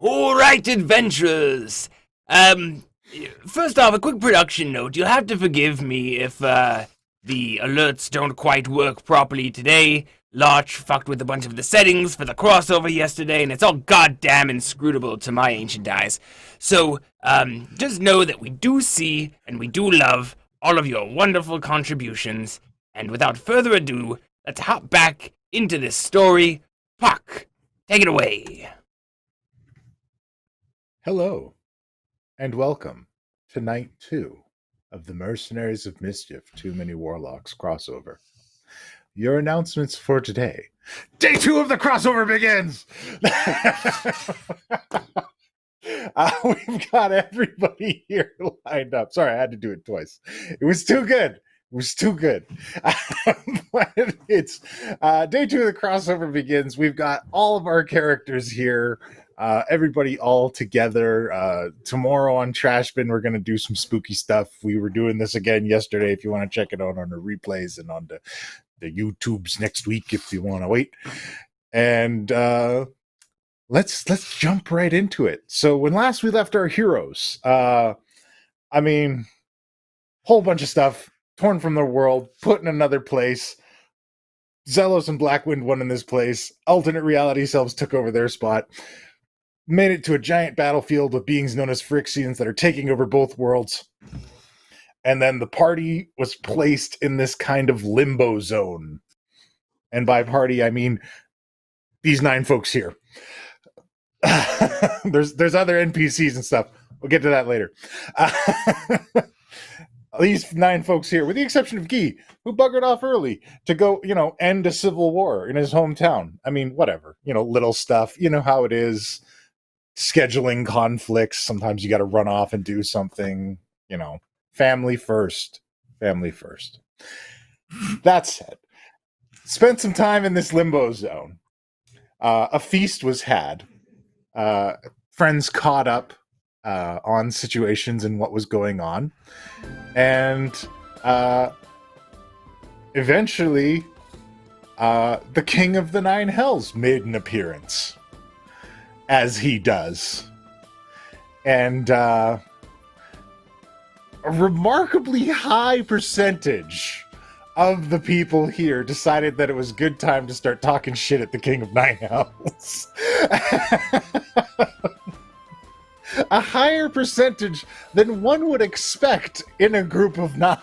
All right, adventurers. First off, a quick production note. You'll have to forgive me if the alerts don't quite work properly today. Larch fucked with a bunch of the settings for the crossover yesterday, and it's all goddamn inscrutable to my ancient eyes. So, just know that we do see and we do love all of your wonderful contributions. And without further ado, let's hop back into this story. Puck, take it away. Hello, and welcome to Night 2 of the Mercenaries of Mischief, Too Many Warlocks crossover. Your announcements for today. Day 2 of the crossover begins! We've got everybody here lined up. Sorry, I had to do it twice. It was too good. It was too good. But it's day 2 of the crossover begins. We've got all of our characters here. Everybody all together. Tomorrow on Trash Bin, we're going to do some spooky stuff. We were doing this again yesterday. If you want to check it out on the replays and on the YouTubes next week, if you want to wait. And let's jump right into it. So when last we left our heroes, whole bunch of stuff torn from their world, put in another place. Zelos and Blackwind won in this place. Alternate reality selves took over their spot. Made it to a giant battlefield with beings known as Phyrexians that are taking over both worlds. And then the party was placed in this kind of limbo zone. And by party, I mean these 9 folks here. There's other NPCs and stuff. We'll get to that later. These 9 folks here, with the exception of Guy, who buggered off early to go, end a civil war in his hometown. I mean, whatever. Little stuff. You know how it is. Scheduling conflicts. Sometimes you got to run off and do something. Family first. Family first. That said, spent some time in this limbo zone. A feast was had. Friends caught up on situations and what was going on. And eventually, the King of the Nine Hells made an appearance, as he does. And a remarkably high percentage of the people here decided that it was a good time to start talking shit at the King of Nine Hells. A higher percentage than one would expect in a group of 9.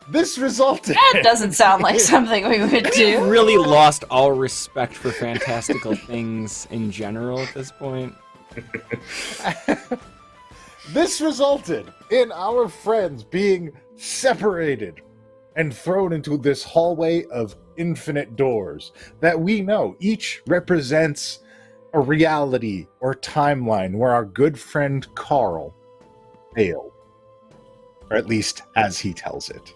This resulted... That doesn't sound like something we would do. We've really lost all respect for fantastical things in general at this point. This resulted in our friends being separated and thrown into this hallway of infinite doors that we know each represents a reality or timeline where our good friend Carl failed, or at least as he tells it.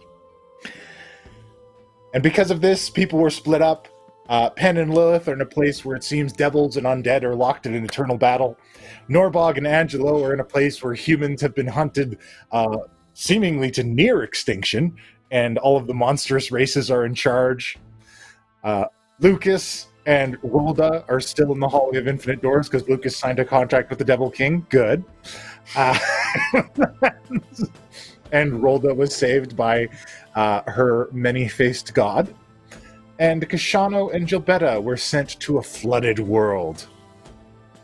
And because of this, people were split up. Penn and Lilith are in a place where it seems devils and undead are locked in an eternal battle. Norbog and Angelo are in a place where humans have been hunted seemingly to near extinction, and all of the monstrous races are in charge. Lucas and Rolda are still in the Hallway of Infinite Doors because Lucas signed a contract with the Devil King. Good. And Rolda was saved by her many-faced god. And Kashano and Gilbetta were sent to a flooded world.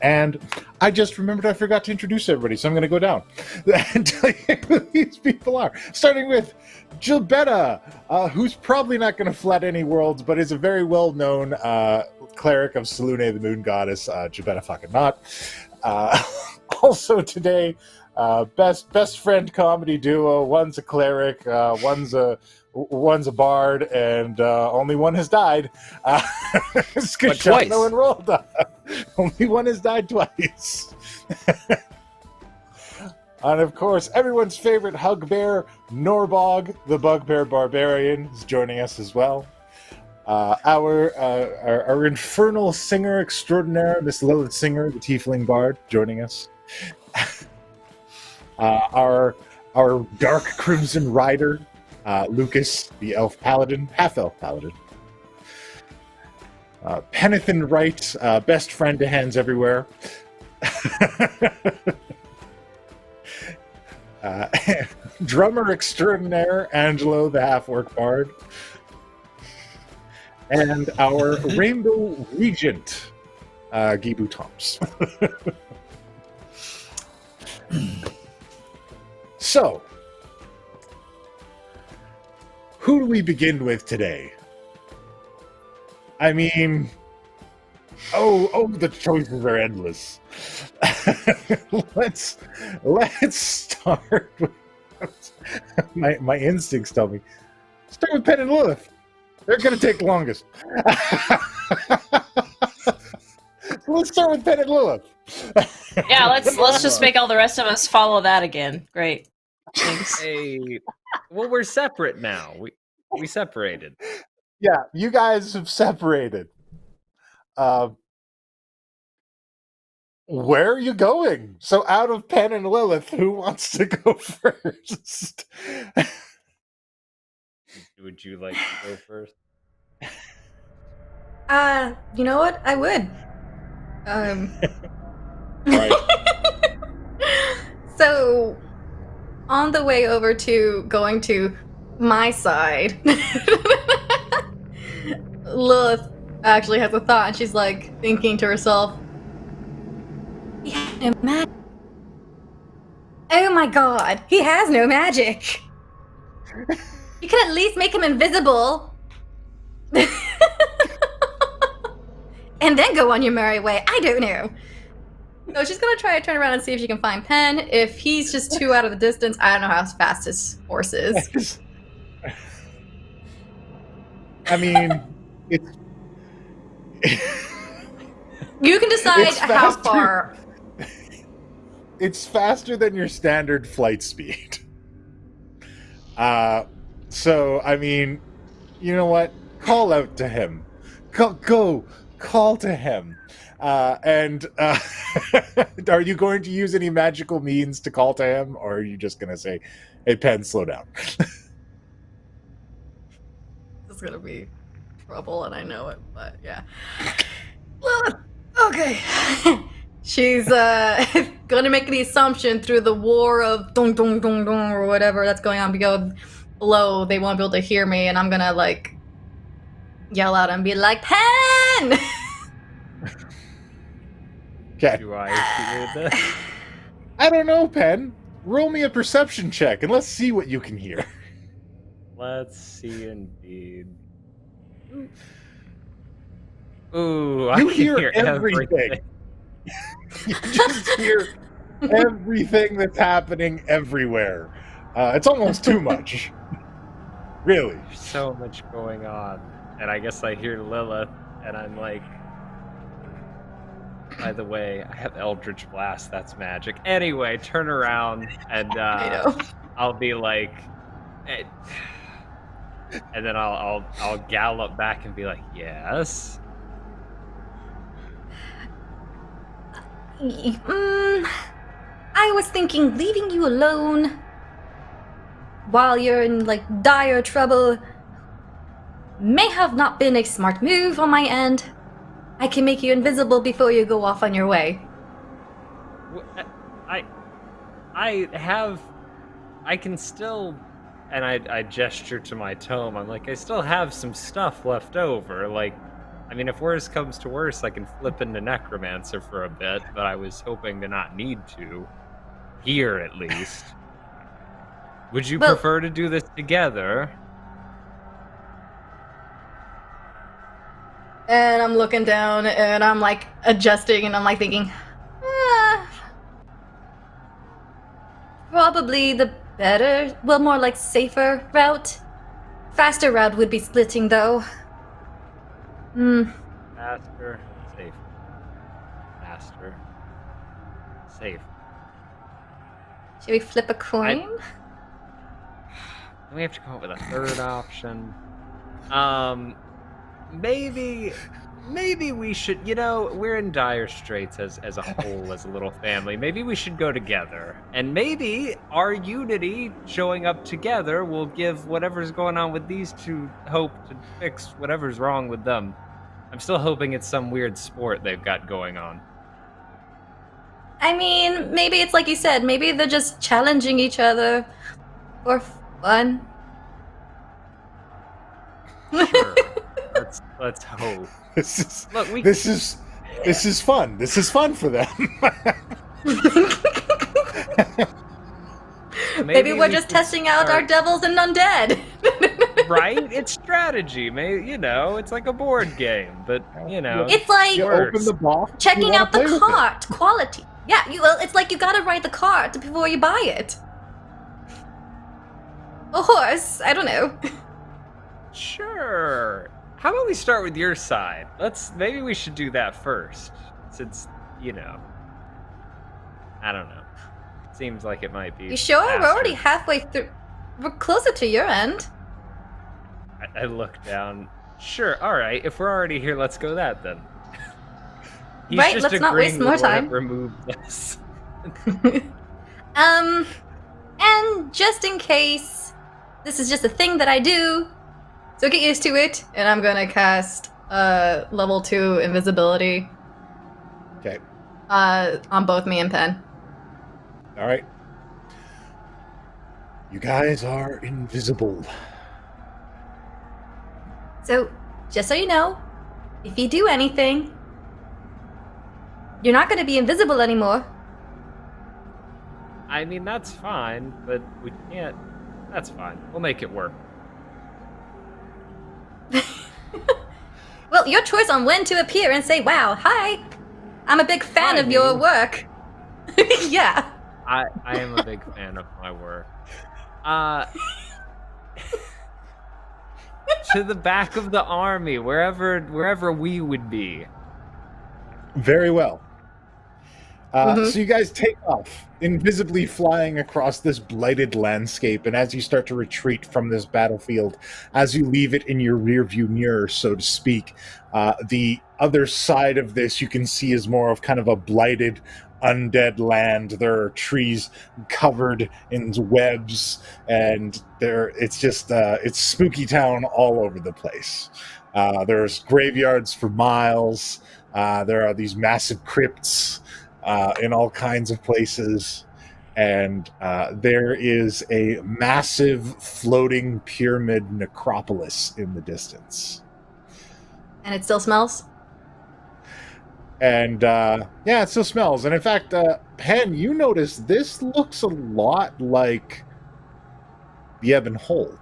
And I just remembered I forgot to introduce everybody, so I'm going to go down and tell you who these people are. Starting with Gilbetta, who's probably not going to flood any worlds, but is a very well-known cleric of Selune, the moon goddess. Gilbetta fucking not. Also today, best friend comedy duo. One's a cleric, one's a bard, and only one has died. It's Kashano and Rolda. Only one has died twice. And of course, everyone's favorite hug bear, Norbog, the bugbear barbarian, is joining us as well. Our infernal singer extraordinaire, Miss Lilith Singer, the tiefling bard, joining us. Our dark crimson rider, Lucas, the elf paladin, half elf paladin. Penithan Wright, best friend to hands everywhere. Drummer extraordinaire, Angelo, the half-orc bard. And our Rainbow Regent, Gibu Toms. So, who do we begin with today? I mean, the choices are endless. Let's start with my instincts tell me start with Penn and Lilith. They're gonna take longest. Let's start with Penn and Lilith. Yeah, let's just make all the rest of us follow that again. Great. Thanks. Hey, well, we're separate now. We separated. Yeah, you guys have separated. Where are you going? So out of Penn and Lilith, who wants to go first? Would you like to go first? You know what? I would. Right. So, on the way over to going to my side, Lilith actually has a thought, and she's like thinking to herself, "He has no magic. Oh my god, he has no magic. You could at least make him invisible." And then go on your merry way. I don't know. So she's gonna try to turn around and see if she can find Penn. If he's just too out of the distance, I don't know how fast his horse is. I mean, it's You can decide It's how faster. far. it's faster than your standard flight speed. So I mean, you know what? Call out to him. Call to him. And are you going to use any magical means to call to him, or are you just going to say, "Hey, Penn, slow down"? This is gonna be trouble, and I know it, but yeah. Well, okay. She's gonna make the assumption through the war of dong dong dong dong or whatever that's going on below, they won't be able to hear me, and I'm gonna like yell out and be like, "Penn!" Okay. Do I hear this? I don't know, Penn. Roll me a perception check, and let's see what you can hear. Let's see, indeed. Ooh, I You can hear everything. You just hear everything that's happening everywhere. It's almost too much. Really. There's so much going on. And I guess I hear Lilith, and I'm like, by the way, I have Eldritch Blast, that's magic. Anyway, turn around, and I know. I'll be like, eh, and then I'll gallop back and be like, yes? I was thinking leaving you alone while you're in like dire trouble may have not been a smart move on my end. I can make you invisible before you go off on your way. I can still, and I gesture to my tome, I'm like, I still have some stuff left over, like, I mean, if worse comes to worse, I can flip into Necromancer for a bit, but I was hoping to not need to. Here, at least. Would you prefer to do this together? And I'm looking down and I'm like adjusting and I'm like thinking, probably the better, well, more like safer route. Faster route would be splitting though. Faster, safe. Faster, safe. Should we flip a coin? We have to come up with a third option. Maybe we should, you know, we're in dire straits as a whole, as a little family. Maybe we should go together. And maybe our unity showing up together will give whatever's going on with these two hope to fix whatever's wrong with them. I'm still hoping it's some weird sport they've got going on. I mean, maybe it's like you said, maybe they're just challenging each other for fun. Sure. let's hope. Look, This is fun. This is fun for them. Maybe we're we just should testing out our start- devils and undead. Right? It's strategy. Maybe, it's like a board game, but It's like You open the box. you checking wanna out the play with it. cart quality. Yeah, it's like you gotta write the cart before you buy it. A horse, I don't know. Sure. How about we start with your side? Maybe we should do that first, since I don't know. Seems like it might be. You sure? We're faster. already halfway through. We're closer to your end. I look down. Sure. All right. If we're already here, let's go that then. He's Right, just let's not waste agreeing with more what it time. removed us. And just in case, this is just a thing that I do, so get used to it, and I'm gonna cast level 2 invisibility Okay. on both me and Pen. All right. You guys are invisible. So, just so you know, if you do anything, you're not gonna be invisible anymore. I mean, that's fine, but we can't. That's fine. We'll make it work. Well, your choice on when to appear and say, wow, hi, I'm a big fan Hi, of your you. work. Yeah. I am a big fan of my work. To the back of the army, wherever we would be. Very well. Mhm. So you guys take off, invisibly flying across this blighted landscape, and as you start to retreat from this battlefield, as you leave it in your rearview mirror, so to speak, the other side of this you can see is more of kind of a blighted, undead land. There are trees covered in webs, and it's spooky town all over the place. There's graveyards for miles. There are these massive crypts in all kinds of places, and there is a massive floating pyramid necropolis in the distance. And it still smells? And yeah, it still smells. And in fact, Pen, you notice this looks a lot like the Ebon Hold.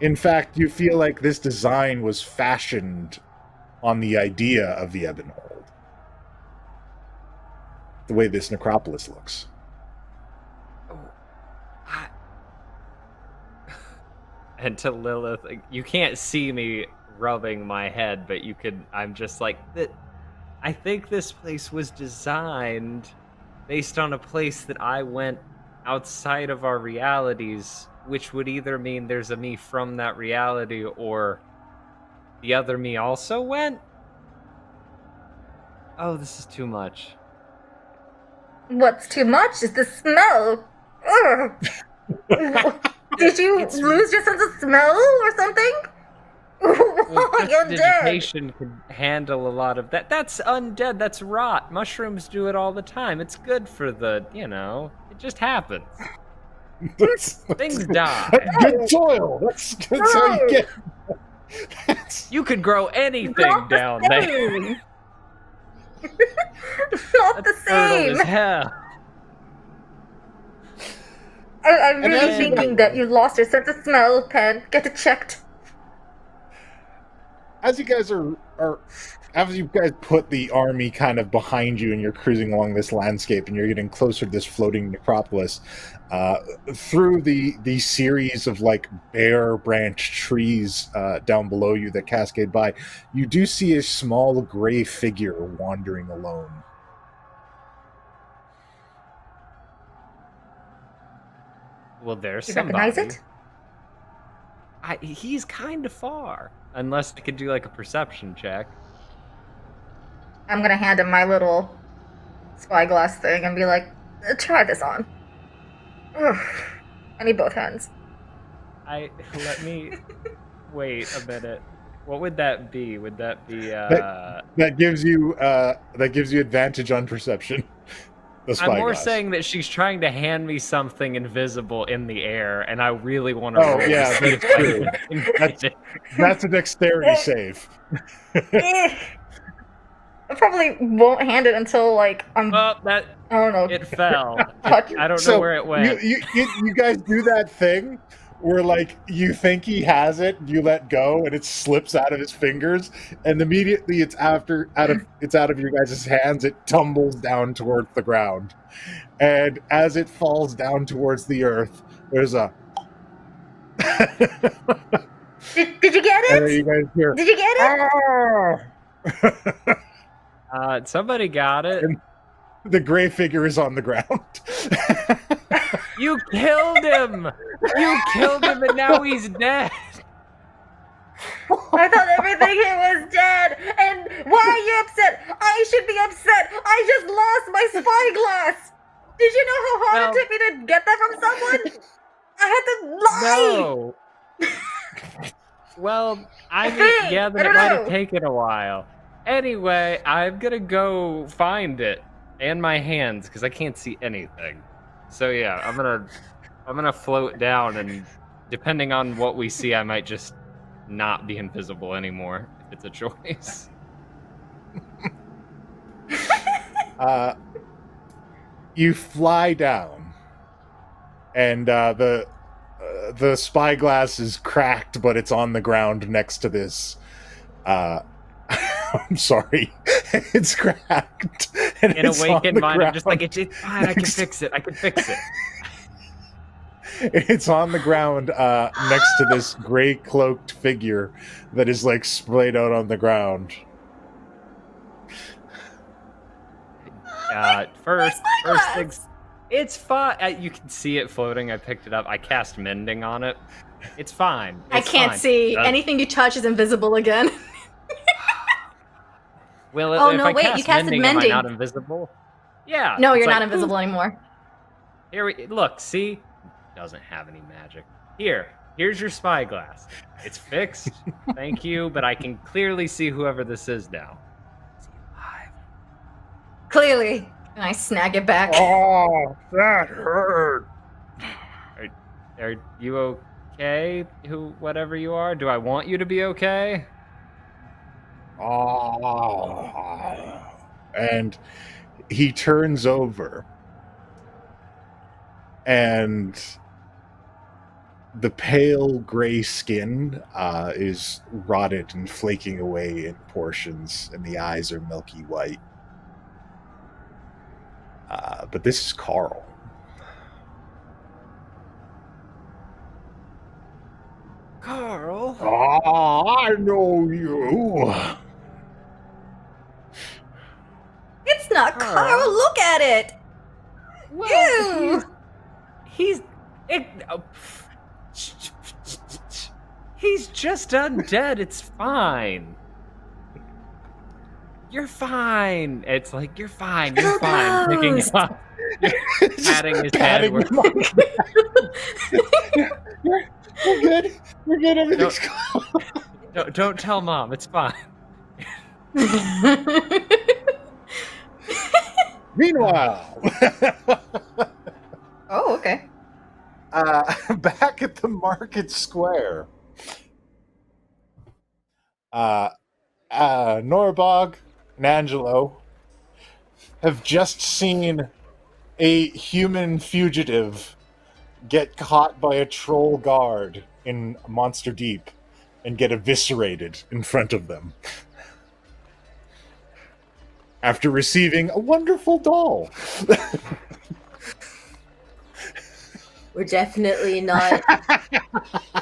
In fact, you feel like this design was fashioned on the idea of the Ebon Hold. The way this necropolis looks. And to Lilith, you can't see me rubbing my head, but you could. I'm just like that. I think this place was designed based on a place that I went outside of our realities, which would either mean there's a me from that reality or the other me also went. Oh, this is too much. What's too much is the smell. Ugh. Did you lose your sense of smell or something? Well, You're dead. vegetation can handle a lot of that. That's undead. That's rot. Mushrooms do it all the time. It's good for the, it just happens. Things die. Good soil. That's how you get. You could grow anything Not the down there. same. Not the That's fertile as same. hell. I'm And really as- thinking that you lost your sense of smell, Pen. Get it checked. As you guys as you guys put the army kind of behind you and you're cruising along this landscape and you're getting closer to this floating necropolis, through the series of like bare branch trees down below you that cascade by, you do see a small gray figure wandering alone. Well, there's You somebody. recognize it? He's kind of far. Unless I could do like a perception check. I'm gonna hand him my little spyglass thing and be like, try this on. Ugh. I need both hands. Let me Wait a minute. What would that be? Would that be That gives you advantage on perception. The I'm more spyglass. saying that she's trying to hand me something invisible in the air, and I really want to Oh, roll yeah, to see that's if I true. can That's- get it. That's a dexterity save. I probably won't hand it until like I'm. Oh, I don't know. it fell. Touch- I don't know where it went. You guys do that thing where like you think he has it, you let go, and it slips out of his fingers, and immediately it's out of your guys' hands. It tumbles down towards the ground, and as it falls down towards the earth, there's a. Did you get And it? you guys hear. Did you get it? Somebody got it. The gray figure is on the ground. You killed him! You killed him, and now he's dead. I thought everything here was dead. And why are you upset? I should be upset. I just lost my spyglass. Did you know how hard it took me to get that from someone? I had to lie. No. Well, I mean, think. yeah, I but it don't might know. have taken a while. Anyway, I'm gonna go find it and my hands because I can't see anything. So yeah, I'm gonna float down, and depending on what we see, I might just not be invisible anymore if it's a choice. You fly down, and the spyglass is cracked, but it's on the ground next to this. I'm sorry, it's cracked. And In it's on awakened the mind, I'm just like, ground. it's fine. I can fix it. I can fix it. It's on the ground next to this gray cloaked figure that is like splayed out on the ground. First things, it's fine. You can see it floating. I picked it up. I cast mending on it. It's fine. I It's can't fine. see. Anything you touch is invisible again. Well, Oh, if no, I wait, you cast casted mending, mending. am I not invisible? Yeah. No, it's you're like, not invisible anymore. Here we look. See, doesn't have any magic. Here's your spyglass. It's fixed. Thank you, but I can clearly see whoever this is now. Clearly. And I snag it back. Oh, that hurt. Are you okay? Whatever you are. Do I want you to be okay? Oh. And he turns over, and the pale gray skin is rotted and flaking away in portions, and the eyes are milky white. But this is Carl. Carl. Oh, I know you. It's not Carl. Carl. Look at it. Well, Ew. he's just undead. It's fine. You're fine. It's like you're fine. You're So fine. Picking close. him up, patting his head. Patting him on We're good. We're good. Everything's cool. Don't tell mom. It's fine. Meanwhile, Oh, okay. back at the market square, Norbog and Angelo have just seen a human fugitive get caught by a troll guard in Monster Deep and get eviscerated in front of them after receiving a wonderful doll. We're definitely not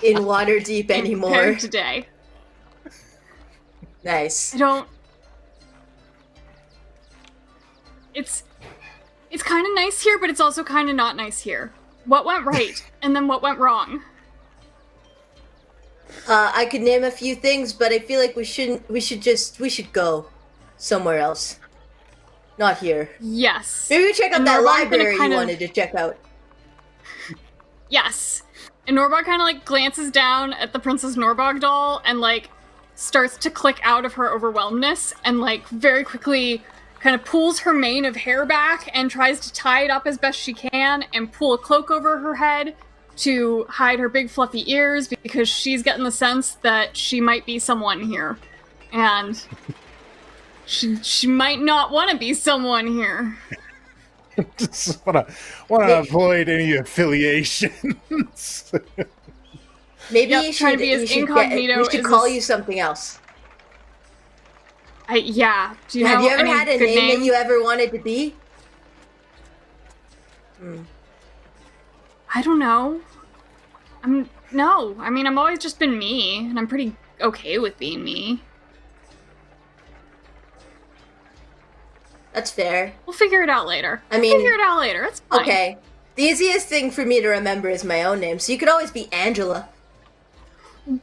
in water deep anymore. Prepared today. Nice. I don't. It's kind of nice here, but it's also kind of not nice here. What went right, and then what went wrong? I could name a few things, but I feel like we should go somewhere else. Not here. Yes. Maybe we check out And that Norbog's gonna library you kind of- wanted to check out. Yes. And Norbog kind of like glances down at the Princess Norbog doll and like starts to click out of her overwhelmedness and like very quickly kind of pulls her mane of hair back and tries to tie it up as best she can and pull a cloak over her head to hide her big fluffy ears because she's getting the sense that she might be someone here. And she might not want to be someone here. Just want to avoid any affiliations. Maybe Yep, you trying should, to be as you should incognito we should as call this- you something else. Yeah. Do you Have know you ever any had a good name that you ever wanted to be? I don't know. I'm always just been me, and I'm pretty okay with being me. That's fair. We'll figure it out later. I mean- figure it out later. It's fine. Okay. The easiest thing for me to remember is my own name, so you could always be Angela.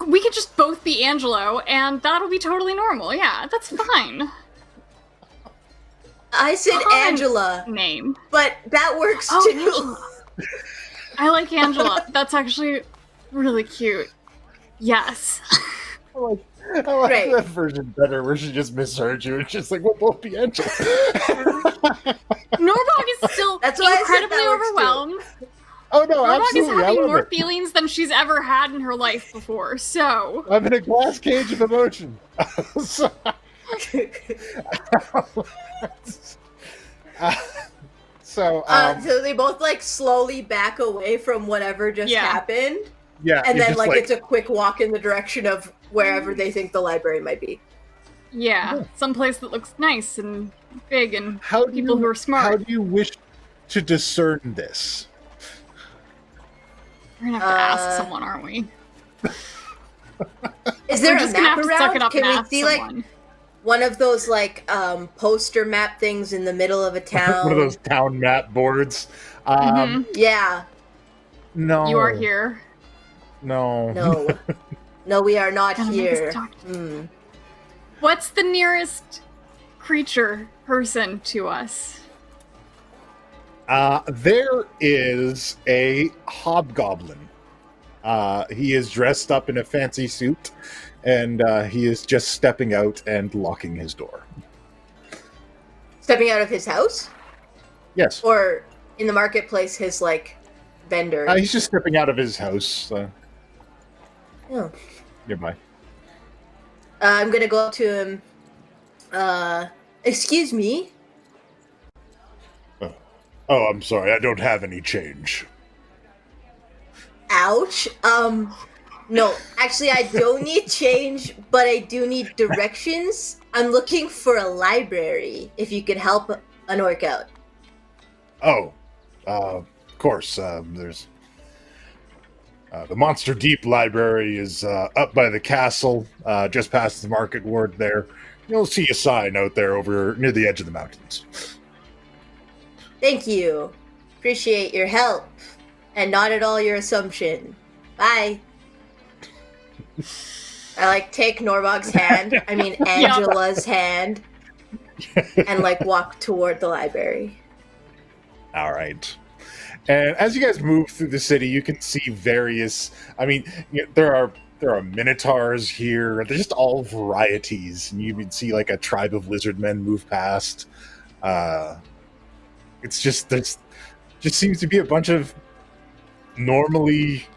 We could just both be Angelo, and that'll be totally normal. Yeah, that's fine. I said Fine. Angela, Name. but that works Oh, too. Angela. I like Angela. That's actually really cute. Yes. I like Right. that version better, where she just misheard you. It's just like, we'll both be Angela. Norvog is still That's why I said incredibly that works too. overwhelmed. Oh no, Norvog is absolutely! I having love more it. feelings than she's ever had in her life before, so... I'm in a glass cage of emotion. So, so So they both like slowly back away from whatever just Yeah. happened, yeah, and you then just, like it's a quick walk in the direction of wherever they think the library might be. Yeah, someplace that looks nice and big and how do people you, who are smart. How do you wish to discern this? We're gonna have to ask someone, aren't we? Is there We're a just gonna map have to suck around? it up Can and we ask see someone. like one of those like poster map things in the middle of a town? One of those town map boards. Yeah. No, You are here. No, No. No, we are not Gotta make us here. talk. Hmm. What's the nearest creature person to us? There is a hobgoblin. He is dressed up in a fancy suit, and he is just stepping out and locking his door. Stepping out of his house? Yes. Or in the marketplace, his like vendor. He's just stepping out of his house Oh. nearby. I'm gonna go up to him. Excuse me? Oh, I'm sorry. I don't have any change. Ouch. No, actually, I don't need change, but I do need directions. I'm looking for a library, if you could help an orc out. Oh, of course. There's the Monster Deep Library is up by the castle, just past the market ward there. You'll see a sign out there over near the edge of the mountains. Thank you. Appreciate your help, and not at all your assumption. Bye. I like take Norbog's hand, I mean Angela's hand, and like walk toward the library. All right. And as you guys move through the city, you can see various. I mean, there are minotaurs here. They're just all varieties, and you can see like a tribe of lizard men move past. It's just there's just seems to be a bunch of normally,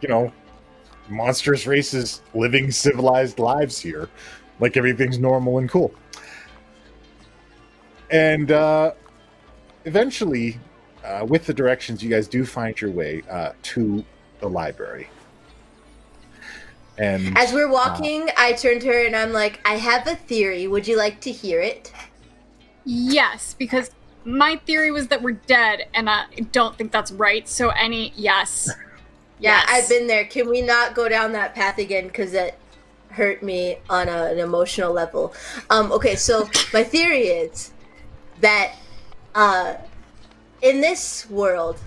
monstrous races living civilized lives here, like everything's normal and cool. And eventually, with the directions, you guys do find your way to the library. And As we're walking, I turn to her and I'm like, I have a theory. Would you like to hear it? Yes, because my theory was that we're dead, and I don't think that's right. So yes. Yeah, Yes. I've been there. Can we not go down that path again? Because it hurt me on an emotional level. Okay, so my theory is that in this world,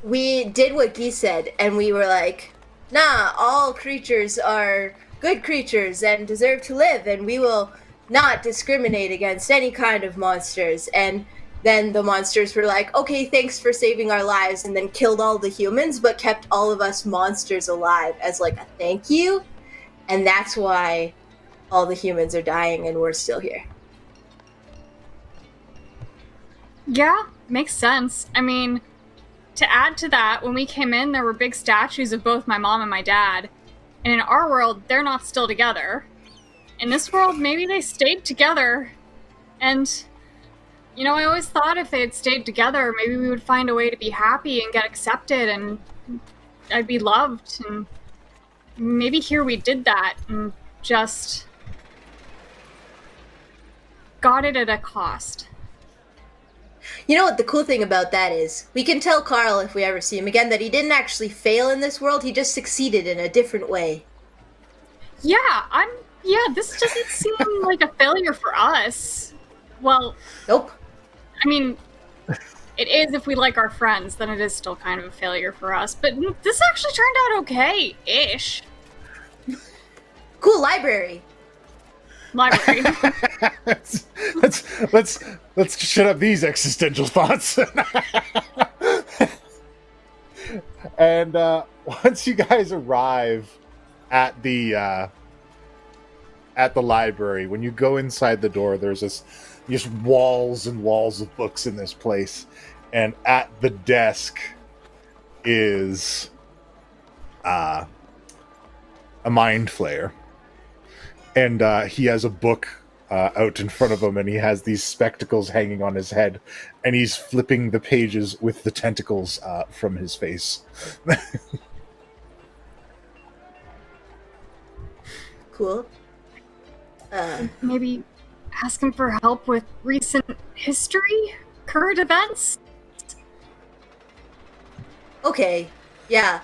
we did what Guy said, and we were like, nah, all creatures are good creatures and deserve to live, and we will not discriminate against any kind of monsters. And then the monsters were like, okay, thanks for saving our lives, and then killed all the humans, but kept all of us monsters alive as like a thank you. And that's why all the humans are dying and we're still here. Yeah, makes sense. I mean, to add to that, when we came in, there were big statues of both my mom and my dad. And in our world, they're not still together. In this world, maybe they stayed together. And, you know, I always thought if they had stayed together, maybe we would find a way to be happy and get accepted and I'd be loved. And maybe here we did that and just got it at a cost. You know what the cool thing about that is? We can tell Carl, if we ever see him again, that he didn't actually fail in this world, he just succeeded in a different way. Yeah, this doesn't seem like a failure for us. Well... Nope. I mean, it is if we like our friends, then it is still kind of a failure for us. But this actually turned out okay-ish. Cool library. Library. let's shut up these existential thoughts. And once you guys arrive at the library, when you go inside the door, there's just walls and walls of books in this place, and at the desk is a mind flayer. And he has a book out in front of him, and he has these spectacles hanging on his head, and he's flipping the pages with the tentacles from his face. Cool. Maybe ask him for help with recent history? Current events? Okay, yeah.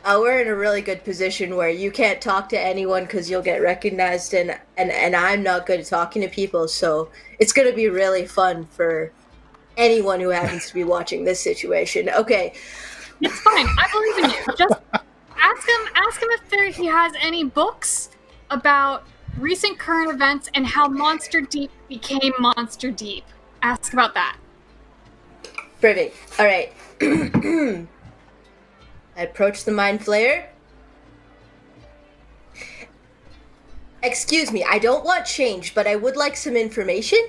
We're in a really good position where you can't talk to anyone because you'll get recognized, and I'm not good at talking to people, so it's going to be really fun for anyone who happens to be watching this situation. Okay. It's fine. I believe in you. Just ask him if he has any books about recent current events and how Monster Deep became Monster Deep. Ask about that. Perfect. All right. I approach the Mind Flayer. Excuse me, I don't want change, but I would like some information.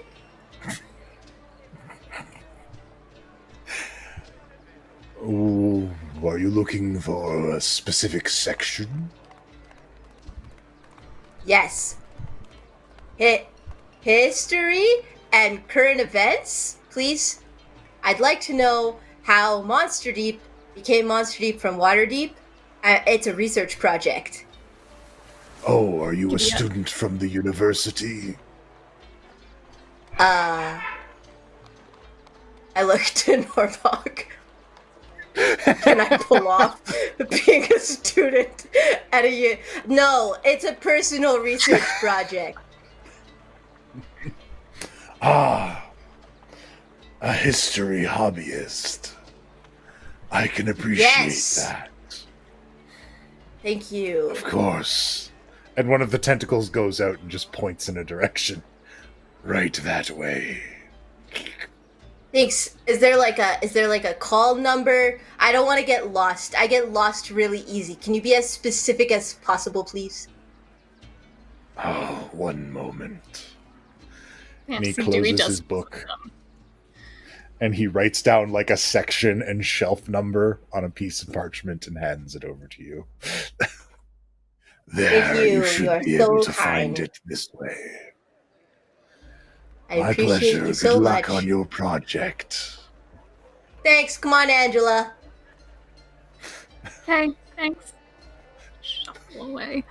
Oh, are you looking for a specific section? Yes. History and current events, please. I'd like to know how Monster Deep became Monster Deep from Waterdeep. It's a research project. Oh, are you a student from the university? I look to Norbog. Can I pull off being a student at a... No, it's a personal research project. Ah, a history hobbyist. I can appreciate that. Thank you. Of course. And one of the tentacles goes out and just points in a direction. Right that way. Thanks. Is there like a call number? I don't want to get lost. I get lost really easy. Can you be as specific as possible, please? Oh, one moment. And he Fancy closes Dewey does his book. And he writes down like a section and shelf number on a piece of parchment and hands it over to you. There, Thank you. you should You are be so able to kind. find it this way. I My appreciate pleasure. you so Good luck much. on your project. Thanks. Come on, Angela. Okay, thanks. Shuffle away.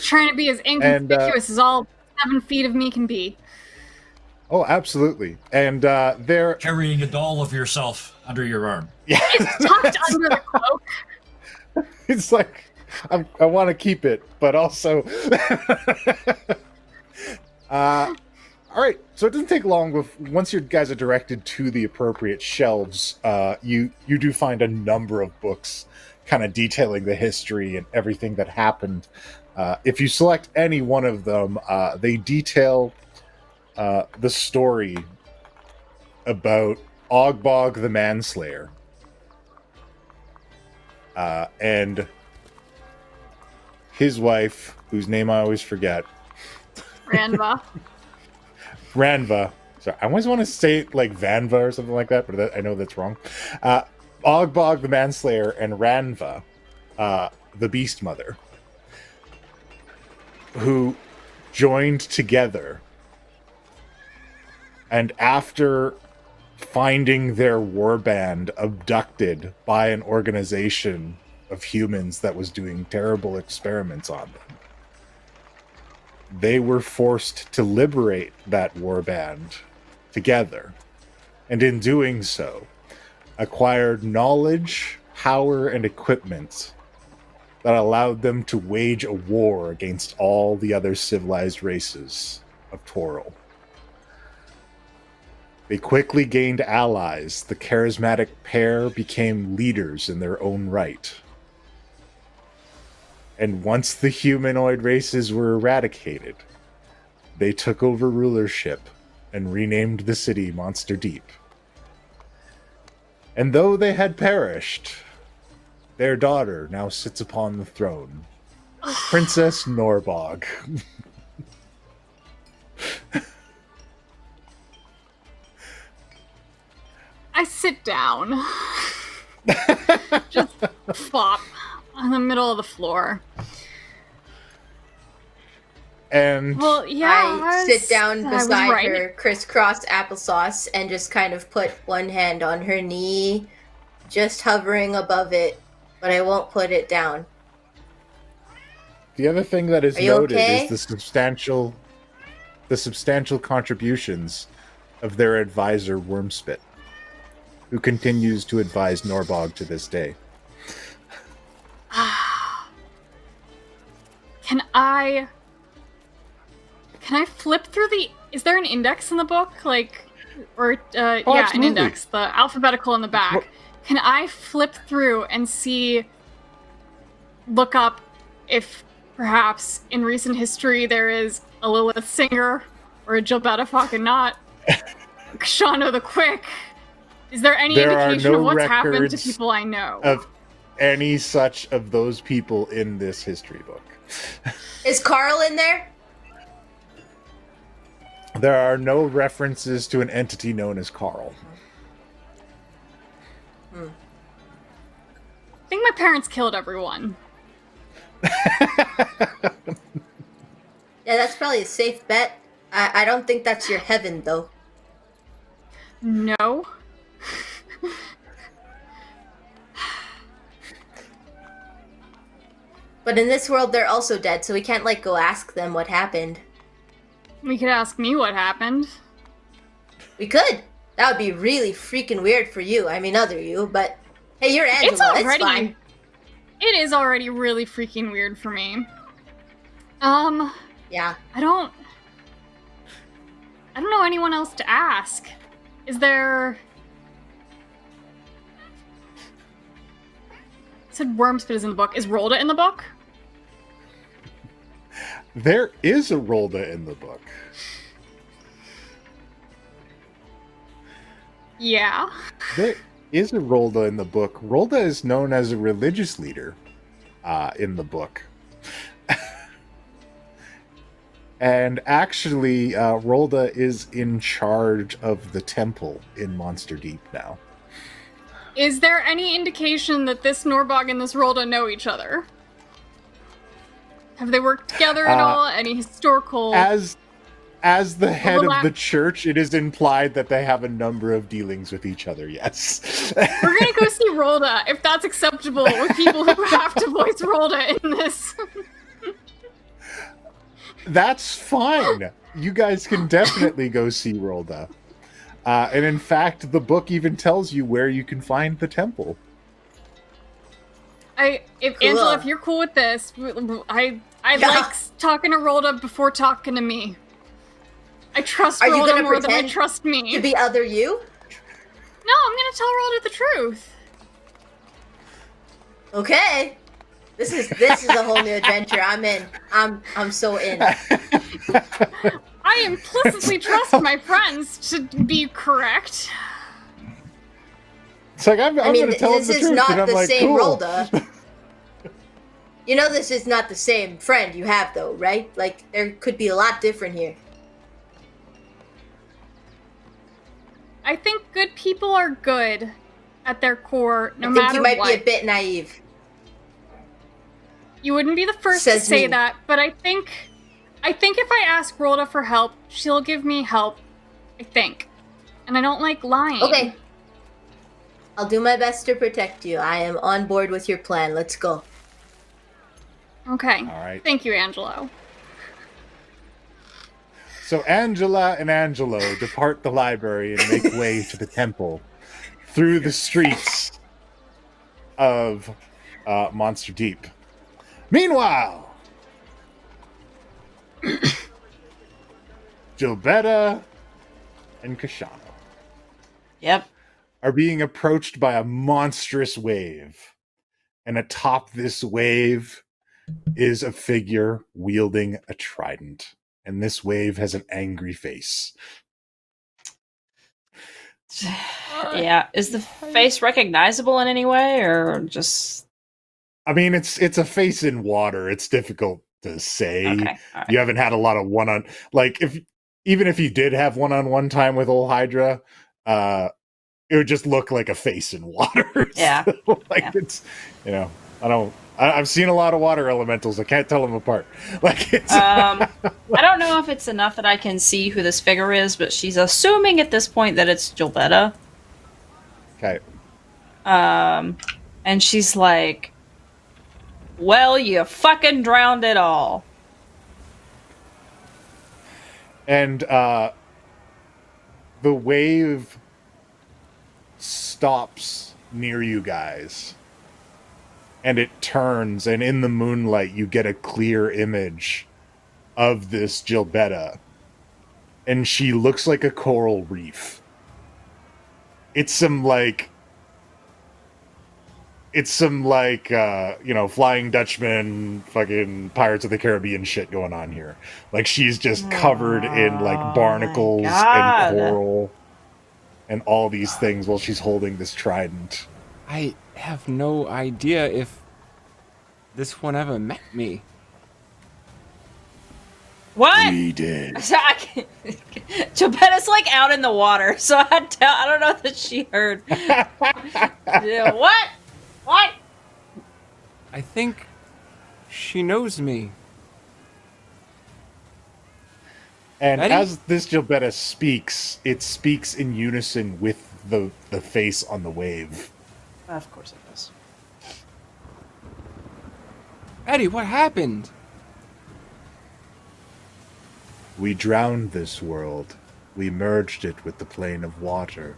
Trying to be as inconspicuous as all 7 feet of me can be. Oh, absolutely. And there... Carrying a doll of yourself under your arm. Yeah. It's tucked under the cloak. It's like, I want to keep it, but also... all right, so it doesn't take long. Once you guys are directed to the appropriate shelves, you do find a number of books kind of detailing the history and everything that happened. If you select any one of them, they detail the story about Ogbog the Manslayer. And his wife, whose name I always forget. Ranva. Ranva. Sorry, I always want to say it like Vanva or something like that, but I know that's wrong. Ogbog the Manslayer and Ranva, the Beast Mother, who joined together, and after finding their warband abducted by an organization of humans that was doing terrible experiments on them, they were forced to liberate that warband together, and in doing so, acquired knowledge, power, and equipment that allowed them to wage a war against all the other civilized races of Toril. They quickly gained allies. The charismatic pair became leaders in their own right. And once the humanoid races were eradicated, they took over rulership and renamed the city Monster Deep. And though they had perished, their daughter now sits upon the throne, Princess Norbog. I sit down. Just flop in the middle of the floor. And well, yeah, I sit down beside right. her, crisscross applesauce, and just kind of put one hand on her knee, just hovering above it, but I won't put it down. The other thing that is Are you noted okay? is the substantial contributions of their advisor Wormspit, who continues to advise Norbog to this day. Can I flip through the... Is there an index in the book? An Absolutely. index. The alphabetical in the back. Can I flip through and look up if perhaps in recent history there is a Lilith Singer or a Gilbetta fucking Knot, Kashano the Quick? Is there any indication of what's happened to people I know? Of any such of those people in this history book. Is Carl in there? There are no references to an entity known as Carl. I think my parents killed everyone. Yeah, that's probably a safe bet. I don't think that's your heaven, though. No. But in this world, they're also dead, so we can't, go ask them what happened. We could ask me what happened. We could. That would be really freaking weird for you. I mean, other you, but... Hey, you're Angela. It's fine. It is already really freaking weird for me. Yeah. I don't know anyone else to ask. Is there... I said Wormspit is in the book. Is Rolda in the book? There is a Rolda in the book. Yeah. There is a Rolda in the book. Rolda is known as a religious leader in the book. And actually, Rolda is in charge of the temple in Monster Deep now. Is there any indication that this Norbog and this Rolda know each other? Have they worked together at all? Any historical... As the head overlap? of the church, it is implied that they have a number of dealings with each other, yes. We're gonna go see Rolda, if that's acceptable with people who have to voice Rolda in this. That's fine. You guys can definitely go see Rolda. And in fact, the book even tells you where you can find the temple. Cool. Angela, if you're cool with this, I like talking to Rolda before talking to me. I trust Are you Rolda gonna more than I pretend trust me. To be other you? No, I'm gonna tell Rolda the truth. Okay. This is a whole new adventure. I'm in. I'm so in. I I implicitly trust my friends to be correct. It's like I'm I mean, gonna tell him this the is truth, and not I'm the like, same cool. Rolda. You know this is not the same friend you have, though, right? Like, there could be a lot different here. I think good people are good at their core, no I think matter you might what. be a bit naive. You wouldn't be the first Says to say me. that, but I think if I ask Rhoda for help, she'll give me help. I think. And I don't like lying. Okay. I'll do my best to protect you. I am on board with your plan. Let's go. Okay. All right. Thank you, Angelo. So Angela and Angelo depart the library and make way to the temple through the streets of Monster Deep. Meanwhile, Gilbetta and Kashana Yep. are being approached by a monstrous wave. And atop this wave is a figure wielding a trident. And this wave has an angry face. Yeah. Is the face recognizable in any way, or just? I mean, it's a face in water. It's difficult to say. Okay. All right. You haven't had a lot of like even if you did have one-on-one time with old Hydra, it would just look like a face in water. Yeah. So, like Yeah. it's, I've seen a lot of water elementals. I can't tell them apart. Like it's I don't know if it's enough that I can see who this figure is, but she's assuming at this point that it's Gilbetta. okay. And she's like, well, you fucking drowned it all. And the wave stops near you guys. And it turns, and in the moonlight, you get a clear image of this Gilbetta. And she looks like a coral reef. It's some Flying Dutchman, fucking Pirates of the Caribbean shit going on here. Like, she's just covered in, like, barnacles God. and coral and all these things while she's holding this trident. I have no idea if this one ever met me. What? We did. So Gilbetta's like out in the water, so I don't know that she heard. Yeah, what? What? I think she knows me. And Ready? as this Gilbetta speaks, it speaks in unison with the face on the wave. Of course it does. Eddie, what happened? We drowned this world. We merged it with the plane of water.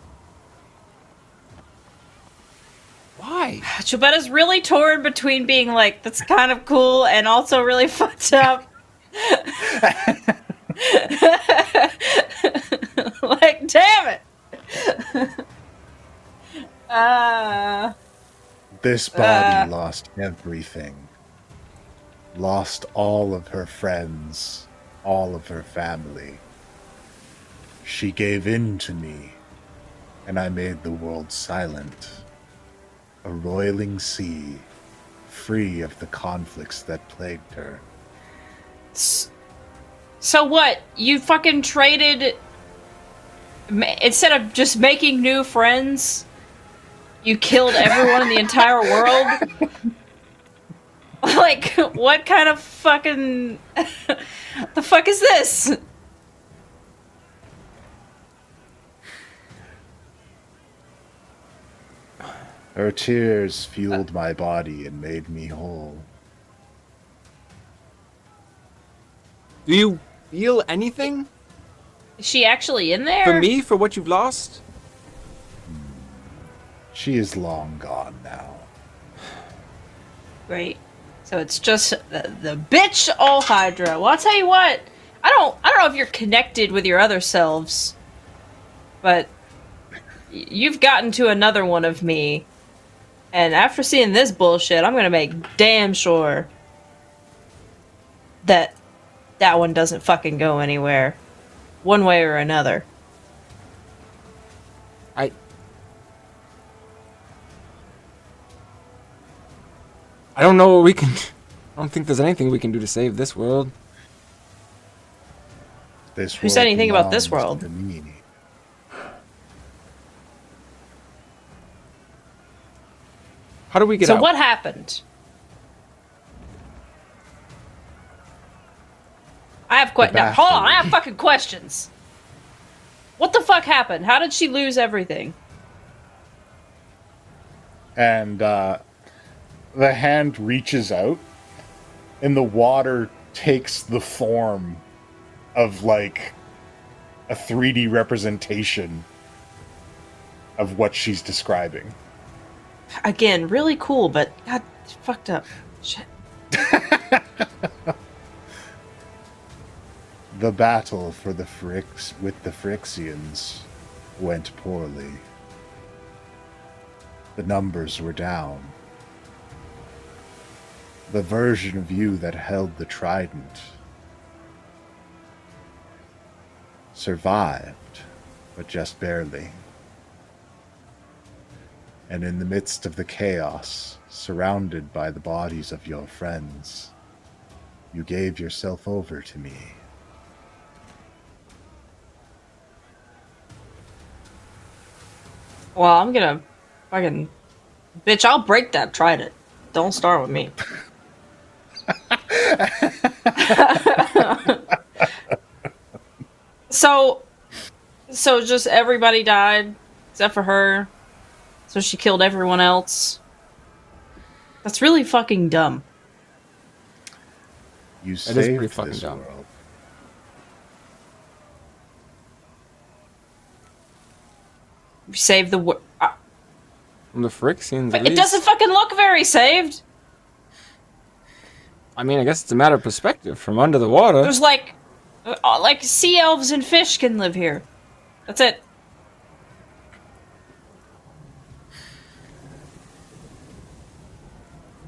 Why? Gilbetta's really torn between being like, that's kind of cool, and also really fucked up. Like, damn it! This body lost everything. Lost all of her friends, all of her family. She gave in to me, and I made the world silent. A roiling sea, free of the conflicts that plagued her. So what? You fucking traded... Instead of just making new friends, you killed everyone in the entire world? Like, what kind of fucking... the fuck is this? Her tears fueled my body and made me whole. Do you feel anything? Is she actually in there? For me, for what you've lost? She is long gone now. Great. So it's just the bitch all Hydra. Well, I'll tell you what. I don't know if you're connected with your other selves, but you've gotten to another one of me. And after seeing this bullshit, I'm gonna make damn sure that one doesn't fucking go anywhere. one way or another. I don't know what we can... I don't think there's anything we can do to save this world. Who said anything about this world? To me. How do we get So out? what happened? I have now, hold on, I have fucking questions. What the fuck happened? How did she lose everything? And the hand reaches out, and the water takes the form of like a 3D representation of what she's describing. Again, really cool, but god, fucked up. Shit. The battle for the with the Phyrexians went poorly. The numbers were down. The version of you that held the trident survived, but just barely. And in the midst of the chaos, surrounded by the bodies of your friends, you gave yourself over to me. Well, I'm gonna fucking... Bitch, I'll break that trident. Don't start with me. So just everybody died except for her. So she killed everyone else. That's really fucking dumb. You That is saved pretty fucking this dumb. world. Save the world. From the Phyrexians, But at it least. doesn't fucking look very saved. I mean, I guess it's a matter of perspective. From under the water. There's like sea elves and fish can live here. That's it.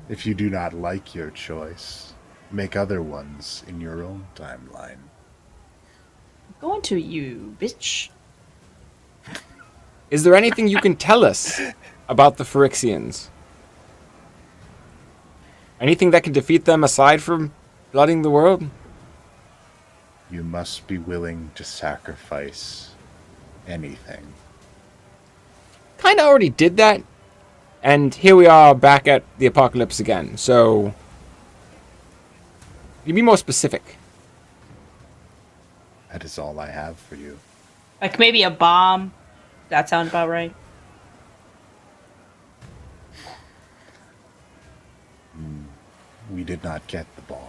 If you do not like your choice, make other ones in your own timeline. I'm going to you, bitch. Is there anything you can tell us about the Phyrexians? Anything that can defeat them aside from flooding the world? You must be willing to sacrifice anything. Kinda already did that. And here we are back at the apocalypse again. So, you be more specific. That is all I have for you. Like maybe a bomb. That sound about right? We did not get the bomb.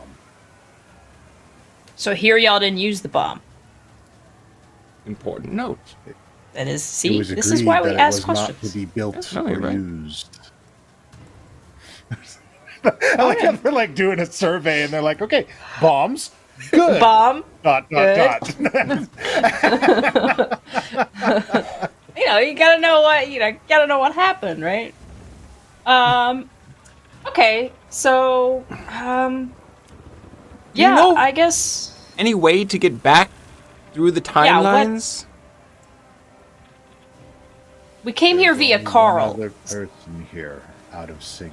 So here y'all didn't use the bomb. Important note. That is, It see, was this agreed is why we that ask it was not questions. to be built No, or you're right. used. I like how they're like doing a survey and they're like, okay, bombs, good. Bomb. Dot. You know, you gotta know what happened, right? Okay, so, yeah, know- I guess. Any way to get back through the Yeah, what- timelines? We came here via Only Carl. Another person here out of sync.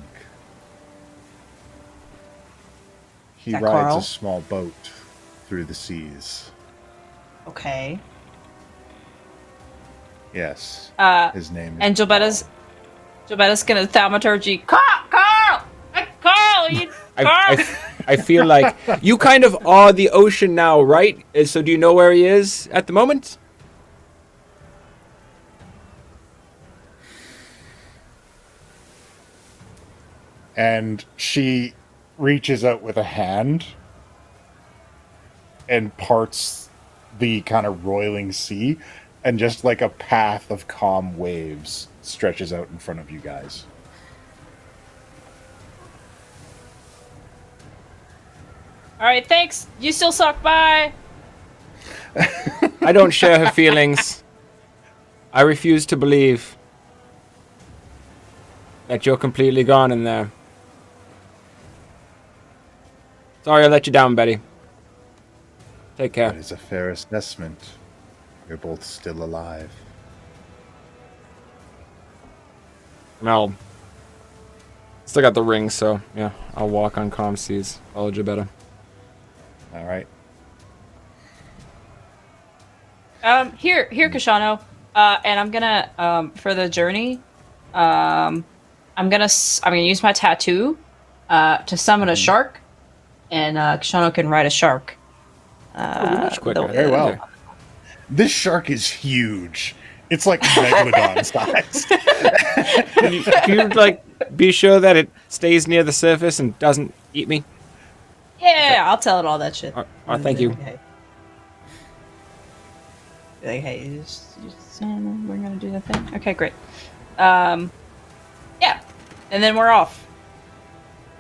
He that rides Carl? a small boat through the seas. Okay. Yes. Uh, His name is and Jobetta's gonna thaumaturgy. Carl! Hey, Carl! You, Carl! I feel like you kind of are the ocean now, right? So do you know where he is at the moment? And she reaches out with a hand and parts the kind of roiling sea, and just like a path of calm waves stretches out in front of you guys. Alright, thanks. You still suck. Bye. I don't share her feelings. I refuse to believe that you're completely gone in there. Sorry I let you down, Betty. Take care. That is a fair assessment. You're both still alive. No. Still got the ring, so yeah, I'll walk on calm seas. Follow Jabetta. All right. Here, Kashano. And I'm gonna, for the journey, I'm gonna use my tattoo, to summon a shark, and Kashano can ride a shark. Much quicker. Very well. This shark is huge. It's like megalodon size. Can you like be sure that it stays near the surface and doesn't eat me? Yeah, I'll tell it all that shit. Thank you. Okay. Like, hey, we're gonna do the thing. Okay, great. Yeah, and then we're off.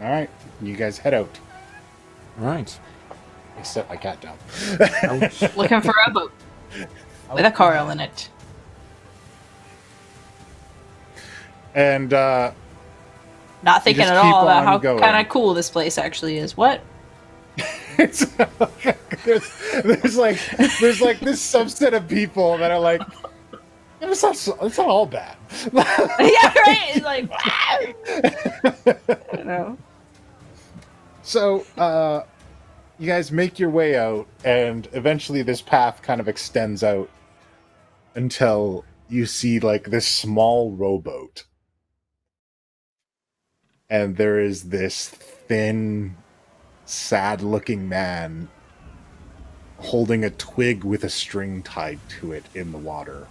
All right, you guys head out. All right. Except my cat down. Looking for a boat with a coral in it. And Not thinking just at keep all about on how going. kind of cool this place actually is. What? it's, there's like this subset of people that are like, it's not all bad. Yeah, right. It's like, I don't know. So, you guys make your way out, and eventually this path kind of extends out until you see like this small rowboat. And there is this thin, sad-looking man holding a twig with a string tied to it in the water.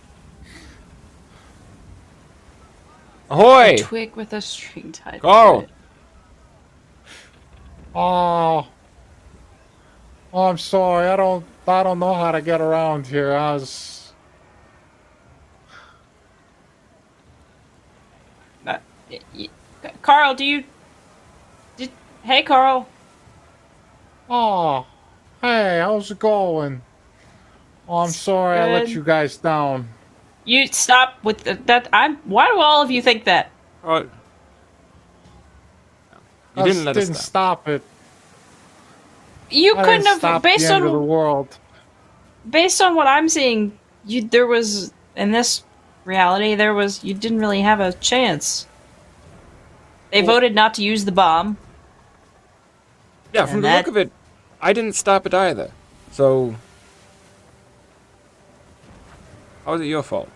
Ahoy! A twig with a string tied. Carl! to it. Oh, I'm sorry. I don't know how to get around here. Carl, hey, Carl. Oh, hey, how's it going? Oh, I'm sorry I let Good. you guys down. You stop with that. Why do all of you think that? Oh. You I didn't let us didn't down. stop it. You I couldn't didn't have, stop based the end of the on world. what I'm seeing. There was in this reality. You didn't really have a chance. They voted not to use the bomb. Yeah, from And the that- look of it, I didn't stop it either. So, how was it your fault?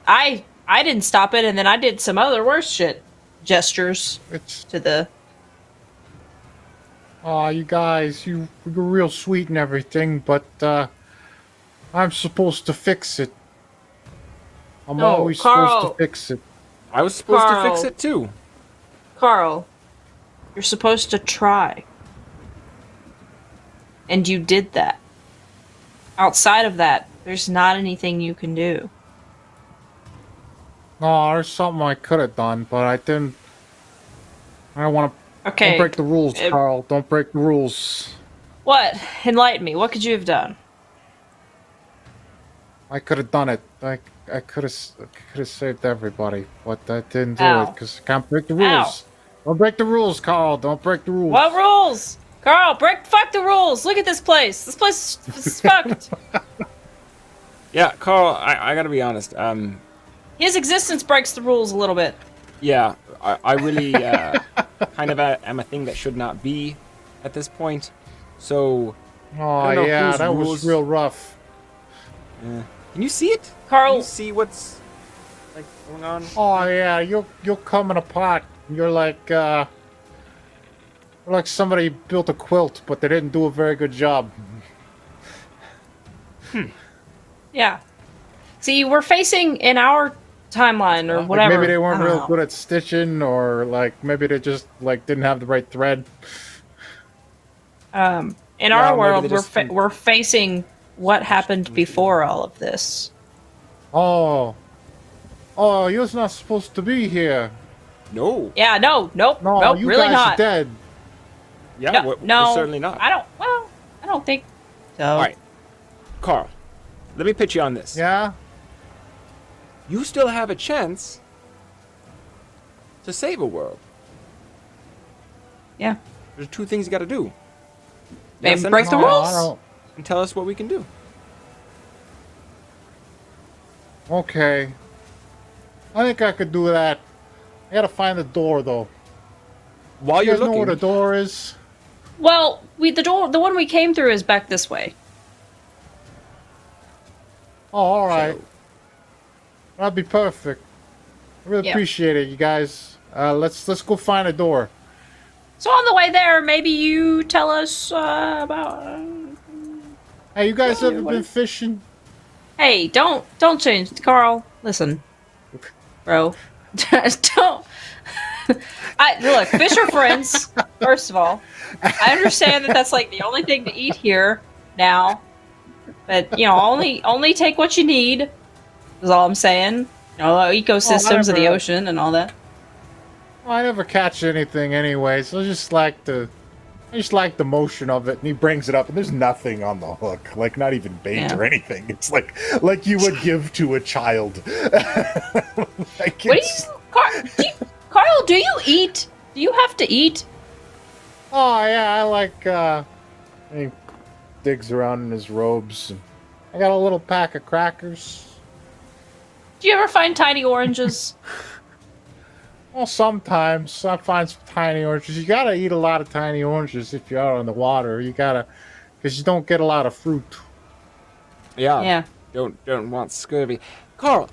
I didn't stop it, and then I did some other worse shit. Gestures It's to the. you guys, you're real sweet and everything, but I'm supposed to fix it. I'm No, always Carl. supposed to fix it. I was supposed to fix Carl. it too. Carl, you're supposed to try. And you did that. Outside of that, there's not anything you can do. No, there's something I could have done, but I didn't. I don't want to. Okay. Don't break the rules, uh, Carl. Don't break the rules. What? Enlighten me. What could you have done? I could have done it. I could have saved everybody, but I didn't do Ow. it because I can't break the rules. Don't break the rules, Carl. Don't break the rules. What rules? Carl, fuck the rules. Look at this place. This place is fucked. Yeah, Carl, I gotta be honest. His existence breaks the rules a little bit. Yeah, I really kind of am a thing that should not be at this point. So, Oh I don't know yeah, whose that rules- was real rough. can you see it? Can Carl, you see what's like going on? Oh yeah, you're coming apart. You're like somebody built a quilt, but they didn't do a very good job. yeah. See, we're facing in our timeline or Like, whatever. maybe they weren't I don't real know. good at stitching, or like maybe they just like didn't have the right thread. In Yeah, our maybe world, they just didn't- we're facing what happened before all of this. Oh, you're not supposed to be here. No. Yeah, nope, No, you really guys not. are dead. Yeah, No, we're certainly not. I don't think so. All right, Carl, let me pitch you on this. Yeah. You still have a chance to save a world. Yeah. There's two things you got to do. Maybe Yes and break the no, rules? I don't. and tell us what we can do. Okay. I think I could do that. I gotta find the door, though. While You you're guys know where the looking, door is? Well, the one we came through is back this way. Oh, all right. So- That'd be perfect. I really Yeah. appreciate it, you guys. Let's go find a door. So on the way there, maybe you tell us about. Hey, you guys Yeah, ever what been is- fishing? Hey, don't change, Carl. Listen, bro, don't. Look, fish are friends. First of all, I understand that that's like the only thing to eat here now, but you know, only take what you need. Is all I'm saying. You know, ecosystems of the never- ocean and all that. Well, I never catch anything anyway, so I just like the motion of it. And he brings it up, and there's nothing on the hook, like not even bait Yeah. or anything. It's like you would give to a child. Like What do it's- you, Carl? Do you eat? Do you have to eat? Oh yeah, I like. He digs around in his robes. And I got a little pack of crackers. Do you ever find tiny oranges? Well, sometimes I find some tiny oranges. You gotta eat a lot of tiny oranges if you're out on the water. You gotta, because you don't get a lot of fruit. yeah. Yeah. Don't want scurvy. Carl,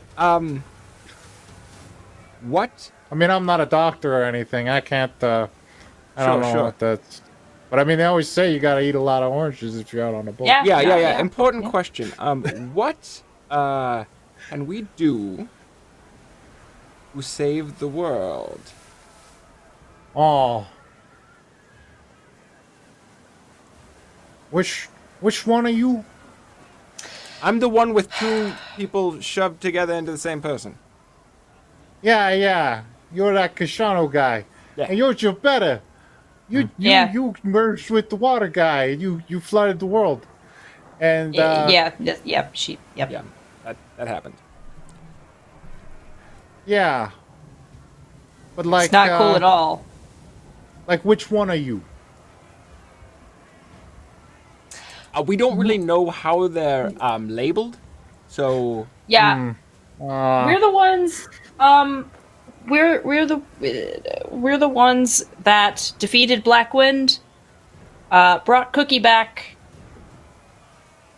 what? I mean, I'm not a doctor or anything. I can't. I don't know Sure. what that's. But I mean, they always say you gotta eat a lot of oranges if you're out on a boat. Yeah. Yeah. Important Yeah. question. What can we do to save the world? Oh. Which one are you? I'm the one with two people shoved together into the same person. Yeah. You're that Kashano guy. Yeah. And you're better. Yeah. You merged with the water guy. You flooded the world. And Yep. Yep. Yeah, that happened. Yeah. But like It's not cool at all. Like which one are you? We don't really know how they're labeled, so Yeah. We're the ones. We're the ones that defeated Blackwind. Brought Cookie back.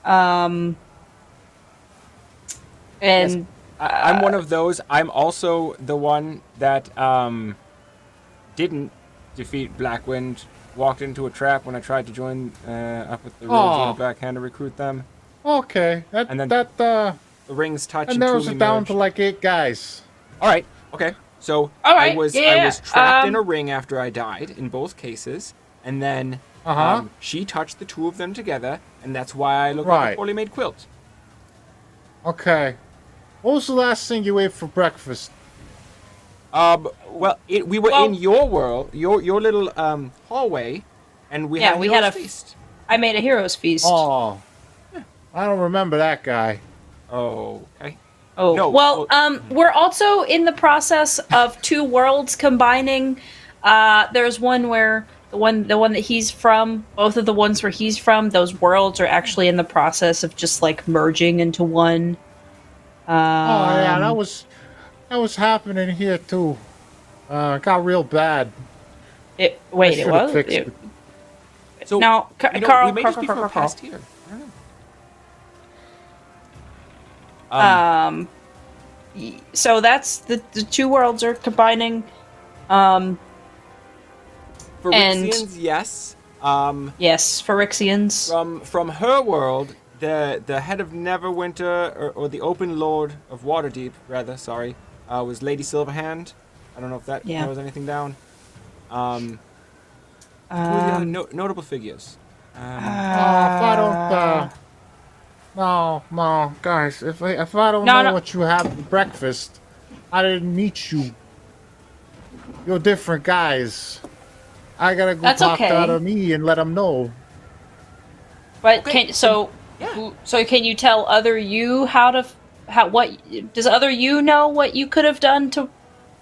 And I'm one of those. I'm also the one that didn't defeat Blackwind. Walked into a trap when I tried to join up with the Rogues on the backhand to recruit them. Okay. And then- that The rings touch that and narrows truly it down merge. to like 8 guys. All right. Okay. So All I right, was yeah, trapped in a ring after I died in both cases, and then she touched the two of them together, and that's why I look like a Right. poorly made quilt. Okay. What was the last thing you ate for breakfast? Well, we were in your world, your little hallway, and we had we Hero's had a feast. I made a hero's feast. Oh. I don't remember that guy. Oh, okay. Oh, No, well, we're also in the process of two worlds combining. There's one where the one that he's from, both of the ones where he's from, those worlds are actually in the process of just like merging into one. Oh yeah, that was happening here too. It got real bad. It I should've fixed it. So now, you know, Carl, we may Carl, just be Carl, from Carl, past here. I don't know. So that's the two worlds are combining. For and- Rixians, yes. Yes, Phyrexians. From her world, the head of Neverwinter, or the Open Lord of Waterdeep, rather, sorry, was Lady Silverhand. I don't know if that narrows anything down. Who are the other notable figures? If I don't, no, guys. If I don't know what you have for breakfast, I didn't meet you. You're different guys. I gotta go That's talk to okay. other me and let them know. But Okay, so can you tell other you what does other you know what you could have done to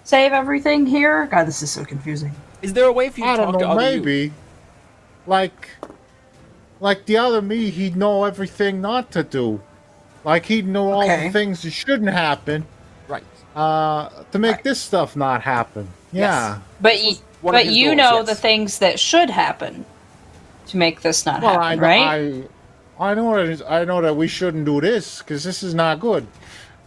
save everything here? God, this is so confusing. Is there a way for you to I talk don't to know. other you? Maybe, like the other me, he'd know everything not to do. Like he'd know all Okay. the things that shouldn't happen. Right. To make this stuff not happen. Yeah. But This was one of his you goals, know yes. the things that should happen to make this not Well, happen, right? I know that we shouldn't do this because this is not good.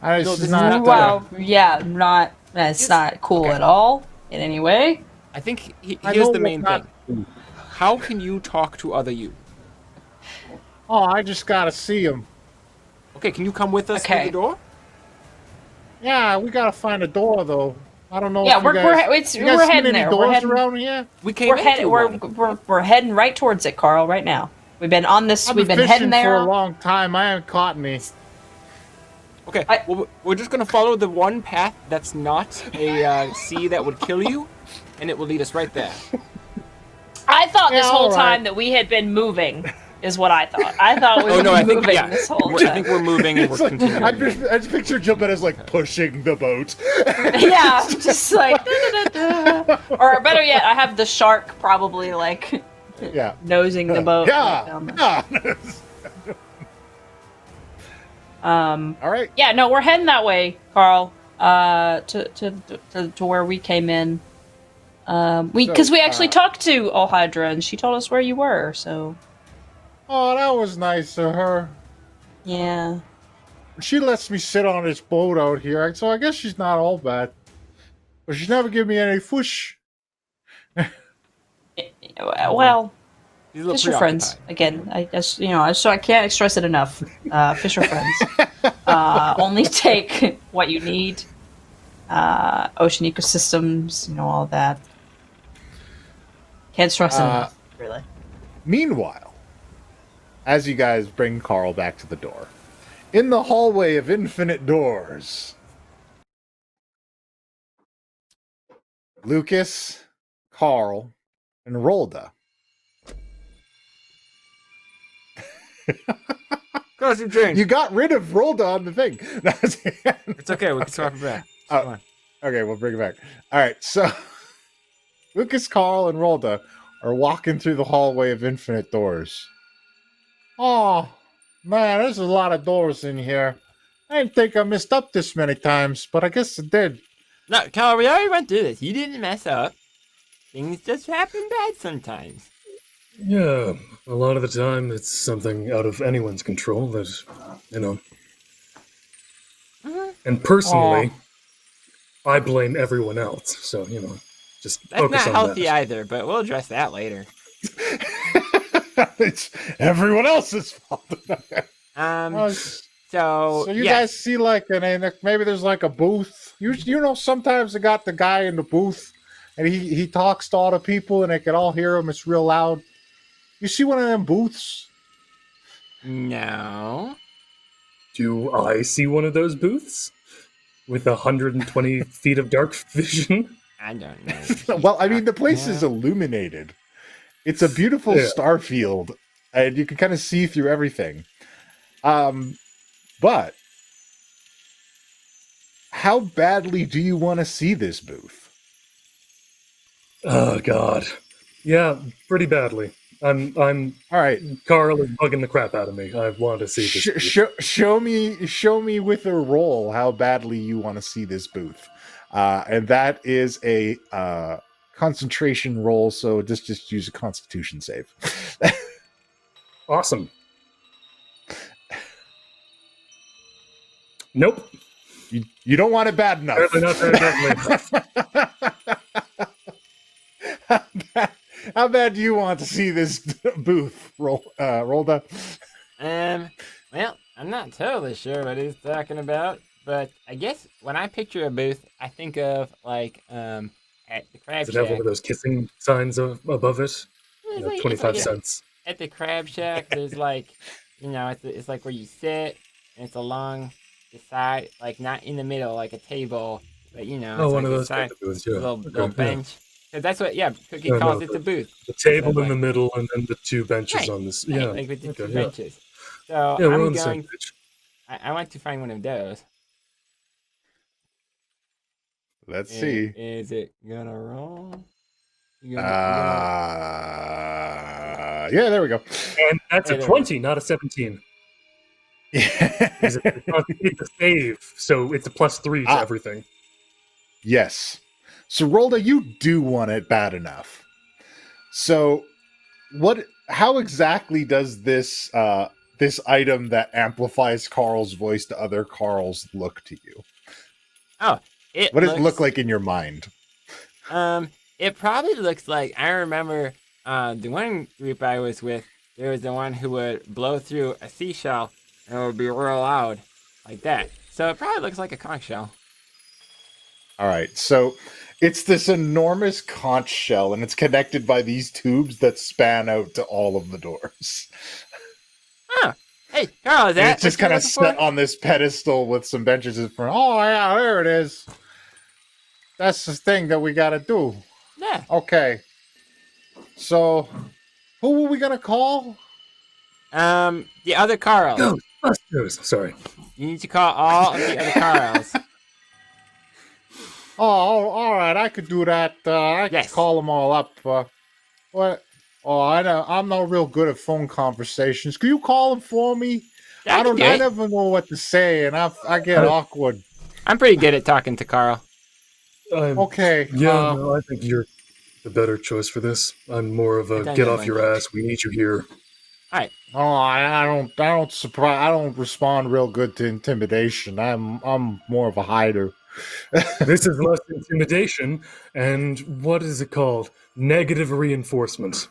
This No, is this is not. not Well, yeah, not. That's Yes. not cool Okay. at all in any way. I think I here's know the main what's thing. not- How can you talk to other you? Oh, I just gotta see him. Okay, can you come with us Okay. through the door? Yeah, we gotta find a door though. I don't know. Yeah, if you guys, you guys we're seen heading any there. doors We're heading. around here? We came We're into heading. one. We're heading right towards it, Carl. Right now. We've been on this. I've We've been been fishing heading for a there. long time. I haven't caught any. Okay, I- well, we're just gonna follow the one path that's not a sea that would kill you, and it will lead us right there. I thought this Yeah, whole all right. time that we had been moving. Is what I thought. I thought we were I think moving this whole I time. think we're moving and we're It's like, continuing. I just picture Gilbert as like pushing the boat. Yeah, just like. Da-da-da-da. Or better yet, I have the shark probably like Yeah. nosing the boat. Yeah. down the- Yeah. All right. Yeah, no, we're heading that way, Carl. To where we came in. Because we actually talked to Ohydra and she told us where you were. So Oh, that was nice of her. yeah. She lets me sit on this boat out here, so I guess she's not all bad. But she's never given me any fish. Well, He's a little Fisher friends preoccupied. again. I just so I can't stress it enough. Fisher friends only take what you need. Ocean ecosystems, all that. Can't stress it enough. Really. Meanwhile, as you guys bring Carl back to the door, in the hallway of infinite doors, Lucas, Carl, and Rolda. Cause you change. You got rid of Rolda on the thing. It's okay. We can swap it back. Oh. Come on. Okay, we'll bring it back. All right, so Lucas, Carl, and Rolda are walking through the hallway of infinite doors. Oh, man, there's a lot of doors in here. I didn't think I messed up this many times, but I guess I did. No, Carl, we already went through this. You didn't mess up. Things just happen bad sometimes. Yeah, a lot of the time it's something out of anyone's control that, And personally, I blame everyone else. So, just That's focus not on healthy that. either, but we'll address that later. It's everyone else's fault. So So you yes. guys see maybe there's like a booth. Sometimes they got the guy in the booth and he talks to all the people and they can all hear him. It's real loud. You see one of them booths? No. Do I see one of those booths? With 120 feet of dark vision? I don't know. Well, I mean, the place is illuminated. It's a beautiful star field, and you can kind of see through everything. But how badly do you want to see this booth? Oh, God. Yeah, pretty badly. I'm All right. Carl is bugging the crap out of me. I want to see this. booth. Show me with a roll how badly you want to see this booth, and that is a concentration roll. So just use a Constitution save. Awesome. Nope. You don't want it bad enough. Apparently not that badly. How bad do you want to see this booth, Rolda? Well, I'm not totally sure what he's talking about, but I guess when I picture a booth, I think of at the crab Does it have shack. one of those kissing signs above it? It's like- 25 it's like- cents. At the crab shack, there's it's like where you sit, and it's along the side, like not in the middle, like a table, but it's Oh, one like of a those side, kind of booths, yeah. little Okay, bench. Cause that's what, Cookie No, calls no, it the booth. The table So, in the middle and then the two benches Right, on this. right, Yeah. like with the okay, two yeah. benches. So Yeah, we're I'm on the same going. page. I want to find one of those. Let's see. Is it gonna roll? Yeah, there we go. And that's Hey, a there 20, not a 17. Because it's a save, so it's a +3 to everything. Yes. So Rolda, you do want it bad enough. So how exactly does this this item that amplifies Carl's voice to other Carls look to you? Oh, what does it look like in your mind? It probably looks like, I remember the one group I was with, there was the one who would blow through a seashell and it would be real loud, like that. So it probably looks like a conch shell. All right, so it's this enormous conch shell, and it's connected by these tubes that span out to all of the doors. Huh. Hey, Carl, is that it's just kind of set on this pedestal with some benches in front. Oh, yeah, there it is. That's the thing that we got to do. Yeah. Okay. So, who are we going to call? The other Carls. Ghostbusters. Sorry. You need to call all of the other Carls. Oh, all right. I could do that. I could call them all up. What? Oh, I'm not real good at phone conversations. Can you call them for me? I never know what to say, and I get awkward. I'm pretty good at talking to Carl. Okay. Yeah, no, I think you're the better choice for this. I'm more of a get off your ass. We need you here. All right. Oh, I don't respond real good to intimidation. I'm more of a hider. This is less intimidation, and what is it called? Negative reinforcement.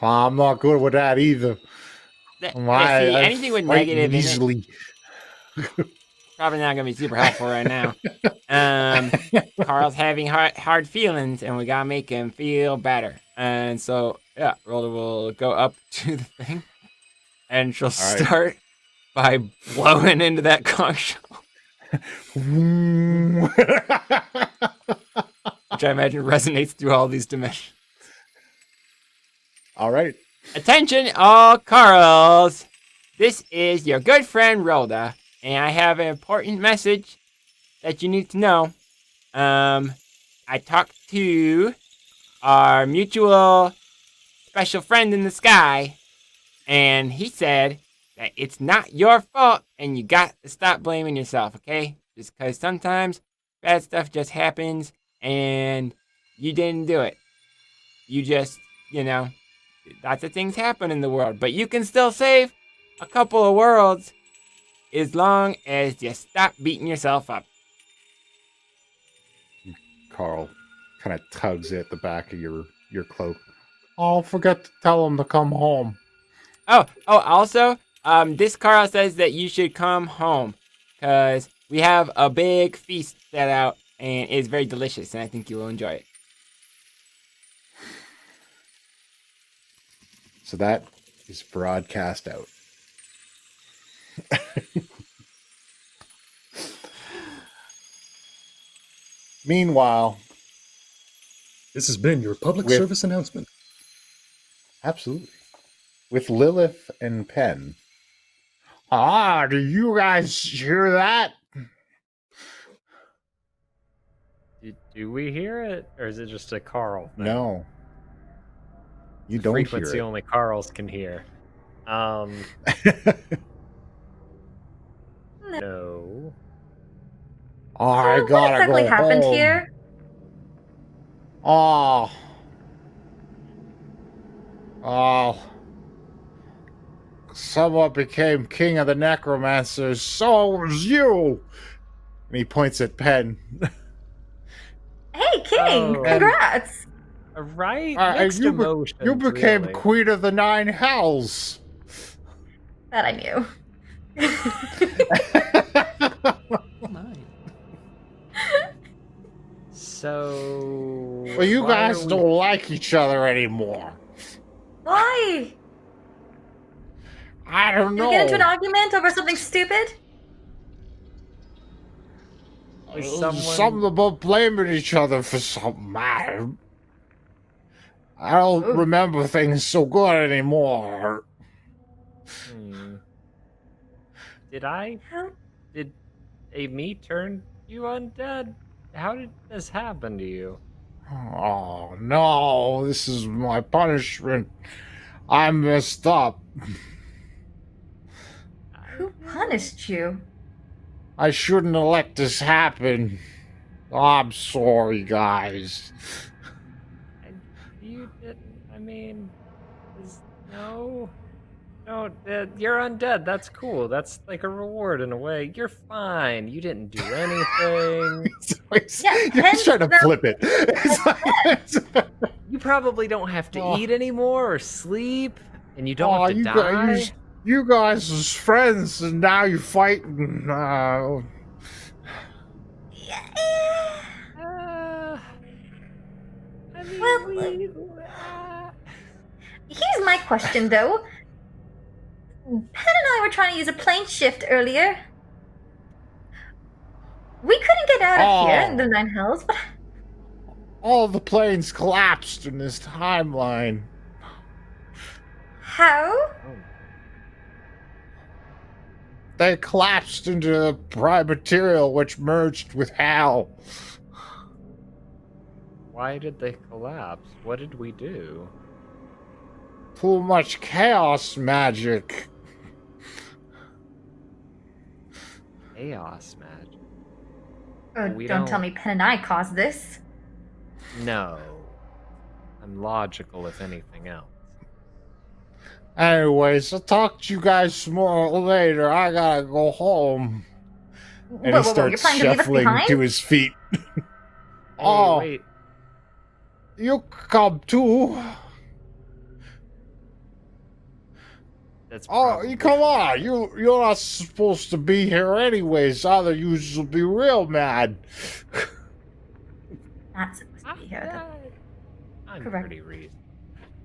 I'm not good with that either. Anything with negative easily. Probably not going to be super helpful right now. Carl's having hard feelings, and we got to make him feel better. And so, yeah, Rolda will go up to the thing, and she'll start by blowing into that conch shell. Which I imagine resonates through all these dimensions. All right. Attention, all Carls. This is your good friend Rolda, and I have an important message that you need to know. I talked to our mutual special friend in the sky, and he said that it's not your fault, and you got to stop blaming yourself, okay? Just because sometimes bad stuff just happens, and you didn't do it. You just, lots of things happen in the world, but you can still save a couple of worlds as long as you stop beating yourself up. Carl kind of tugs at the back of your cloak. Oh, forget to tell him to come home. Also, this Carl says that you should come home because we have a big feast set out and it's very delicious, and I think you will enjoy it. So that is broadcast out. Meanwhile, this has been your public service announcement. Absolutely. With Lilith and Penn. Do you guys hear that? Do we hear it? Or is it just a Carl thing? No. You don't hear it. Frequency only Carls can hear. No. I gotta what exactly go happened home. here? Someone became king of the necromancers. So was you. And he points at Penn. Hey, king! Congrats! Right? Mixed emotions, you became really. queen of the 9 hells. That I knew. So... Well, you guys don't like each other anymore. Why? I don't know. Did you get into an argument over something stupid? Something about blaming each other for something. I don't remember things so good anymore. Did me turn you undead? How did this happen to you? Oh, no. This is my punishment. I messed up. punished you. I shouldn't have let this happen. I'm sorry, guys. You didn't. I mean, no. No, you're undead. That's cool. That's like a reward in a way. You're fine. You didn't do anything. He's trying to flip it. You probably don't have to eat anymore or sleep, and you don't have to die. You guys as friends, and now you're fighting. Here's my question, though. Pen and I were trying to use a plane shift earlier. We couldn't get out of here in the Nine Hells, but... All the planes collapsed in this timeline. How? They collapsed into prime material, which merged with Hal. Why did they collapse? What did we do? Too much chaos magic. Chaos magic? Oh, don't tell me Pen and I caused this. No. I'm logical, if anything else. Anyways, I'll talk to you guys some more later. I gotta go home. And he starts shuffling to his feet. Wait. You come too. You come on! You're not supposed to be here anyways. Other users will be real mad. Not supposed to be here. I'm Correct. pretty reasonable.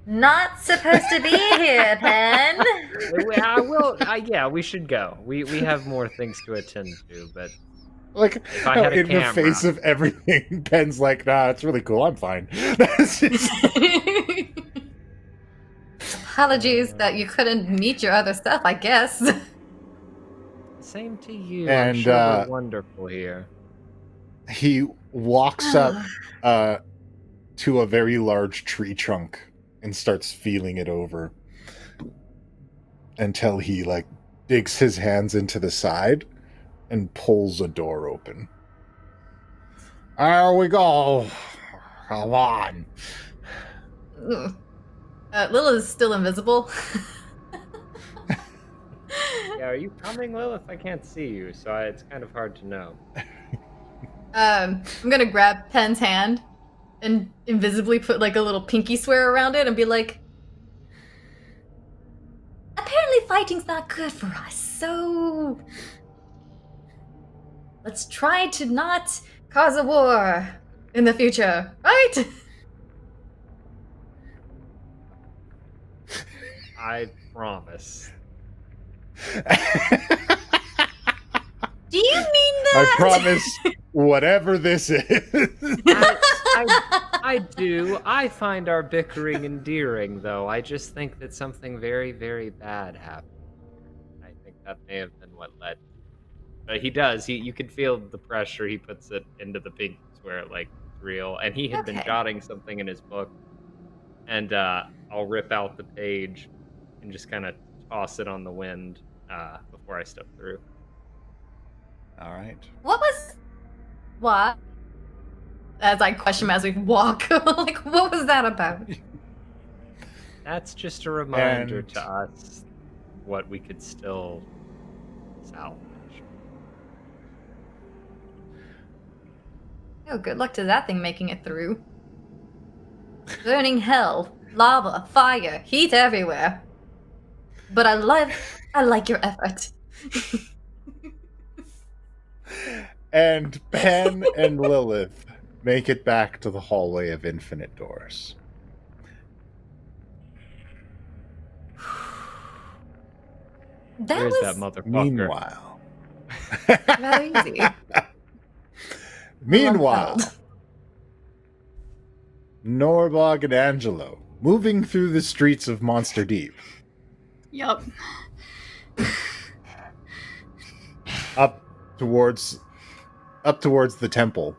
Not supposed to be here, Pen. Yeah, we should go. We have more things to attend to, but like if I had a in camera, the face of everything, Pen's like, "Nah, it's really cool. I'm fine." That's just... Apologies that you couldn't meet your other stuff, I guess. Same to you. And I'm sure we're wonderful here. He walks up to a very large tree trunk and starts feeling it over until he digs his hands into the side and pulls a door open. There we go. Come on. Lilith is still invisible. Yeah, are you coming, Lilith? I can't see you, so it's kind of hard to know. I'm gonna grab Pen's hand and invisibly put a little pinky swear around it and be like, apparently fighting's not good for us, so let's try to not cause a war in the future, right? I promise. Do you mean that? I promise whatever this is. I do. I find our bickering endearing, though. I just think that something very, very bad happened. I think that may have been what led. But he does. You can feel the pressure he puts it into the pinky where it's real. And he had been jotting something in his book. And I'll rip out the page and just kind of toss it on the wind before I step through. All right. What? As I question him as we walk, what was that about? That's just a reminder to us what we could still salvage. Oh, good luck to that thing making it through. Burning hell, lava, fire, heat everywhere. But I like your effort. And Pen and Lilith make it back to the hallway of infinite doors. Where's that motherfucker? Meanwhile. Rather easy. Meanwhile, Norbog and Angelo moving through the streets of Monster Deep. Yup. Up towards the temple.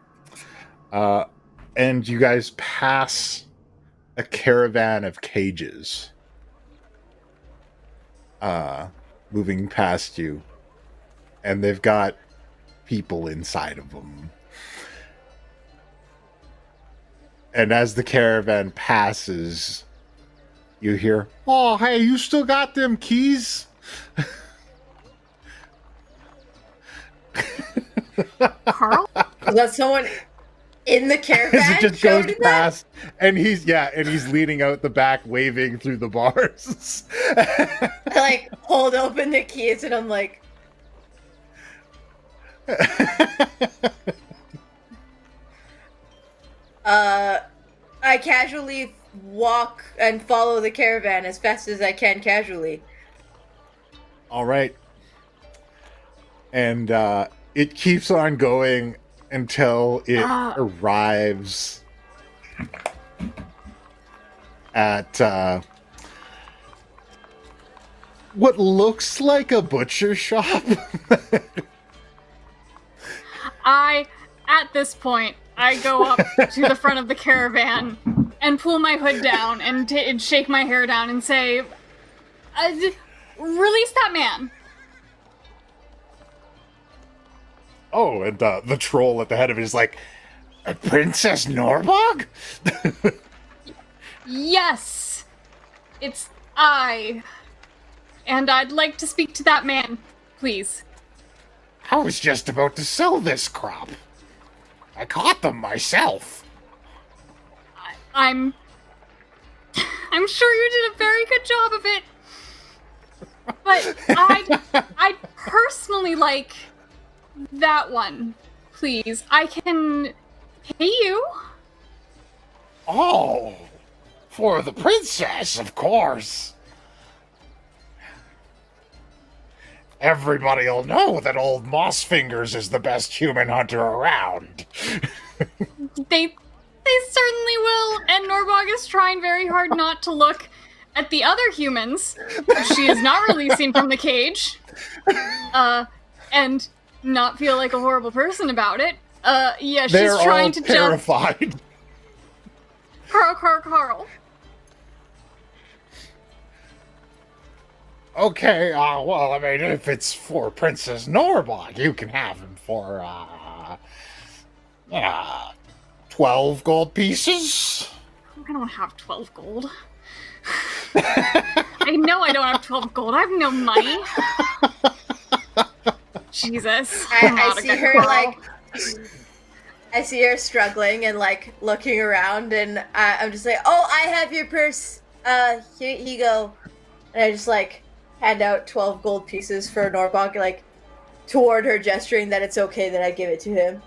And you guys pass a caravan of cages. Moving past you. and they've got people inside of them. And as the caravan passes, you hear, "Oh, hey, you still got them keys?" Carl? Is that someone in the caravan? As it just goes shouting past, and he's leaning out the back, waving through the bars. I like hold open the keys, and I'm like, I casually walk and follow the caravan as fast as I can casually. All right. And it keeps on going until it arrives at what looks like a butcher shop. At this point, I go up to the front of the caravan and pull my hood down and shake my hair down and say, release that man. Oh, and the troll at the head of it is like, Princess Norbog? Yes, it's I. And I'd like to speak to that man, please. I was just about to sell this crop. I caught them myself. I'm sure you did a very good job of it. But I'd personally like that one, please. I can pay you. Oh, for the princess, of course. Everybody'll know that old Moss Fingers is the best human hunter around. They certainly will, and Norbog is trying very hard not to look at the other humans she is not releasing from the cage, and not feel like a horrible person about it. Yeah, she's trying to terrified. Carl. Okay, well, I mean, if it's for Princess Norbog, you can have him for, 12 gold pieces. I don't have 12 gold. I know I don't have 12 gold. I have no money. Jesus. I see her, like, I see her struggling and, like, looking around, and I'm just like, oh, I have your purse. Here you go. And I just, like, hand out 12 gold pieces for Norbog, like, toward her, gesturing that it's okay that I give it to him.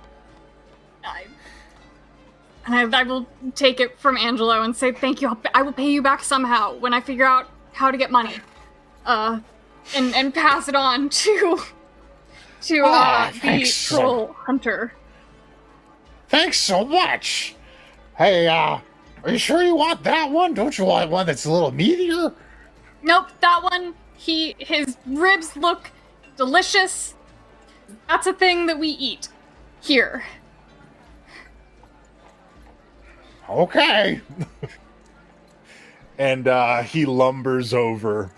I will take it from Angelo and say thank you. I will pay you back somehow when I figure out how to get money. And pass it on to the troll hunter. Thanks so much. Hey, are you sure you want that one? Don't you want one that's a little meatier? Nope, that one, his ribs look delicious. That's a thing that we eat here. Okay. And he lumbers over.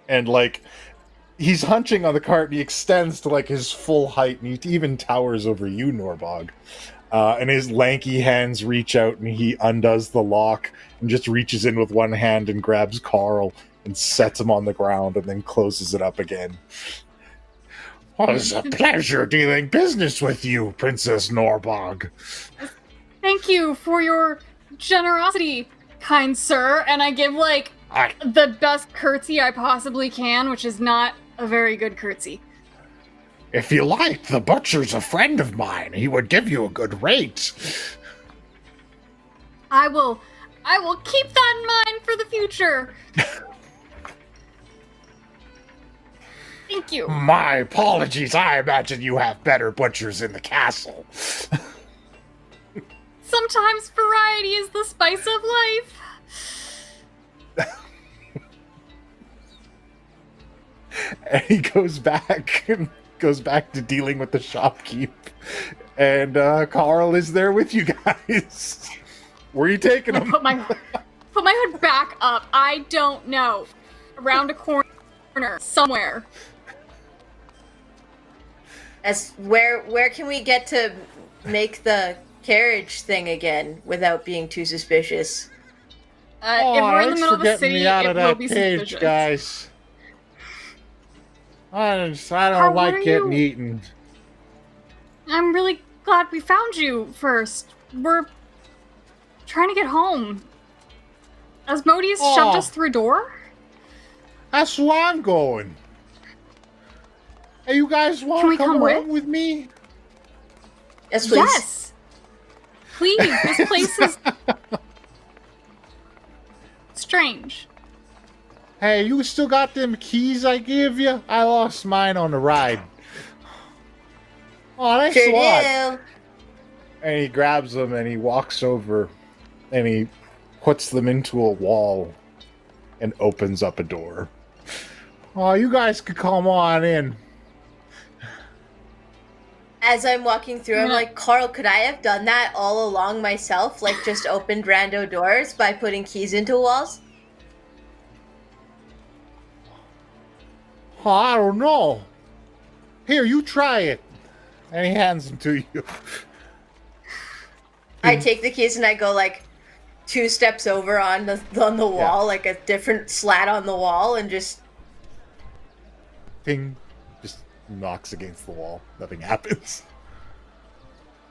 And, like, he's hunching on the cart, and he extends to, like, his full height, and he even towers over you, Norbog. And his lanky hands reach out, and he undoes the lock, and just reaches in with one hand and grabs Carl, and sets him on the ground, and then closes it up again. Well, it's a pleasure dealing business with you, Princess Norbog. Thank you for your generosity, kind sir. And I give, like, the best curtsy I possibly can, which is not a very good curtsy. If you like, the butcher's a friend of mine. He would give you a good rate. I will keep that in mind for the future. Thank you. My apologies. I imagine you have better butchers in the castle. Sometimes variety is the spice of life. And he goes back to dealing with the shopkeep. And Carl is there with you guys. Where are you taking him? Put my hood back up. I don't know. Around a corner somewhere. Where can we get to make the carriage thing again without being too suspicious? If we're in the middle of the getting city, me out it of will that be cage, suspicious. guys. I don't Carl, what like are getting you- eaten. I'm really glad we found you first. We're trying to get home. Asmodeus shoved us through a door? That's where I'm going. Hey, you guys want to come home with me? Yes, please. Yes! Please, this place is strange. Hey, you still got them keys I gave you? I lost mine on the ride. Oh, thanks a lot. Sure do. And he grabs them and he walks over and he puts them into a wall and opens up a door. Oh, you guys could come on in. As I'm walking through, I'm like, Carl, could I have done that all along myself? Like, just opened rando doors by putting keys into walls? Oh, I don't know. Here, you try it. And he hands them to you. I take the keys and I go, like, 2 steps over on the wall, like a different slat on the wall, and just... Ping. Just knocks against the wall. Nothing happens.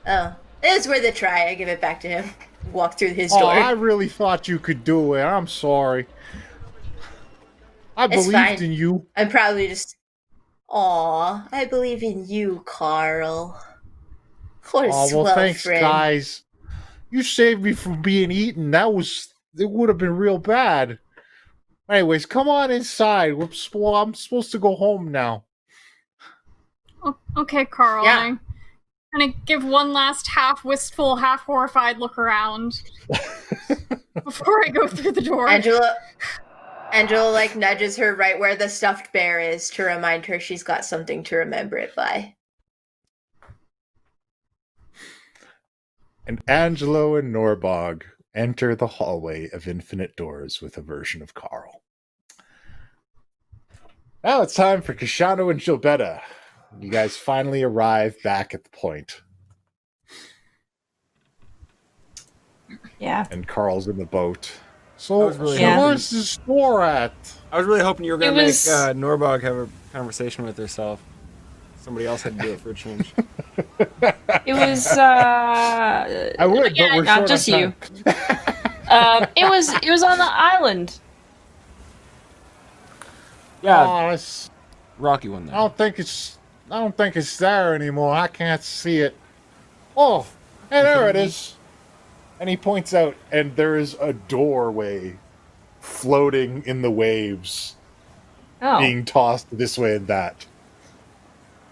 Oh. It's worth a try. I give it back to him. Walk through his Oh, door. I really thought you could do it. I'm sorry. I It's believed fine. in you. I'm probably just... Aw, I believe in you, Carl. What a Oh, well, swell thanks, friend. guys. You saved me from being eaten. It would have been real bad. Anyways, come on inside. I'm supposed to go home now. Okay, Carl. Yeah. I'm gonna give one last half wistful, half horrified look around before I go through the door. Angela, like, nudges her right where the stuffed bear is to remind her she's got something to remember it by. And Angelo and Norbog enter the hallway of infinite doors with a version of Carl. Now it's time for Kishano and Gilbetta. You guys finally arrive back at the point. Yeah. And Carl's in the boat. I So, was really where's the store at? I was really hoping you were going to It make was- Norbog have a conversation with herself. Somebody else had to do it for a change. It was I would, yeah, but we're not short just on you. time. It was on the island. Yeah, Oh, it's, rocky one I there. don't think it's there anymore. I can't see it. Oh, hey, there it is. And he points out, and there is a doorway floating in the waves, Oh, being tossed this way and that.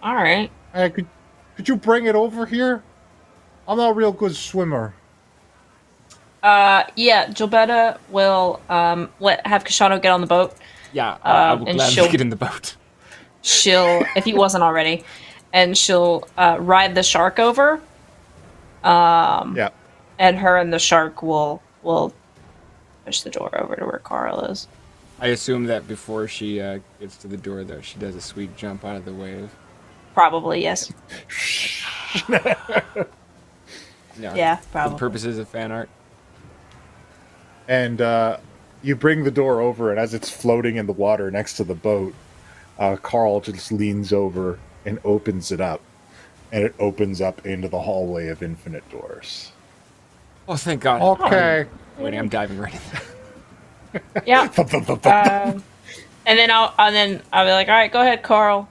all right. Hey, could you bring it over here? I'm not a real good swimmer. Yeah, Gilbetta will have Kishano get on the boat. Yeah, I will and gladly she'll- get in the boat. She'll, if he wasn't already, and she'll ride the shark over. Yeah. And her and the shark will push the door over to where Carl is. I assume that before she gets to the door, though, she does a sweet jump out of the wave. Probably, yes. No, Yeah, For the probably. purposes of fan art. And you bring the door over, and as it's floating in the water next to the boat, Carl just leans over and opens it up. And it opens up into the hallway of infinite doors. Oh, thank God. Okay. Waiting, I'm diving right in there. Yeah. And then I'll be like, all right, go ahead, Carl.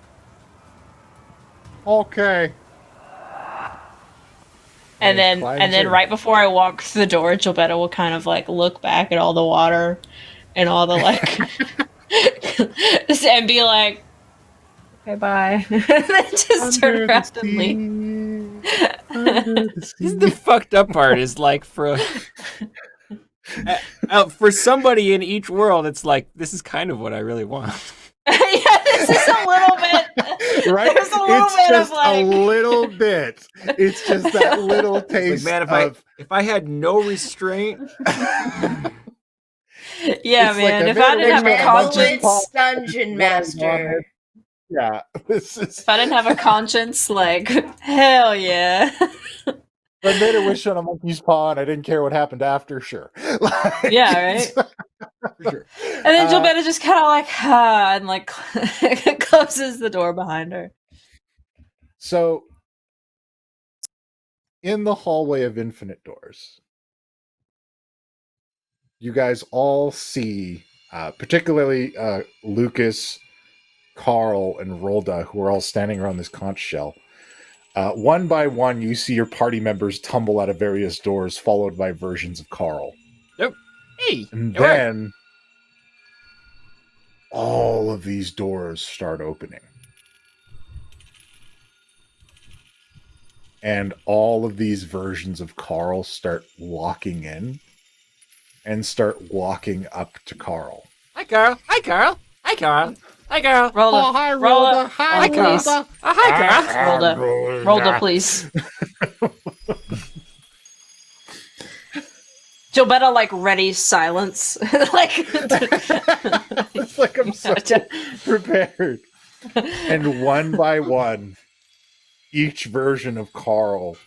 Okay. And then climbs in. right before I walk through the door, Gilbetta will kind of like look back at all the water and all the like, and be like, okay, bye. And then just turn around and leave. This is the fucked up part. Is like for somebody in each world, it's like this is kind of what I really want. Yeah, this is a little bit. Right? There's a little It's bit just of like. a little bit. It's just that little Like, taste man, of... if I had no restraint, Yeah, It's like man. I If I made didn't have a a bunch of conscience, Confidence dungeon master. Yeah, this is. If I didn't have a conscience, like, hell yeah. I made a wish on a monkey's paw, and I didn't care what happened after. Sure. Like, Yeah, right? For sure. And then Gilbetta just kind of like, and like closes the door behind her. So, in the hallway of Infinite Doors, you guys all see, particularly Lucas, Carl, and Rolda, who are all standing around this conch shell. One by one, you see your party members tumble out of various doors, followed by versions of Carl. Nope. Hey. And then all of these doors start opening. And all of these versions of Carl start walking in and start walking up to Carl. Hi, Carl. Hi, Carl. Hi, Carl. Hi, Carl. Rolda. hi, Rolda. Hi, please. Hi, Carl. Rolda, please. Gilbetta, like, ready silence. Like, It's like I'm so prepared. And one by one, each version of Carl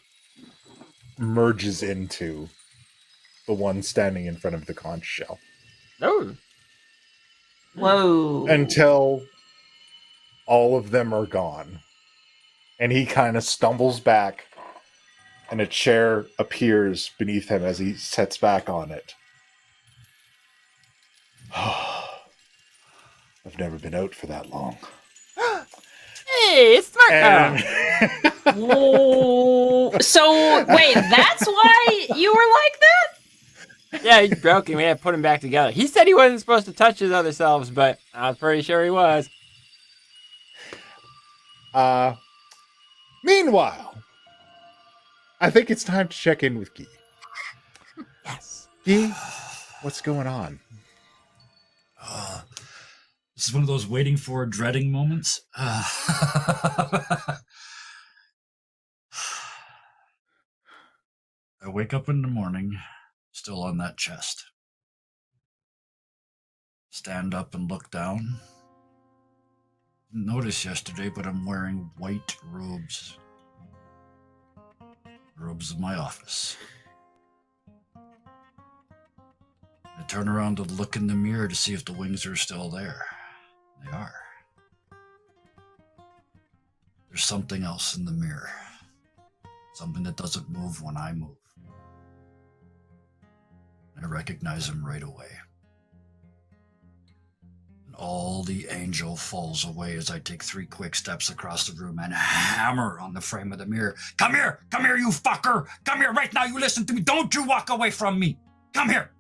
merges into the one standing in front of the conch shell. No. whoa. Until all of them are gone. And he kind of stumbles back, and a chair appears beneath him as he sets back on it. I've never been out for that long. Hey, it's smart Carl. Whoa. So, wait, that's why you were like that? Yeah, he's broken. We had to put him back together. He said he wasn't supposed to touch his other selves, but I was pretty sure he was. Meanwhile, I think it's time to check in with Guy. Yes. Guy, what's going on? This is one of those waiting for dreading moments. I wake up in the morning, still on that chest. Stand up and look down. Didn't notice yesterday, but I'm wearing white robes. Robes of my office. I turn around to look in the mirror to see if the wings are still there. They are. There's something else in the mirror. Something that doesn't move when I move. I recognize him right away. And all the angel falls away as I take 3 quick steps across the room and hammer on the frame of the mirror. Come here, you fucker! Come here right now, you listen to me! Don't you walk away from me! Come here!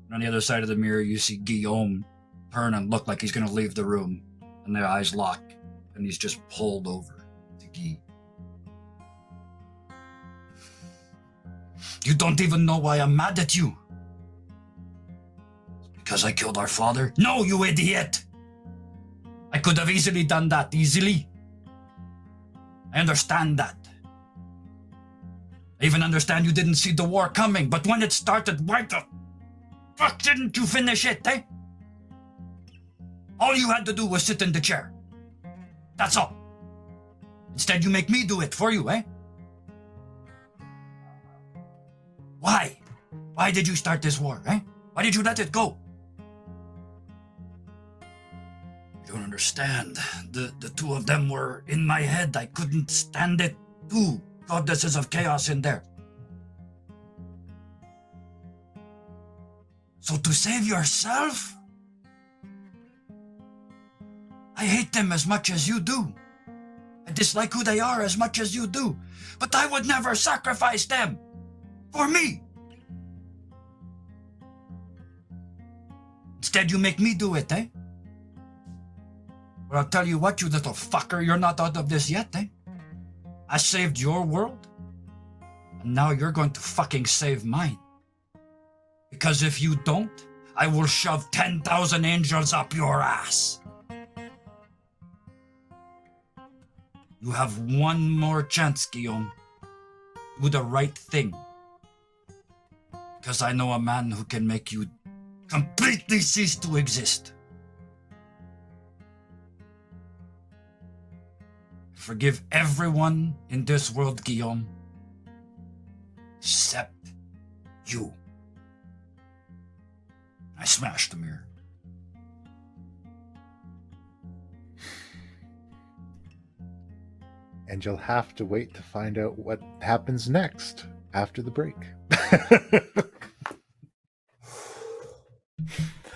And on the other side of the mirror, you see Guillaume turn and look like he's going to leave the room. And their eyes lock, and he's just pulled over to Guy. You don't even know why I'm mad at you. Because I killed our father? No, you idiot! I could have easily done that, easily. I understand that. I even understand you didn't see the war coming, but when it started, why the fuck didn't you finish it, eh? All you had to do was sit in the chair. That's all. Instead, you make me do it for you, eh? Why? Why did you start this war, eh? Why did you let it go? You don't understand. The 2 of them were in my head. I couldn't stand it. 2 goddesses of chaos in there. So to save yourself? I hate them as much as you do. I dislike who they are as much as you do. But I would never sacrifice them. For me. Instead, you make me do it, eh? But I'll tell you what, you little fucker, you're not out of this yet, eh? I saved your world. And now you're going to fucking save mine. Because if you don't, I will shove 10,000 angels up your ass. You have one more chance, Guillaume. Do the right thing. Because I know a man who can make you completely cease to exist. Forgive everyone in this world, Guillaume, except you. I smashed the mirror. And you'll have to wait to find out what happens next after the break.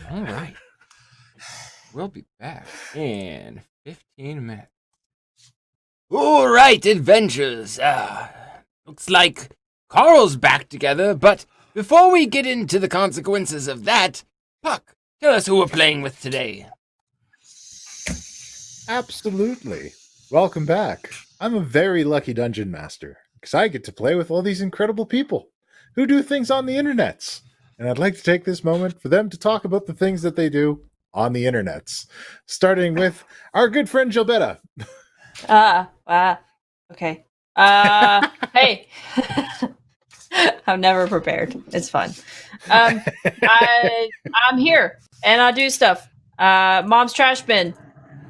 All right. We'll be back in 15 minutes. All right, adventures. Looks like Carl's back together, but before we get into the consequences of that, Puck, tell us who we're playing with today. Absolutely. Welcome back. I'm a very lucky dungeon master because I get to play with all these incredible people who do things on the internets. And I'd like to take this moment for them to talk about the things that they do on the internets. Starting with our good friend Gilbetta. Okay. Hey. I'm never prepared. It's fun. I'm here and I do stuff. Mom's Trash Bin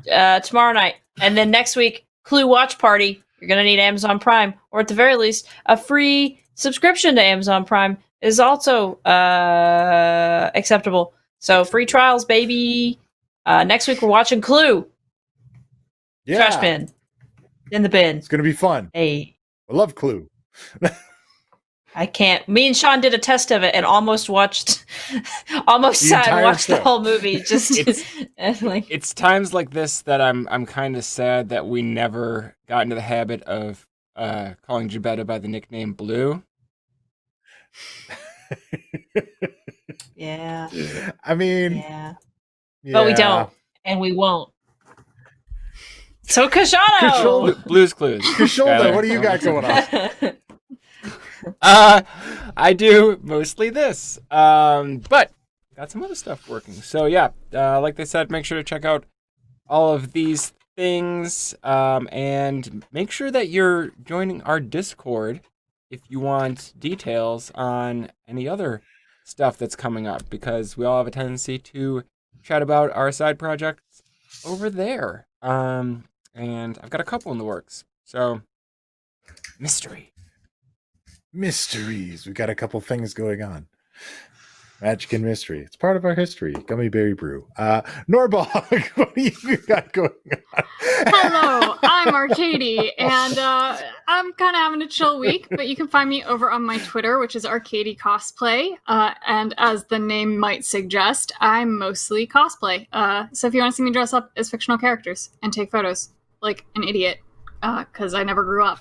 tomorrow night. And then next week, Clue Watch Party. You're going to need Amazon Prime, or at the very least, a free subscription to Amazon Prime is also acceptable. So free trials, baby. Next week, we're watching Clue. Yeah. Trash Bin. In the bin. It's going to be fun. Hey. I love Clue. I can't. Me and Sean did a test of it and almost sat and watched the whole movie. It's times like this that I'm kind of sad that we never got into the habit of calling Gibetta by the nickname Blue. Yeah. I mean, yeah. But we don't, and we won't. So Blue's Clues. Kasholda, what do you got going on? I do mostly this, but got some other stuff working. So yeah, like they said, make sure to check out all of these things, and make sure that you're joining our Discord if you want details on any other stuff that's coming up, because we all have a tendency to chat about our side projects over there. And I've got a couple in the works. So, Mysteries. We got a couple things going on. Magic and mystery. It's part of our history. Gummy Berry Brew. Norbog, what do you got going on? Hello, I'm Arcady, and I'm kind of having a chill week, but you can find me over on my Twitter, which is Arcady Cosplay, and as the name might suggest, I'm mostly cosplay. So if you want to see me dress up as fictional characters and take photos like an idiot, because I never grew up,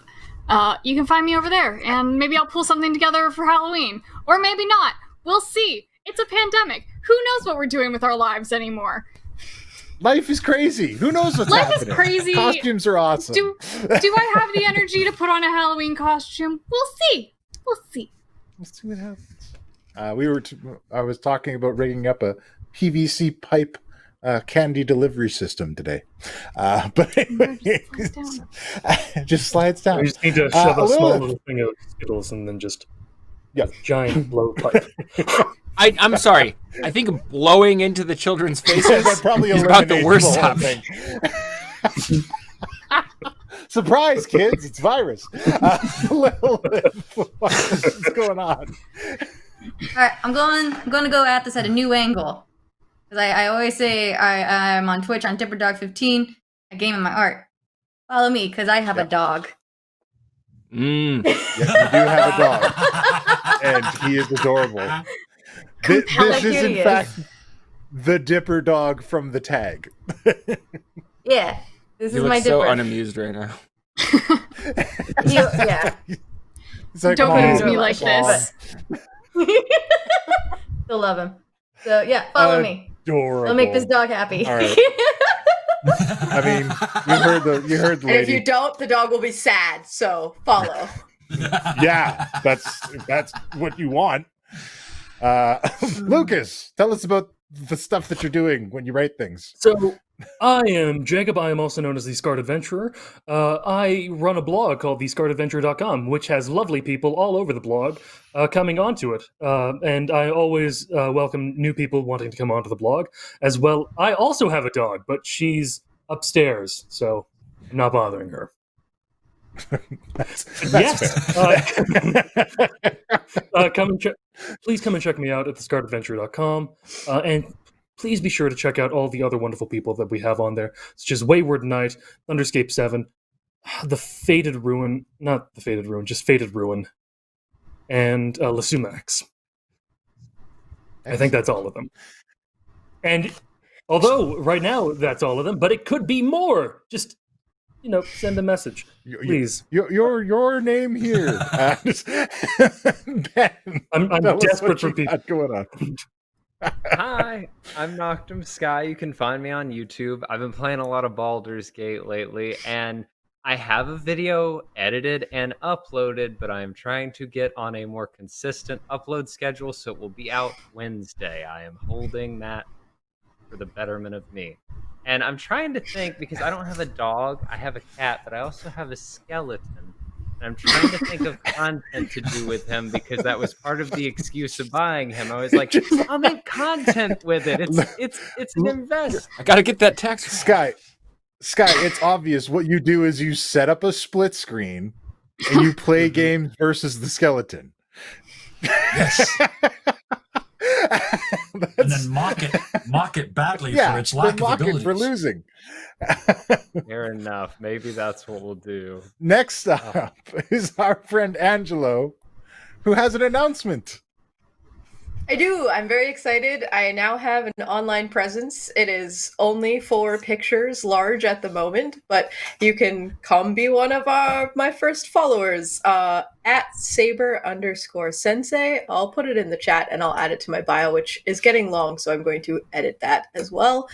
you can find me over there, and maybe I'll pull something together for Halloween, or maybe not. We'll see. It's a pandemic. Who knows what we're doing with our lives anymore? Life is crazy. Who knows what's happening? Life is crazy. Costumes are awesome. Do I have the energy to put on a Halloween costume? We'll see. Let's see what happens. I was talking about rigging up a PVC pipe candy delivery system today. But anyway, just slides down. We just need to shove a small little thing of Skittles and then just a giant blowpipe. I'm sorry. I think blowing into the children's faces probably is about the worst option. Surprise, kids! It's virus. What's going on? All right, I'm going to go at this at a new angle, because I always say I'm on Twitch on DipperDog15. I game in my art. Follow me, because I have a dog. Yes, you do have a dog, and he is adorable. This is, in fact, the Dipper dog from the tag. Yeah, this is my Dipper. so unamused right now. Yeah. Like, don't use me like this. Still love him. So yeah, follow me. Adorable. I'll make this dog happy. All right. I mean, you heard the lady. And if you don't, the dog will be sad. So follow. Yeah, that's what you want. Lucas, tell us about the stuff that you're doing when you write things. So, I am Jacob. I am also known as the Scarred Adventurer. I run a blog called thescarredadventurer.com, which has lovely people all over the blog coming onto it. And I always welcome new people wanting to come onto the blog as well. I also have a dog, but she's upstairs, so I'm not bothering her. That's Yes. fair. Please come and check me out at thescarredadventure.com. And please be sure to check out all the other wonderful people that we have on there, such as Wayward Knight, Thunderscape 7, The Faded Ruin, not The Faded Ruin, just Faded Ruin, and Lasumax. I think that's all of them. And although right now that's all of them, but it could be more. Just send a message, please. Your name here. Ben, I'm desperate for people. Going on. Hi, I'm Noctum Sky. You can find me on YouTube. I've been playing a lot of Baldur's Gate lately, and I have a video edited and uploaded, but I am trying to get on a more consistent upload schedule, so it will be out Wednesday. I am holding that for the betterment of me. And I'm trying to think, because I don't have a dog, I have a cat, but I also have a skeleton. And I'm trying to think of content to do with him, because that was part of the excuse of buying him. I was like, I'll make content with it. It's an invest. I gotta get that text. Sky, it's obvious. What you do is you set up a split screen and you play games versus the skeleton. Yes. And then mock it badly for its lack of abilities. For losing. Fair enough. Maybe that's what we'll do. Next up is our friend Angelo, who has an announcement. I do. I'm very excited. I now have an online presence. It is only 4 pictures large at the moment, but you can come be one of my first followers at Saber_Sensei. I'll put it in the chat and I'll add it to my bio, which is getting long, so I'm going to edit that as well.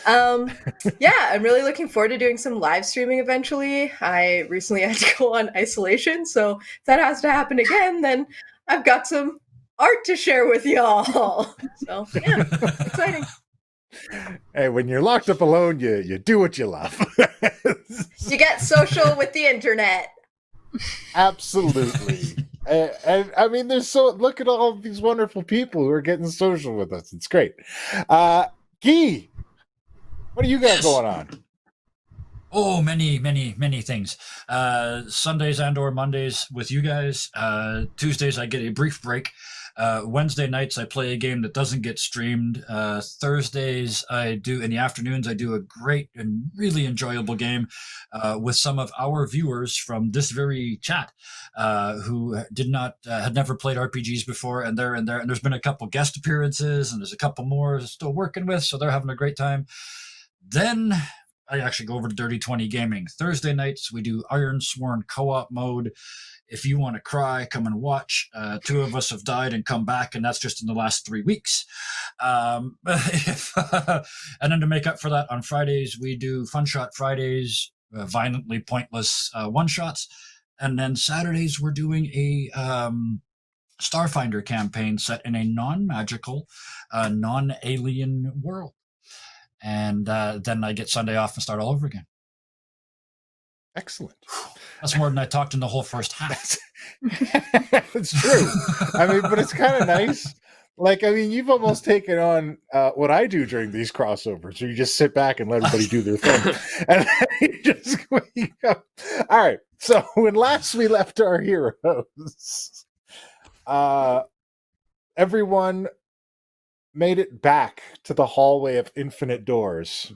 Yeah, I'm really looking forward to doing some live streaming eventually. I recently had to go on isolation, so if that has to happen again, then I've got some art to share with y'all. So yeah, exciting. Hey, when you're locked up alone, you do what you love. You get social with the internet. Absolutely. And I mean, look at all of these wonderful people who are getting social with us. It's great. Guy, what do you got going on? Oh, many things. Sundays and or Mondays with you guys. Tuesdays I get a brief break. Wednesday nights I play a game that doesn't get streamed. Thursdays in the afternoons I do a great and really enjoyable game with some of our viewers from this very chat who had never played RPGs before, and they're in there. And there's been a couple guest appearances, and there's a couple more still working with, so they're having a great time. Then I actually go over to Dirty 20 Gaming. Thursday nights, we do Iron Sworn co-op mode. If you want to cry, come and watch. 2 of us have died and come back, and that's just in the last 3 weeks. And then to make up for that, on Fridays, we do Fun Shot Fridays, violently pointless one-shots. And then Saturdays, we're doing a Starfinder campaign set in a non-magical, non-alien world. And then I get Sunday off and start all over again. Excellent. That's more than I talked in the whole first half. It's true. I mean, but it's kind of nice. Like, I mean, you've almost taken on what I do during these crossovers, where you just sit back and let everybody do their thing. And then you just you go. All right. So when last we left our heroes, everyone made it back to the hallway of infinite doors.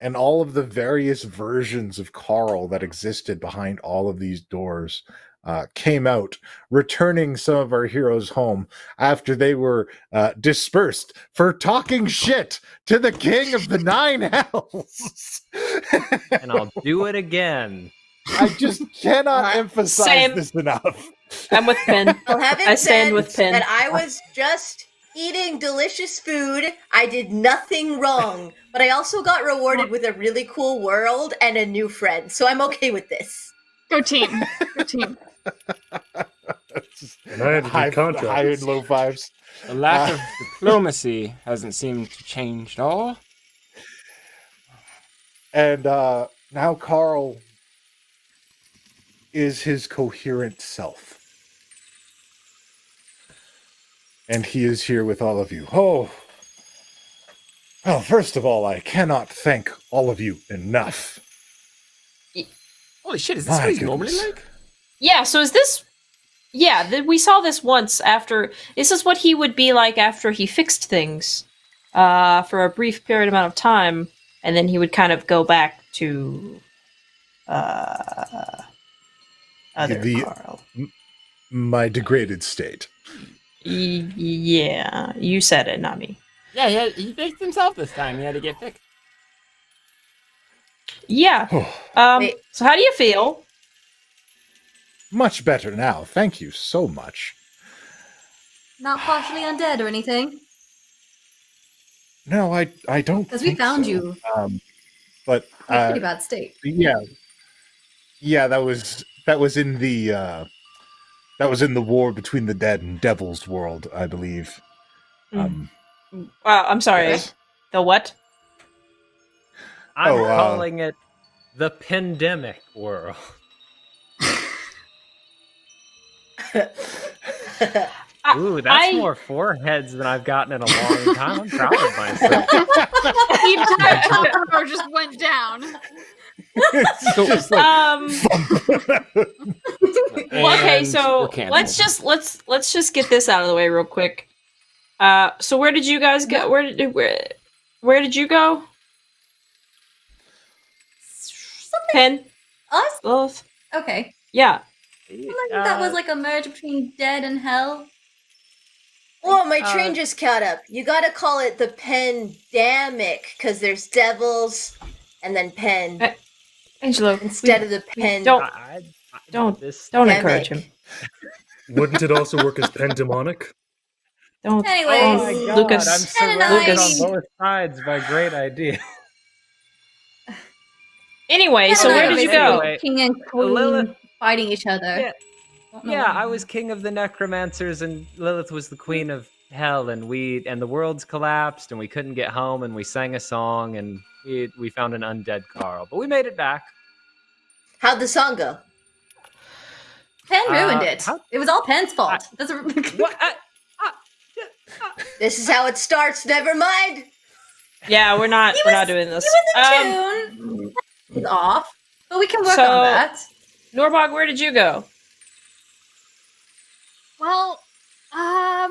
And all of the various versions of Carl that existed behind all of these doors came out, returning some of our heroes home after they were dispersed for talking shit to the king of the 9 hells. And I'll do it again. I just cannot emphasize this enough. I'm with Pin. Well, having I stand with Pin. that I was just eating delicious food, I did nothing wrong, but I also got rewarded with a really cool world and a new friend, so I'm okay with this. Go team. Go team. And I had to do contracts. High and low fives. The lack of diplomacy hasn't seemed to change at all. And now Carl is his coherent self. And he is here with all of you. Oh, well, first of all, I cannot thank all of you enough. Holy shit, is this My what he's normally goodness. like? Yeah, so is this... Yeah, we saw this once after... This is what he would be like after he fixed things for a brief period amount of time, and then he would kind of go back to other The- Carl. My degraded state. Yeah, you said it, not me. Yeah, he fixed himself this time. He had to get fixed. Yeah. Wait. So how do you feel? Much better now. Thank you so much. Not partially undead or anything. No, I don't. Because we think found so. you But in a pretty bad state. yeah, that was in the war between the dead and Devil's World, I believe. I'm sorry. Yes. The what? I'm Oh, calling it the pandemic world. Ooh, that's more foreheads than I've gotten in a long time. I'm proud of myself. The entire tower just went down. So it's like, Okay, so we're canceled. let's just get this out of the way real quick. So where did you guys go? Where did you go? Pen? Us? Lilith? Okay. Yeah. That was like a merge between dead and hell. Oh, my train just caught up. You gotta call it the pandemic, because there's devils and then pen Angelo, instead of the pen. don't This encourage him. Wouldn't it also work as pandemonic? Don't. Anyways, Oh my god, Lucas. I'm surrounded Lucas. on both sides by great ideas. Anyway, so where did you go? Anyway, King and queen Lilith- fighting each other. Yeah. Don't know Yeah, why. I was king of the necromancers, and Lilith was the queen of hell, and the worlds collapsed, and we couldn't get home, and we sang a song, and we found an undead Carl, but we made it back. How'd the song go? Pen ruined it. how- It was all Pen's fault. What? This is how it starts. Never mind. Yeah, we're not doing this. Tune is off, but we can work So- on that. Norbog, where did you go? Well, a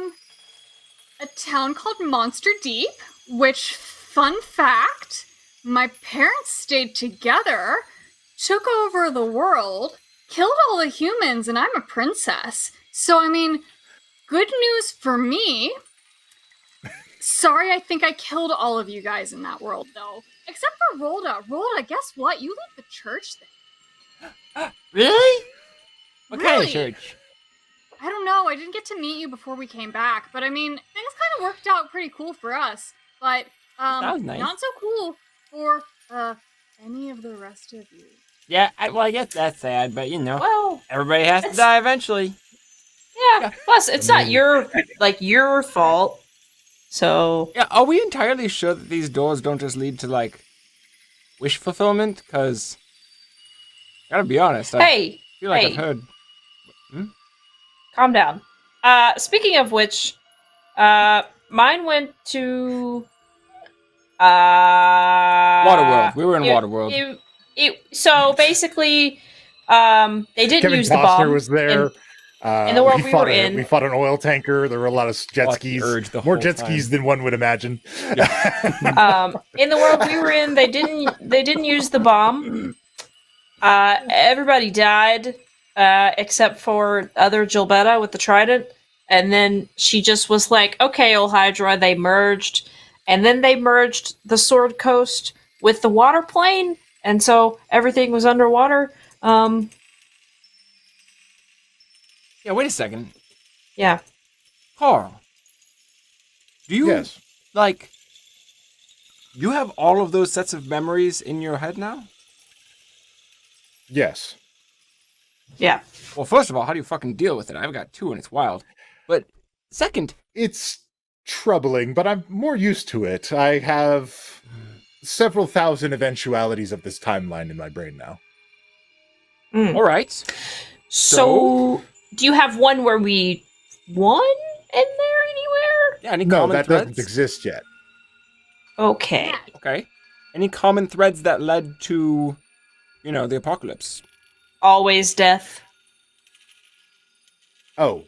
town called Monster Deep, which, fun fact, my parents stayed together, took over the world, killed all the humans, and I'm a princess. So, I mean, good news for me. Sorry, I think I killed all of you guys in that world, though. Except for Rolda. Rolda, guess what? You leave the church thing. Really? What kind of Really? church? I don't know. I didn't get to meet you before we came back, but I mean, things kind of worked out pretty cool for us. But That was nice. not so cool for any of the rest of you. Yeah, I guess that's sad, but you know, Well, everybody has to die eventually. yeah. Plus, it's not your fault. So Yeah, are we entirely sure that these doors don't just lead to, like, wish fulfillment? Because, gotta be honest, I hey, feel like hey. I've heard... calm down. Speaking of which, mine went to Waterworld. We were in Waterworld. So basically, they didn't Kevin use the Costner bomb. was there. in the world we were in. We fought an oil tanker. There were a lot of jet Fought the skis. Urge the More whole jet time. skis than one would imagine. In the world we were in, they didn't use the bomb. Everybody died, except for other Gilbetta with the trident. And then she just was like, okay, old Hydra, they merged. And then they merged the Sword Coast with the water plane. And so everything was underwater. Yeah, wait a second. Yeah. Carl. Do you, Yes. like... You have all of those sets of memories in your head now? Yes. Yeah. Well, first of all, how do you fucking deal with it? I've got 2 and it's wild. But, second... It's troubling, but I'm more used to it. I have several thousand eventualities of this timeline in my brain now. Alright. So, do you have one where we won in there anywhere? Yeah, any No, common that threads? doesn't exist yet. Okay. Okay. Any common threads that led to, you know, the apocalypse? always death? Oh,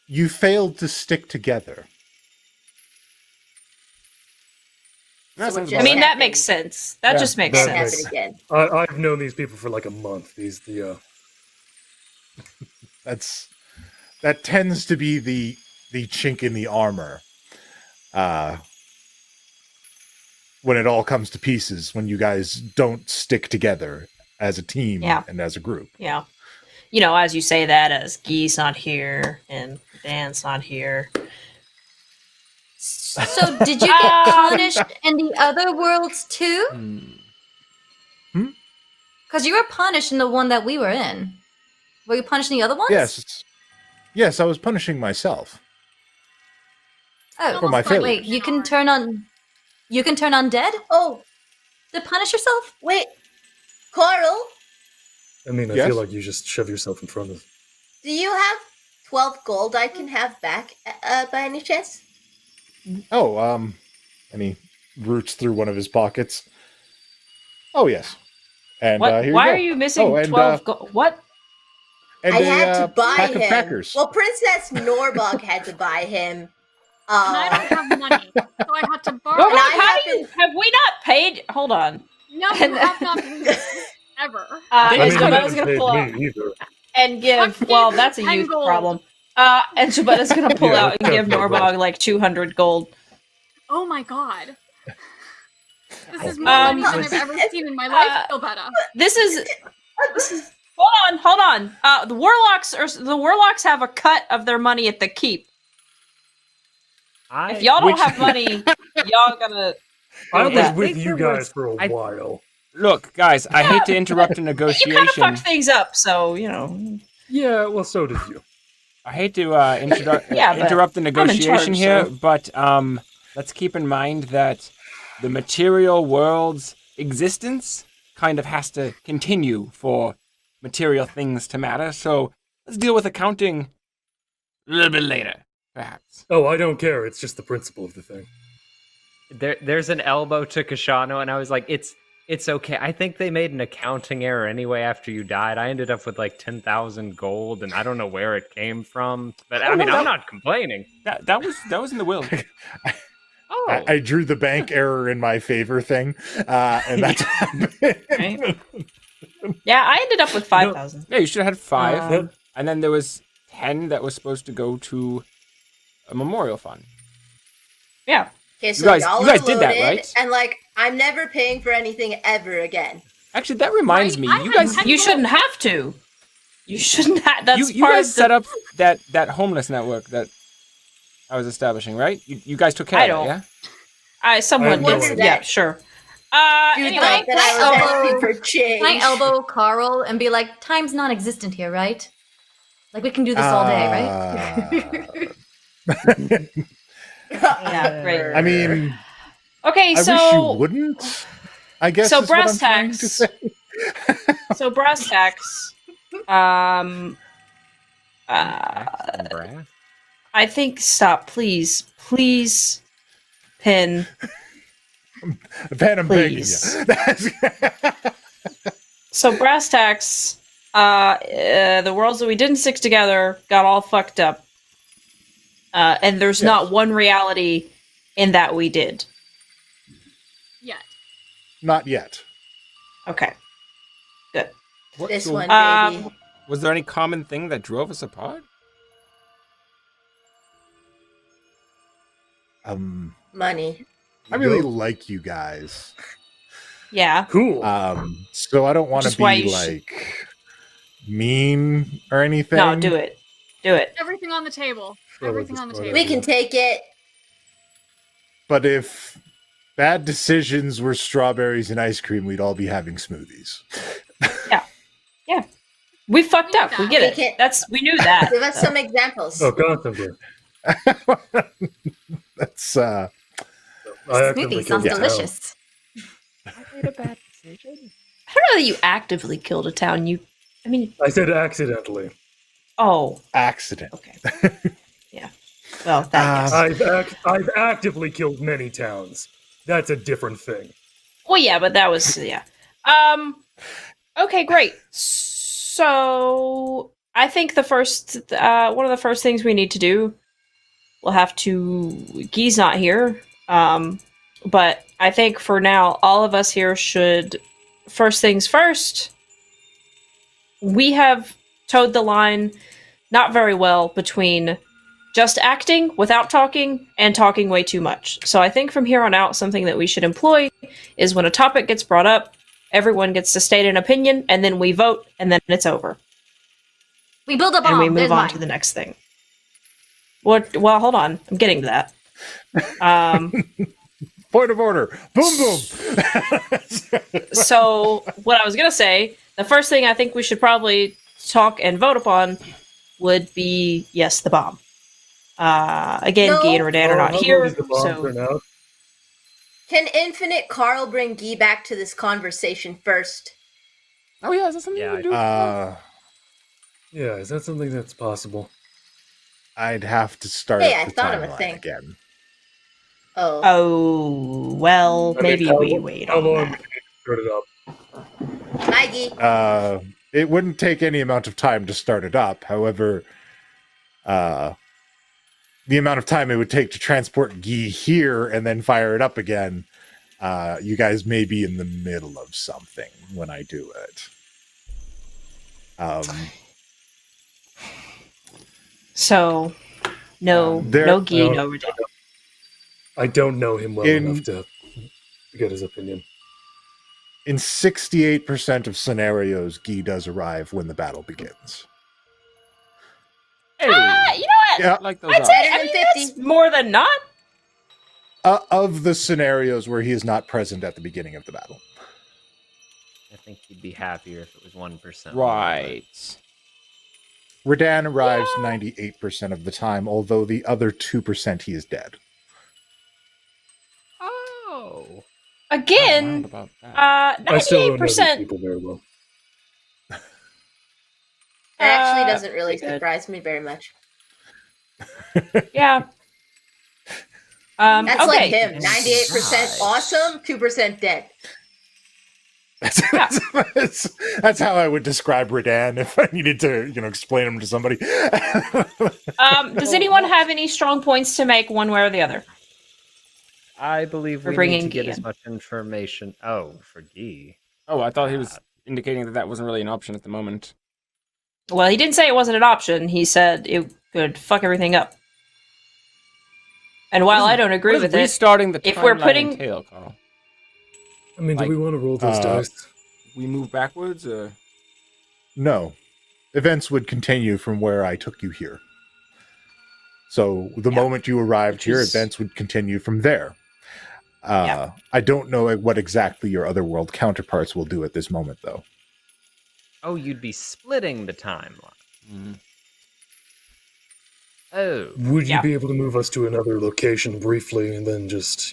you failed to stick together. That So sounds it about I mean, right. that makes sense. That Yeah, just makes that Can't makes sense. happen again. I've known these people for like a month. That tends to be the chink in the armor. When it all comes to pieces, when you guys don't stick together as a team Yeah. and as a group. Yeah. You know, as you say that, as Guy's not here and Dan's not here. So, did you get punished in the other worlds too? Because you were punished in the one that we were in. Were you punished in the other ones? Yes, I was punishing myself. Oh, For my failure. wait, you can turn undead Oh, to punish yourself? wait. Carl, I mean, I Yes? feel like you just shove yourself in front of. do you have 12 gold I can have back by any chance? Oh, and he roots through one of his pockets. Oh, yes. And What? here Why you are go. you missing Oh, and, 12 gold? What? And I a had to buy pack him. of crackers. Well, Princess Norbog had to buy him. And I don't have money, so I had to borrow. Well, And I how do you, have we not paid? Hold on. No, you have not paid ever. I was you gonna haven't pull out paid me either. and give. Fuck Well, you, that's a 10 youth gold. problem. And Shabetta's gonna pull Yeah, out and give no problem. Norbog like 200 gold. Oh my god. This is more Um, money than I've ever seen in my life, Philbetta. This is. Hold on. The warlocks have a cut of their money at the keep. If y'all don't have money, y'all gonna. I was that. with think you there guys was- for a I- while. Look, guys, I hate to interrupt a You kind of negotiation. fuck things up, so you know. Yeah, well, so did you. I hate to Yeah, but interrupt the in negotiation charge, here, so- but let's keep in mind that the material world's existence kind of has to continue for material things to matter. So let's deal with accounting a little bit later, perhaps. Oh, I don't care. It's just the principle of the thing. There's an elbow to Kashano, and I was like, it's okay. I think they made an accounting error anyway after you died. I ended up with like 10,000 gold, and I don't know where it came from. But I mean, I'm not complaining. That was in the will. Oh, I drew the bank error in my favor thing, and that's Right? Yeah, I ended up with 5,000. Yeah, you should have had 5, Um, and then there was 10 that was supposed to go to a memorial fund. Yeah. Okay, so guys- y'all you guys are did that, loaded, right? And like, I'm never paying for anything ever again. Actually, that reminds Right, me. I You had guys, 10 You shouldn't have to. You shouldn't have. That's you part guys of the, set up that homeless network that I was establishing, right? You guys took care I of don't. it, yeah? Someone I did. have no Yeah, idea. sure. You Anyway, thought that I was asking for change. Can I elbow Carl and be like, time's non-existent here, right? Like, we can do this all day, right? yeah, great. I mean, Okay, I so wish you wouldn't. I guess so is what I'm brass trying to tacks. say. so brass tacks. I think stop, please, Pin. Pan, I'm begging you. Please. That's- So brass tacks. The worlds that we didn't stick together got all fucked up, and there's not one reality in that we did. Yet. Not yet. Okay. Good. This So one, Um, baby. Was there any common thing that drove us apart? Money. I really like you guys. Yeah. Cool. So I don't want Which to is why be you like mean or anything. No, do it. Do it. Everything on the table. Sure, Everything this on the part table. We can take it. But if bad decisions were strawberries and ice cream, we'd all be having smoothies. Yeah. We fucked up. We get We it. can't- We knew that. Give us some examples. Oh, constantly. That's I actively Smoothie sounds killed the town. delicious. I don't know that you actively killed a town. I mean, I said accidentally. oh, accident. okay. Yeah. Well, that yes. I've actively killed many towns. That's a different thing. Well, yeah, but that was yeah. Okay, great. So I think the first, one of the first things we need to do, we'll have to. Guy's not here, but I think for now, all of us here should. First things first. We have towed the line not very well between just acting without talking and talking way too much. So I think from here on out, something that we should employ is when a topic gets brought up, everyone gets to state an opinion, and then we vote, and then it's over. We build a bomb. And we move There's on mine. to the next thing. What? Well, hold on. I'm getting to that. Point of order. Boom, boom. So what I was going to say, the first thing I think we should probably talk and vote upon would be, yes, the bomb. Again, No. Guy and Redan are not How here, does the bomb so... turn out? Can Infinite Carl bring Guy back to this conversation first? Oh yeah, is that something Yeah, you can do? Yeah, is that something that's possible? I'd have to start Hey, up I the thought of a timeline thing. again. Oh. Oh, well, I mean, maybe how we lo- wait How on long that. do we need to start it up? Maggie. It wouldn't take any amount of time to start it up. However, the amount of time it would take to transport Guy here and then fire it up again, you guys may be in the middle of something when I do it. So, no Guy, no Redan. I don't know him well enough to get his opinion. In 68% of scenarios, Guy does arrive when the battle begins. Hey, You know what? Yeah, I like those I'd odds. say, Better I than mean, 50. that's more than not. of the scenarios where he is not present at the beginning of the battle. I think he'd be happier if it was 1%. Right. Redan arrives 98% of the time, although the other 2% he is dead. Oh. Again, About that. I still don't know these 98%. people very well. It actually doesn't really pretty good. surprise me very much. Yeah. That's okay. like him. 98% awesome, 2% dead. That's how I would describe Redan if I needed to, explain him to somebody. Does anyone have any strong points to make one way or the other? I believe We're we bringing need to get Guy as in. much information. Oh, for Guy. Oh, I thought he was indicating that wasn't really an option at the moment. Well, he didn't say it wasn't an option. He said it could fuck everything up. And while I don't agree What with does it, restarting the if we're timeline putting- entail, Carl? I mean, Like, do we want to roll those dice? We move backwards, or No. Events would continue from where I took you here. So the moment you arrived here, is- events would continue from there. I don't know what exactly your otherworld counterparts will do at this moment, though. Oh, you'd be splitting the timeline. Oh. Would you Yeah. be able to move us to another location briefly and then just,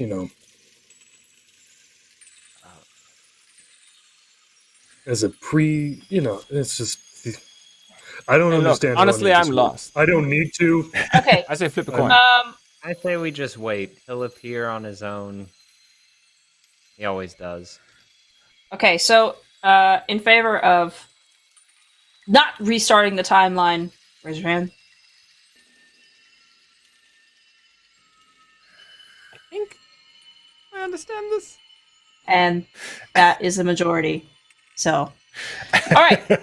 as a it's just, I don't Hey, look, understand. how honestly, any of I'm this lost. works. I don't need to. Okay. I say flip a coin. I say we just wait. He'll appear on his own. He always does. Okay, so in favor of not restarting the timeline, raise your hand. I think I understand this. And that is a majority. So, all right, great.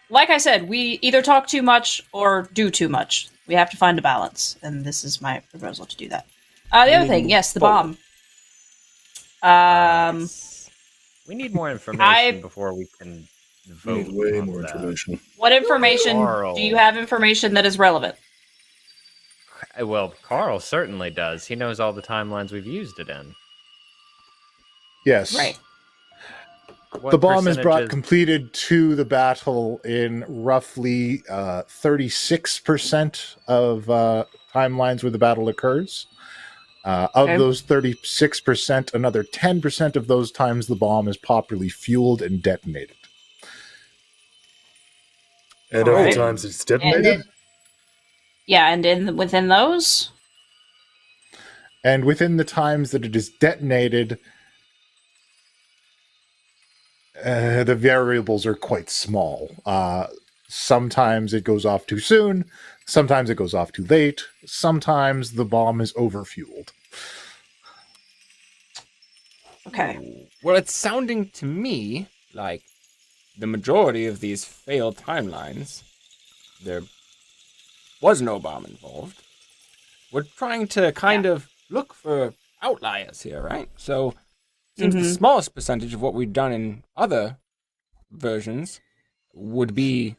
Like I said, we either talk too much or do too much. We have to find a balance, and this is my proposal to do that. The other thing, yes, the bomb. We need more information before we can We vote. need way on more that. information. What information Carl. do you have? Information that is relevant? Well, Carl certainly does. He knows all the timelines we've used it in. Yes. Right. What The bomb is brought percentages- completed to the battle in roughly 36% of timelines where the battle occurs. Of Okay. those 36%, another 10% of those times the bomb is properly fueled and detonated. And other Alright. times it's And detonated. then, Yeah, and within those, And within the times that it is detonated, The variables are quite small. Sometimes it goes off too soon. Sometimes it goes off too late. Sometimes the bomb is overfueled. Okay. Well, it's sounding to me like the majority of these failed timelines, there was no bomb involved. We're trying to kind of look for outliers here, right? So, seems the smallest percentage of what we've done in other versions would be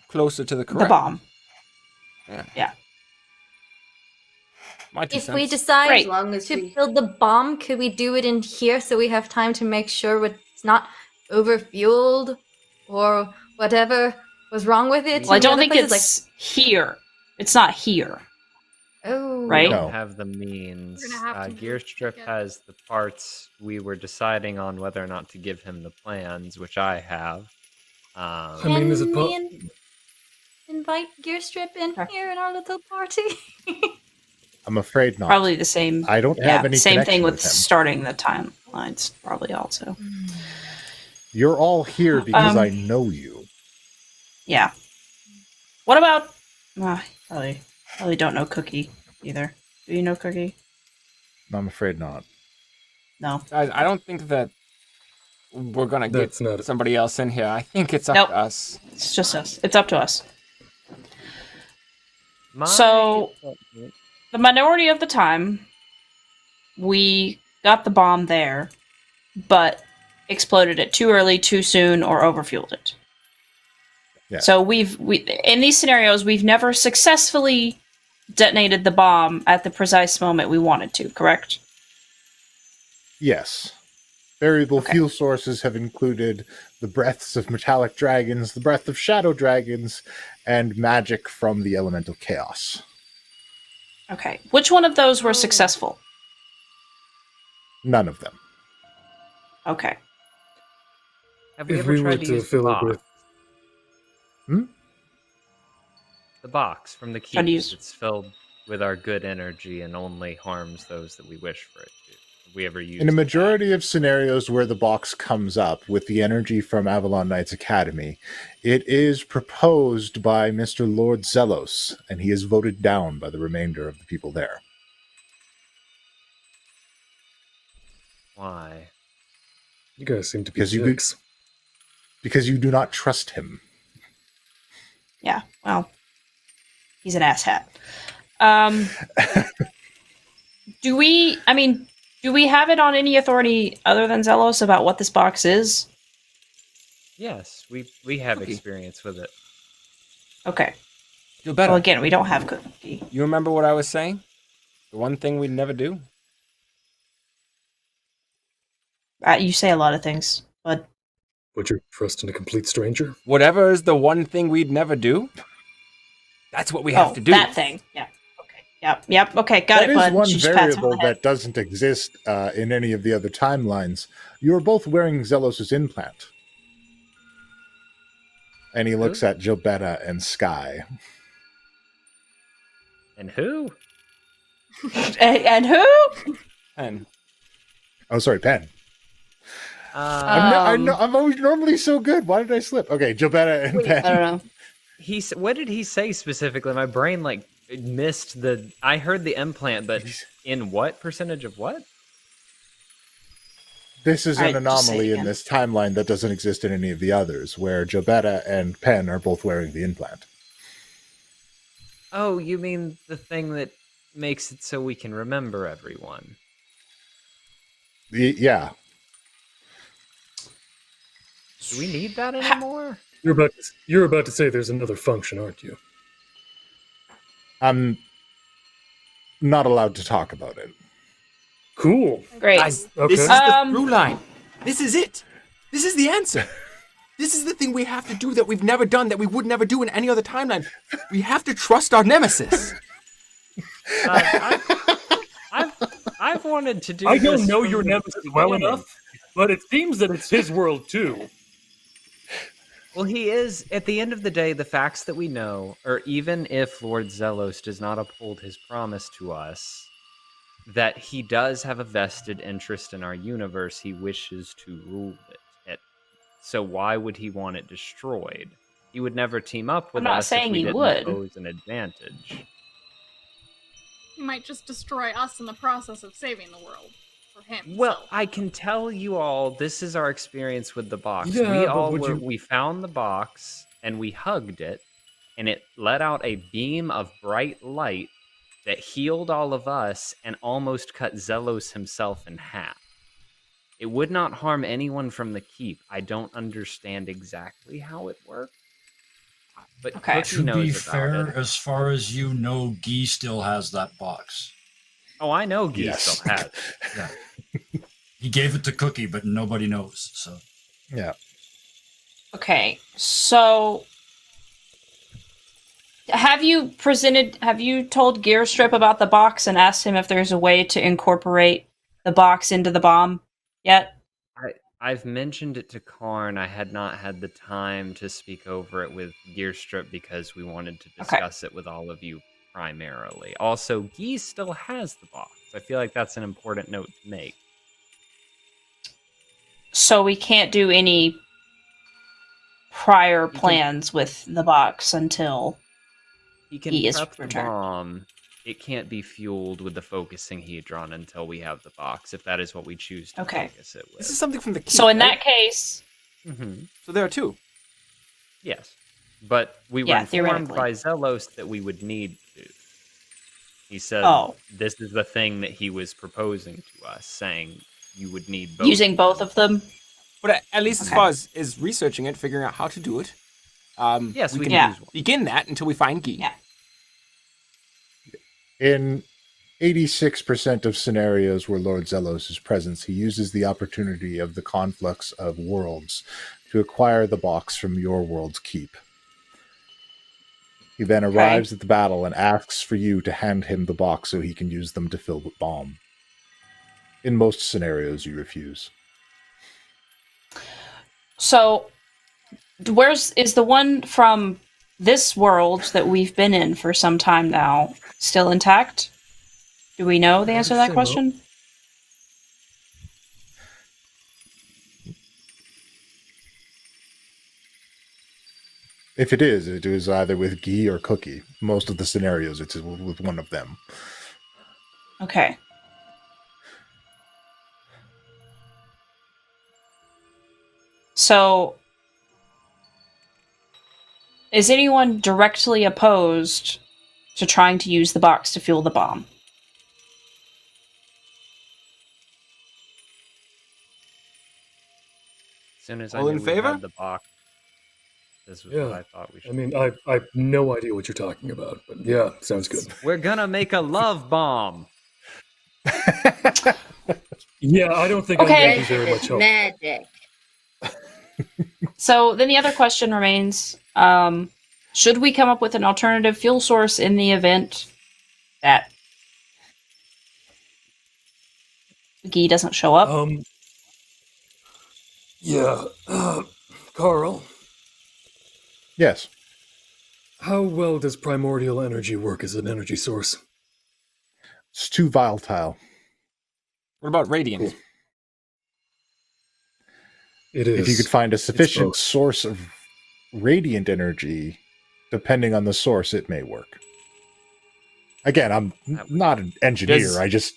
closer to the correct. The bomb. Yeah. My two If cents. we decide Great. As long as to we... build the bomb, could we do it in here so we have time to make sure it's not overfueled or whatever was wrong with it? Well, I in the don't other think places? it's here. It's not here. Oh, Right? We No. don't have the means. We're gonna have to Gear move Strip again. has the parts. We were deciding on whether or not to give him the plans, which I have. I mean, is it Can we invite Gear Strip in here in our little party? I'm afraid not. Probably the same. I don't have any same thing connection with with him. starting the timelines. Probably also. You're all here because I know you. Yeah. What about? Probably don't know Cookie either. Do you know Cookie? I'm afraid not. No. Guys, I don't think that we're gonna get That's not it. somebody else in here. I think it's up Nope. to us. It's just us. It's up to us. My- So- The minority of the time, we got the bomb there, but exploded it too early, too soon, or overfueled it. Yeah. So we in these scenarios, we've never successfully detonated the bomb at the precise moment we wanted to, correct? Yes. Variable fuel sources have included the breaths of metallic dragons, the breath of shadow dragons, and magic from the elemental chaos. Okay. Which one of those were successful? None of them. Okay. Have we If ever we were tried to to use the fill it box? with, The box from the Tried to keys use- that's filled with our good energy and only harms those that we wish for it to. Have we ever used In a that? majority of scenarios where the box comes up with the energy from Avalon Knights Academy, it is proposed by Mr. Lord Zelos, and he is voted down by the remainder of the people there. Why? you guys seem to be Because you dicks. Because you do not trust him. Yeah. Well, he's an asshat. Do we have it on any authority other than Zelos about what this box is? Yes, we have Cookie. experience with it. Okay. Feel better. Well, again, we don't have Cookie. You remember what I was saying? The one thing we'd never do? You say a lot of things, but Put your trust in a complete stranger? Whatever is the one thing we'd never do, that's what we have to do. that thing. Yeah. Okay. Yep. Okay. Got That it, is bud. one She just pats him on variable the head. that doesn't exist in any of the other timelines. You are both wearing Zelos' implant. And he looks at Gilbetta and Sky. And who? And who? And Oh, sorry, Pen. I'm always normally so good. Why did I slip? Okay, Gilbetta and Pen. I don't know. What did he say specifically? My brain missed the. I heard the implant, but in what percentage of what? This is an Alright, just say it anomaly in again. this timeline that doesn't exist in any of the others, where Gilbetta and Pen are both wearing the implant. Oh, you mean the thing that makes it so we can remember everyone? Yeah. Do we need that anymore? You're about to say there's another function, aren't you? I'm not allowed to talk about it. Cool. Great. guys, Okay. this is the through line. This is it. This is the answer. This is the thing we have to do that we've never done, that we would never do in any other timeline. We have to trust our nemesis. I've wanted to do. I don't this know from your the nemesis well beginning. enough, but it seems that it's his world too. Well, he is, at the end of the day, the facts that we know, or even if Lord Zelos does not uphold his promise to us, that he does have a vested interest in our universe, he wishes to rule it. So why would he want it destroyed? He would never team up with I'm not us saying if we he didn't would. pose an advantage. He might just destroy us in the process of saving the world for him. Well, I can tell you all, this is our experience with the box. Yeah, We found the box and we hugged it, and it let out a beam of bright light that healed all of us and almost cut Zelos himself in half. It would not harm anyone from the keep. I don't understand exactly how it worked. But Okay. Cookie To knows be about fair, it. as far as you know, Guy still has that box. Oh, I know Guy Yes. still has it. Yeah. He gave it to Cookie, but nobody knows. So Yeah. Okay, so have you told Gearstrip about the box and asked him if there's a way to incorporate the box into the bomb yet? I've mentioned it to Karn. I had not had the time to speak over it with Gearstrip because we wanted to discuss it with all of you primarily. Also, Guy still has the box. I feel like that's an important note to make. So we can't do any prior plans with the box until He can he is prep the returned. bomb. It can't be fueled with the focusing hedron until we have the box, if that is what we choose to focus it with. This is something from the keep, So in right? that case, So there are two. Yes. But we were Yeah, informed theoretically. by Zelos that we would need to. He said this is the thing that he was proposing to us, saying you would need both. using both of them. But at least as far as is researching it, figuring out how to do it, yes, we can can use one. begin that until we find Guy. Yeah. In 86% of scenarios where Lord Zelos is present, he uses the opportunity of the conflux of worlds to acquire the box from your world's keep. He then arrives at the battle and asks for you to hand him the box so he can use them to fill the bomb. In most scenarios, you refuse. So is the one from this world that we've been in for some time now still intact? Do we know the answer to that question? If it is either with Guy or Cookie. Most of the scenarios, it's with one of them. Okay. So, is anyone directly opposed to trying to use the box to fuel the bomb? As soon as All I in knew favor? we had the box, this was what I thought we should I mean, I have no idea what you're talking about, but yeah, sounds good. We're gonna make a love bomb. Yeah, I don't think Okay. I'm going to be very much help. Magic. So then the other question remains, should we come up with an alternative fuel source in the event that Guy doesn't show up? Yeah, Carl, Yes. how well does primordial energy work as an energy source? It's too volatile. What about radiant? Cool. It is. If you could find a sufficient both. source of radiant energy, depending on the source, it may work. Again, I'm not an engineer. Does I just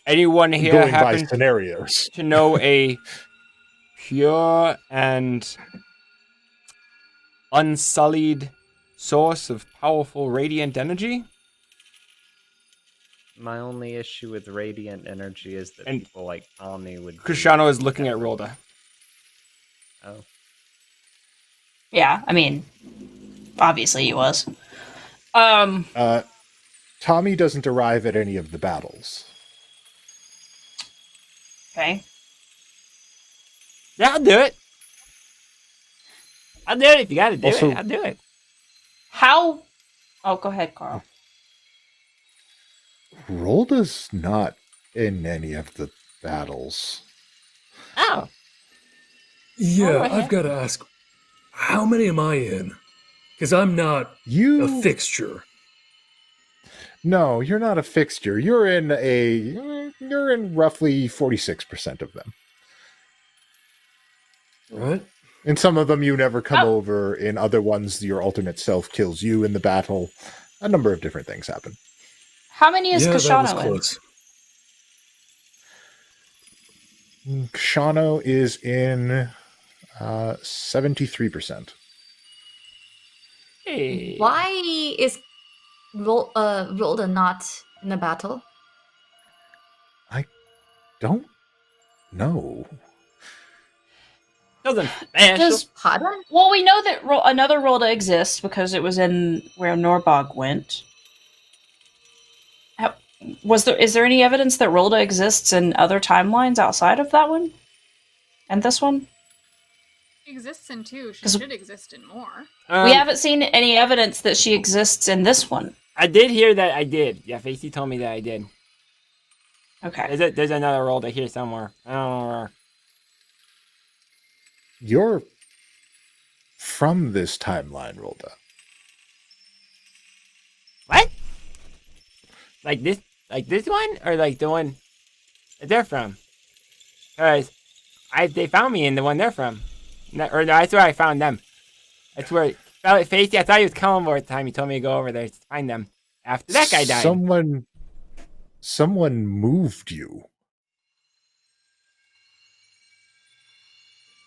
anyone here going by happen scenarios. to know a pure and unsullied source of powerful radiant energy? My only issue with radiant energy is that people like Tommy would. Cristiano is looking at Rolda. Oh. Yeah, I mean, obviously he was. Tommy doesn't arrive at any of the battles. Okay. Yeah, I'll do it. I'll do it if you gotta do Also- it. I'll do it. How... Oh, go ahead, Carl. Rolda's not in any of the battles. Oh. Yeah, All right. I've got to ask, how many am I in? Because I'm not a fixture. No, you're not a fixture. You're in roughly 46% of them. Right? In some of them, you never come over. In other ones, your alternate self kills you in the battle. A number of different things happen. How many is Yeah, that was Kashano in? close. Kashano is in 73%. Hey. Why is Rolda not in the battle? Don't know. Doesn't special. Pardon? Well, we know that another Rolda exists because it was in where Norbog went. Is there any evidence that Rolda exists in other timelines outside of that one? And this one? She exists in 2. She should exist in more. We haven't seen any evidence that she exists in this one. I did hear that I did. Yeah, Facey told me that I did. Okay. There's another Rolda here somewhere. I don't know where. You're from this timeline, Rolda. What? Like this one, or like the one that they're from? Because they found me in the one they're from, that's where I found them. That's where Facey. I thought he was Cullenmore at the time. He told me to go over there to find them after that guy died. Someone moved you.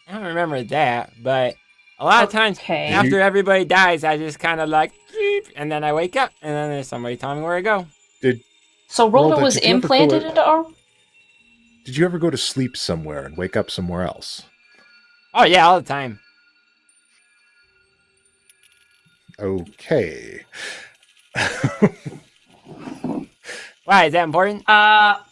I don't remember that, but a lot of times after everybody dies, I just kind of like, and then I wake up, and then there's somebody telling me where to go. So Rolda was implanted into our... Did you ever go to sleep somewhere and wake up somewhere else? Oh yeah, all the time. Okay. Why, is that important?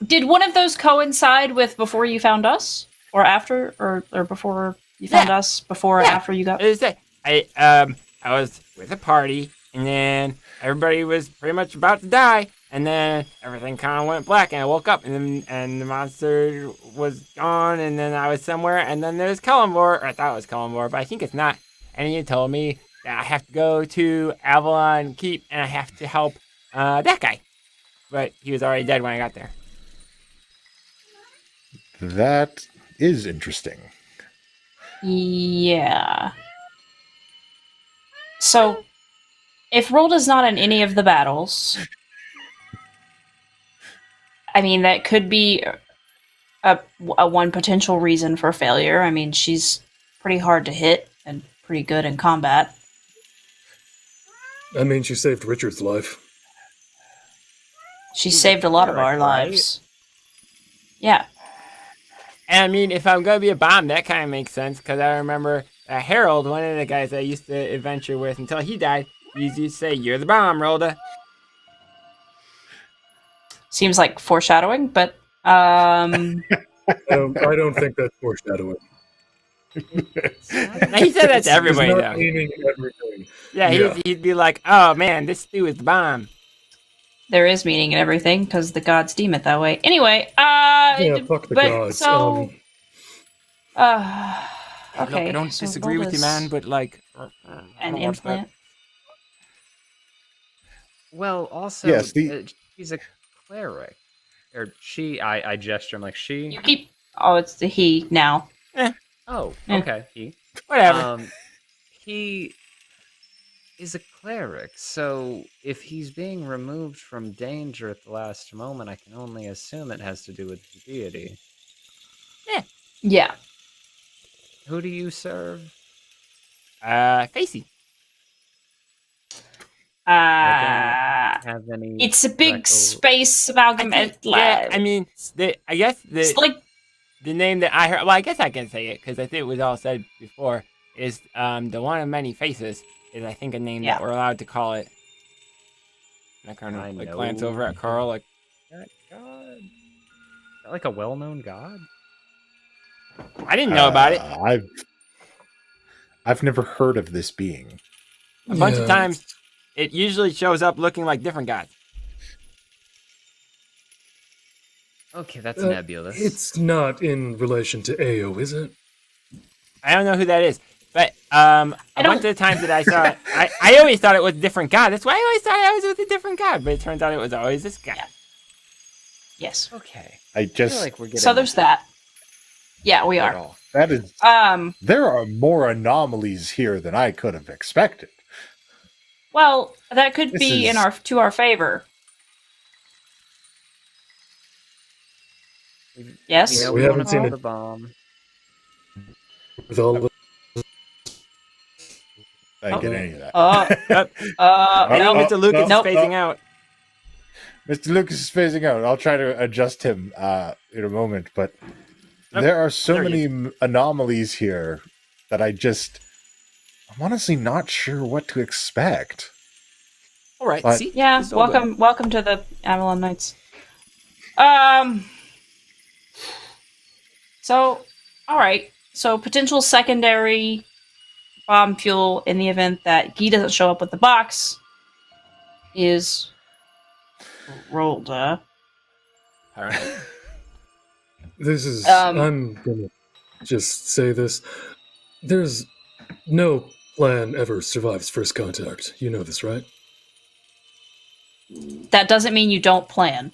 Did one of those coincide with before you found us? Or after? Or before you found us? Before or after you got... I was with a party, and then everybody was pretty much about to die, and then everything kind of went black, and I woke up, and the monster was gone, and then I was somewhere, and then there's Cullenmore, or I thought it was Cullenmore, but I think it's not. And he told me that I have to go to Avalon Keep, and I have to help that guy. But he was already dead when I got there. That is interesting. Yeah. So, if Rolda's not in any of the battles, I mean, that could be a one potential reason for failure. I mean, she's pretty hard to hit and pretty good in combat. I mean, she saved Richard's life. She saved a lot of our lives. Yeah. And I mean, if I'm going to be a bomb, that kind of makes sense, because I remember Harold, one of the guys I used to adventure with until he died, he used to say, "You're the bomb, Rolda." Seems like foreshadowing, but I don't think that's foreshadowing. He said that to everybody, He's though. not meaning everything. Yeah, he'd be like, "Oh man, this stew is the bomb." there is meaning in everything because the gods deem it that way. Anyway, yeah, fuck the gods. So, okay. Look, I don't disagree with you, man, but like, an implant. Well, also, Yes, she's a cleric, or she. I gesture. I'm like she. You keep. Oh, it's the he now. Oh, okay. He. Whatever. He is a cleric, so if he's being removed from danger at the last moment, I can only assume it has to do with the deity. Yeah. Who do you serve? Facey. I don't have any. It's a big space amalgamate. Yeah, I mean, I guess it's like the name that I heard. Well, I guess I can say it because I think it was all said before. Is the one of many faces is I think a name that we're allowed to call it. And I kind of like glance over at Carl like that god. Is that like a well-known god? I didn't know about it. I've never heard of this being. A bunch of times, it usually shows up looking like different gods. Okay, that's nebulous. It's not in relation to Ao, is it? I don't know who that is. But a bunch of the times that I saw it, I always thought it was a different god. That's why I always thought I was with a different god. But it turns out it was always this guy. Yes. Okay. I feel like we're getting so there's that. Yeah, we are. That is. Um, There are more anomalies here than I could have expected. well, that could This be is- to our favor. Yes? You know, We we haven't want to seen build it. the bomb. With all of us. I didn't get any of that. I think no. Mr. Lucas Nope. is phasing out. Mr. Lucas is phasing out. I'll try to adjust him in a moment, but Nope. there are so There he many anomalies here that I'm honestly not sure what to expect. All right. But- See? Yeah, It's all good. welcome to the Avalon Knights. So, all right. So, potential secondary bomb fuel in the event that Guy doesn't show up with the box is Rolda. All right. This is. Um, I'm gonna just say this. There's no plan ever survives first contact. You know this, right? That doesn't mean you don't plan.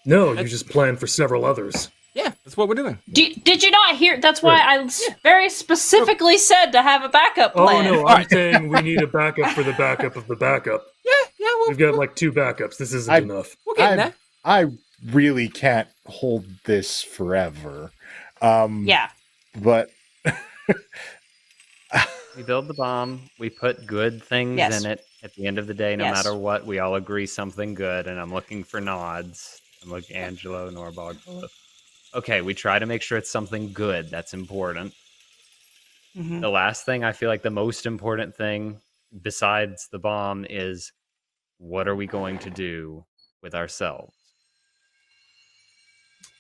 No, you just plan for several others. Yeah, that's what we're doing. Did you not hear? That's why I very specifically said to have a backup Oh plan. no, I'm saying we need a backup for the backup of the backup. Yeah, We've got like 2 backups. This isn't enough. we'll get in there. I really can't hold this forever. Yeah. But We build the bomb. We put good things Yes. in it. At the end of the day, no Yes. matter what, we all agree something good. And I'm looking for nods. I'm looking Angelo, Norbog. Okay, we try to make sure it's something good. That's important. Mhm. The last thing, I feel like the most important thing besides the bomb is what are we going to do with ourselves?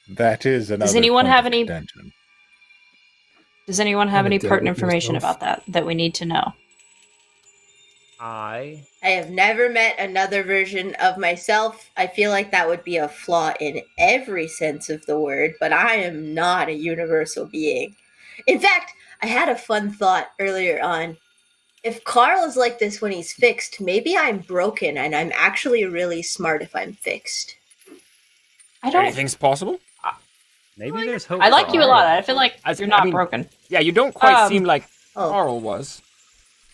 that is another. anyone point have of any- contention. Does anyone have I'm any a pertinent devil information myself. about that we need to know? I I have never met another version of myself. I feel like that would be a flaw in every sense of the word, but I am not a universal being. In fact, I had a fun thought earlier on. If Carl is like this when he's fixed, maybe I'm broken and I'm actually really smart if I'm fixed. I don't. Anything's possible. maybe there's hope. I like for you a all lot. of I us. feel like I you're not mean- broken. Yeah, you don't quite Um, seem like Oh, Carl was.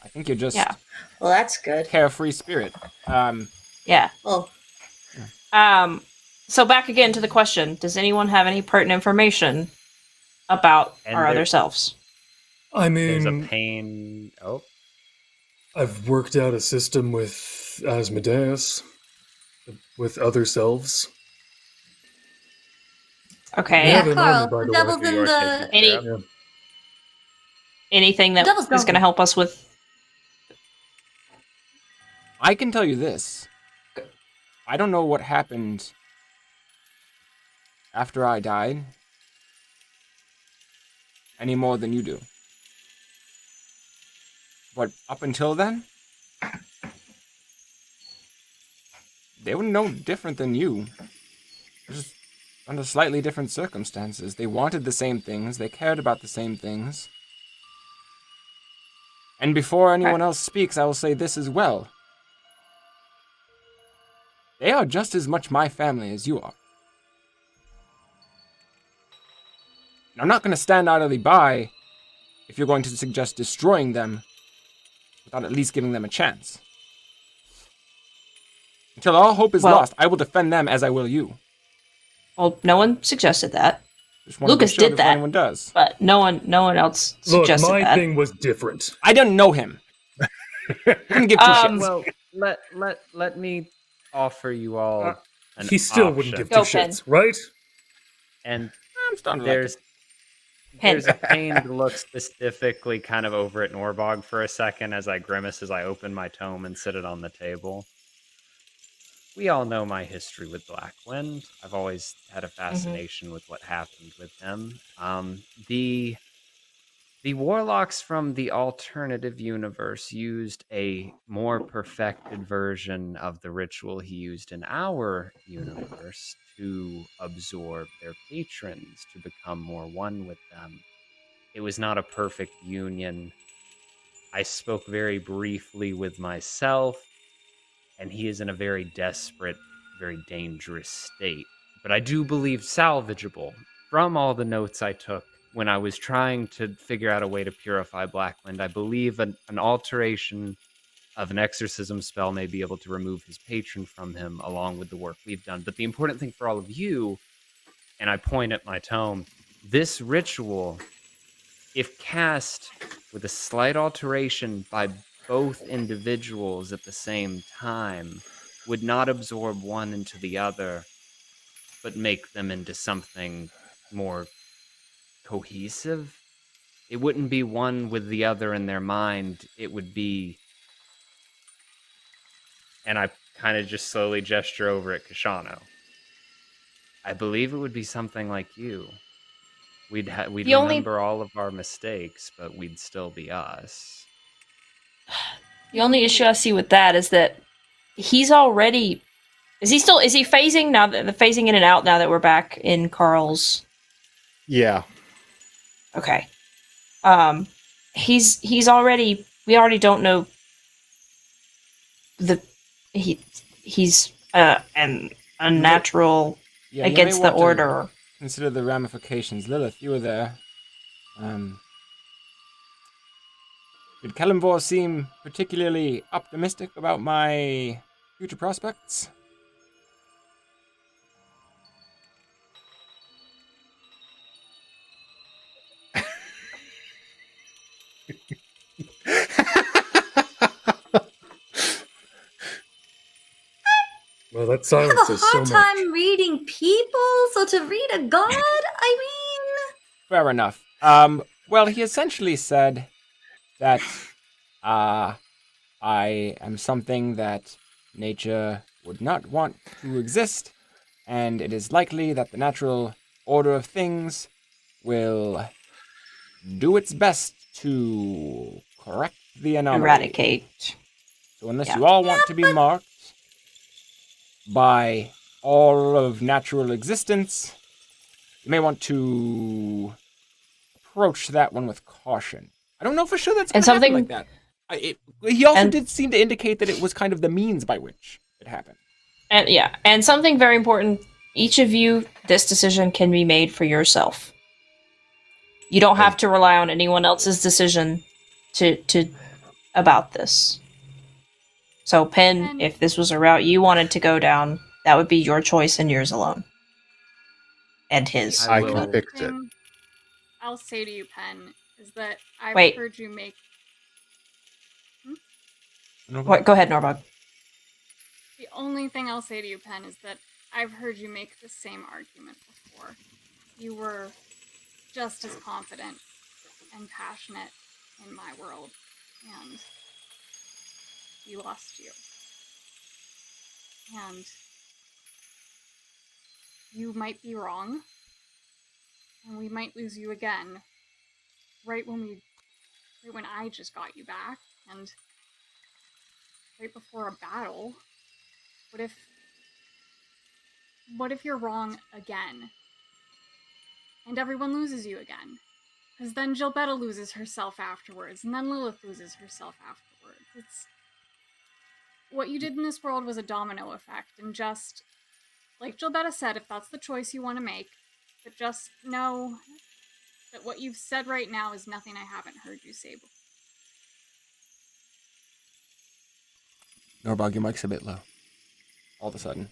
I think you're just Yeah. well, that's good. carefree spirit. Yeah. Oh, So back again to the question: does anyone have any pertinent information about And our there- other selves? I There's a mean, pain. Oh, I've worked out a system with Asmodeus, with other selves. Okay. Yeah, Yeah, they're Carl, normal, by the the devil's way. in You're the. taking Any- care of. Yeah. Anything that Devil's is going to broken. help us with? I can tell you this. I don't know what happened after I died any more than you do. But up until then, they were no different than you. Just under slightly different circumstances. They wanted the same things, they cared about the same things. And before anyone else speaks, I will say this as well. They are just as much my family as you are. And I'm not going to stand idly by if you're going to suggest destroying them without at least giving them a chance. Until all hope is Well- lost, I will defend them as I will you. Well, no one suggested that, Just wanted to Lucas show did before that. anyone does. but no one else Look, suggested my that. thing was different. I didn't know him. Couldn't give two shits. Well, let me offer you all an He still option. wouldn't give Go, 2 Pen. shits, right? And I'm starting to like there's it. Pen. a pain to look specifically kind of over at Norbog for a second as I grimace as I open my tome and sit it on the table. We all know my history with Blackwind. I've always had a fascination with what happened with him. The warlocks from the alternative universe used a more perfected version of the ritual he used in our universe to absorb their patrons, to become more one with them. It was not a perfect union. I spoke very briefly with myself, and he is in a very desperate, very dangerous state. But I do believe salvageable from all the notes I took when I was trying to figure out a way to purify Blackwind, I believe an alteration of an exorcism spell may be able to remove his patron from him along with the work we've done. But the important thing for all of you, and I point at my tome, this ritual, if cast with a slight alteration by both individuals at the same time, would not absorb one into the other, but make them into something more cohesive. It wouldn't be one with the other in their mind. It would be... And I kind of just slowly gesture over at Kashano. I believe it would be something like you. We'd remember all of our mistakes, but we'd still be us. The only issue I see with that is that he's already... Is he phasing now, phasing in and out now that we're back in Carl's? Yeah. Okay. He's already... We already don't know he's an unnatural against the order. Consider the ramifications. Lilith, you were there. Did Kellenvor seem particularly optimistic about my future prospects? Well, that I silence have a says so hard much. time reading people, so to read a god, I mean... Fair enough. Well, he essentially said that, I am something that nature would not want to exist, and it is likely that the natural order of things will do its best to correct the anomaly. Eradicate. So unless you all want to be marked by all of natural existence, you may want to approach that one with caution. I don't know for sure that's going to happen like that. He also did seem to indicate that it was kind of the means by which it happened. And something very important, each of you, this decision can be made for yourself. You don't have to rely on anyone else's decision to about this. So, Penn, if this was a route you wanted to go down, that would be your choice and yours alone. And his. I can fix it. I'll say to you, Penn, is that I've heard you make... What? Go ahead, Norbog. The only thing I'll say to you, Penn, is that I've heard you make the same argument before. You were just as confident and passionate in my world, and we lost you. And you might be wrong, and we might lose you again, right when I just got you back, and right before a battle. What if you're wrong again? And everyone loses you again? Because then Gilbetta loses herself afterwards, and then Lilith loses herself afterwards. It's... What you did in this world was a domino effect, and just, like Gilbetta said, if that's the choice you want to make, but just know that what you've said right now is nothing I haven't heard you say before. Norbog, your mic's a bit low. All of a sudden.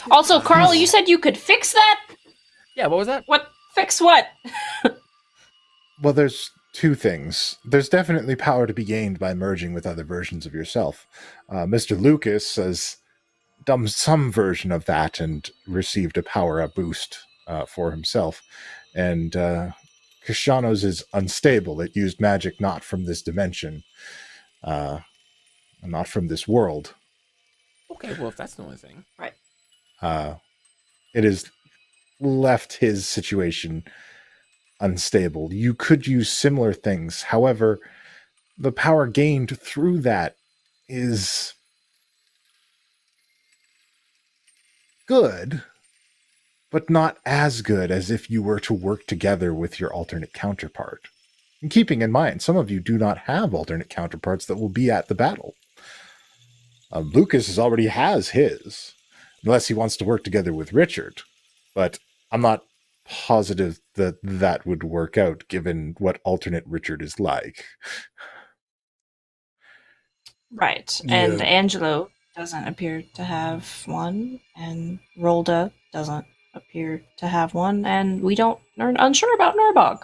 Also, Carl, you said you could fix that? Yeah, what was that? What? Fix what? Well, there's two things. There's definitely power to be gained by merging with other versions of yourself. Mr. Lucas has done some version of that and received a power-up boost for himself. And Kashano's is unstable. It used magic not from this dimension, not from this world. Okay, well, if that's the only thing. Right. It has left his situation unstable. You could use similar things. However, the power gained through that is good, but not as good as if you were to work together with your alternate counterpart. And keeping in mind, some of you do not have alternate counterparts that will be at the battle. Lucas already has his, unless he wants to work together with Richard. But I'm not positive that that would work out, given what alternate Richard is like. Right. Yeah. And Angelo doesn't appear to have one, and Rolda doesn't appear to have one, and we're unsure about Norbog.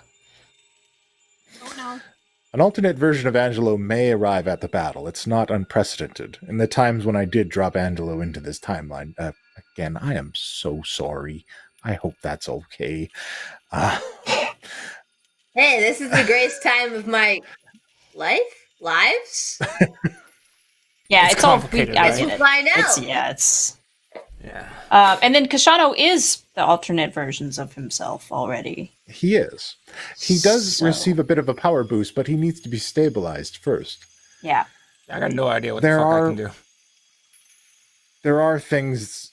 Oh no. An alternate version of Angelo may arrive at the battle. It's not unprecedented. In the times when I did drop Angelo into this timeline, again, I am so sorry. I hope that's okay. Hey, this is the greatest time of my lives. Yeah, It's it's all. complicated, I right? Guess get we'll it. find out. It's. Yeah. And then Kashano is the alternate versions of himself already. He is. He does So- receive a bit of a power boost, but he needs to be stabilized first. Yeah. I got no idea what There the fuck I are- can do. There are things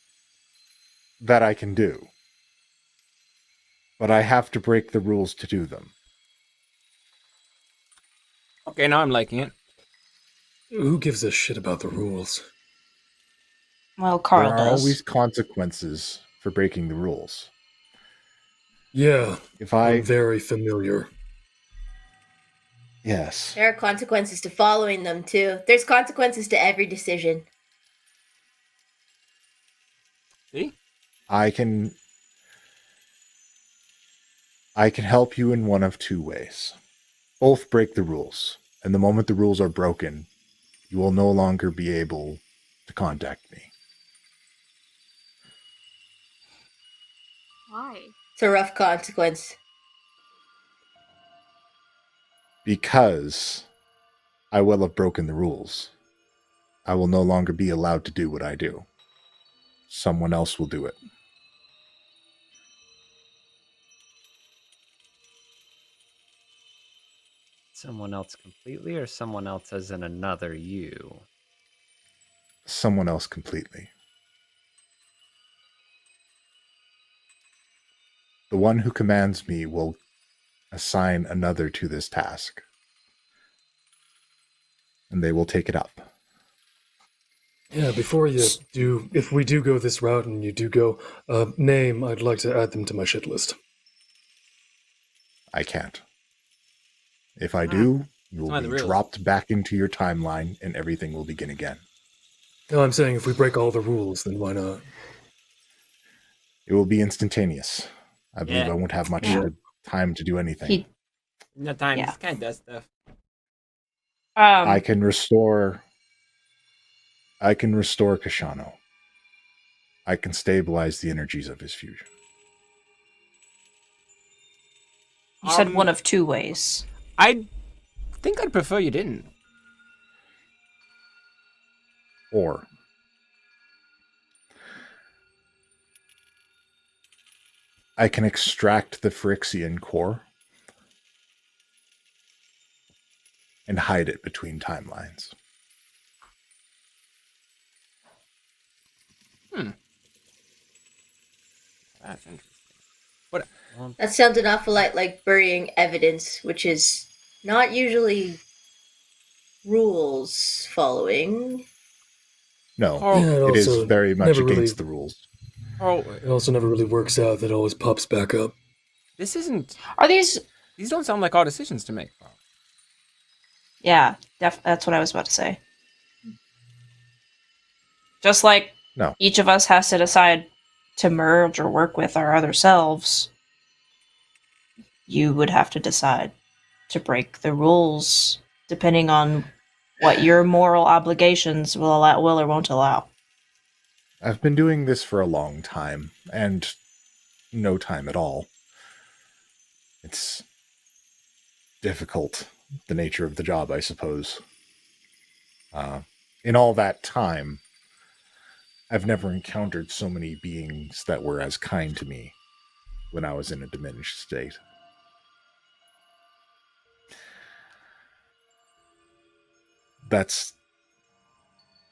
that I can do, but I have to break the rules to do them. Okay, now I'm liking it. Who gives a shit about the rules? Well, Carl There are does. always consequences for breaking the rules. Yeah, If I... I'm very familiar. Yes. There are consequences to following them too. There's consequences to every decision. See? I can help you in one of two ways. Both break the rules, and the moment the rules are broken, you will no longer be able to contact me. Why? It's a rough consequence. Because I will have broken the rules. I will no longer be allowed to do what I do. Someone else will do it. Someone else completely, or someone else as in another you? Someone else completely. The one who commands me will assign another to this task. And they will take it up. Yeah, before you do, if we do go this route and you do go, name, I'd like to add them to my shit list. I can't. If I do, you It's will not the be rules. dropped back into your timeline and everything will begin again. No, I'm saying if we break all the rules, then why not? It will be instantaneous. I believe Yeah. I won't have much Yeah. time to do anything. He, No time. Yeah. This kind of does stuff. I can restore Kashano. I can stabilize the energies of his fusion. you said Um, one of two ways. I think I'd prefer you didn't. Or I can extract the Phyrexian core and hide it between timelines. That's interesting. What? That sounds an awful lot like burying evidence, which is not usually rules following. No, Oh, Yeah, it is also very much never against really, the rules. Oh, It also never really works out. It always pops back up. this isn't. Are these? These don't sound like our decisions to make. Yeah, that's what I was about to say. Just like No. each of us has to decide to merge or work with our other selves, you would have to decide to break the rules depending on what your moral obligations will or won't allow. I've been doing this for a long time, and no time at all. It's difficult, the nature of the job, I suppose. In all that time, I've never encountered so many beings that were as kind to me when I was in a diminished state. That's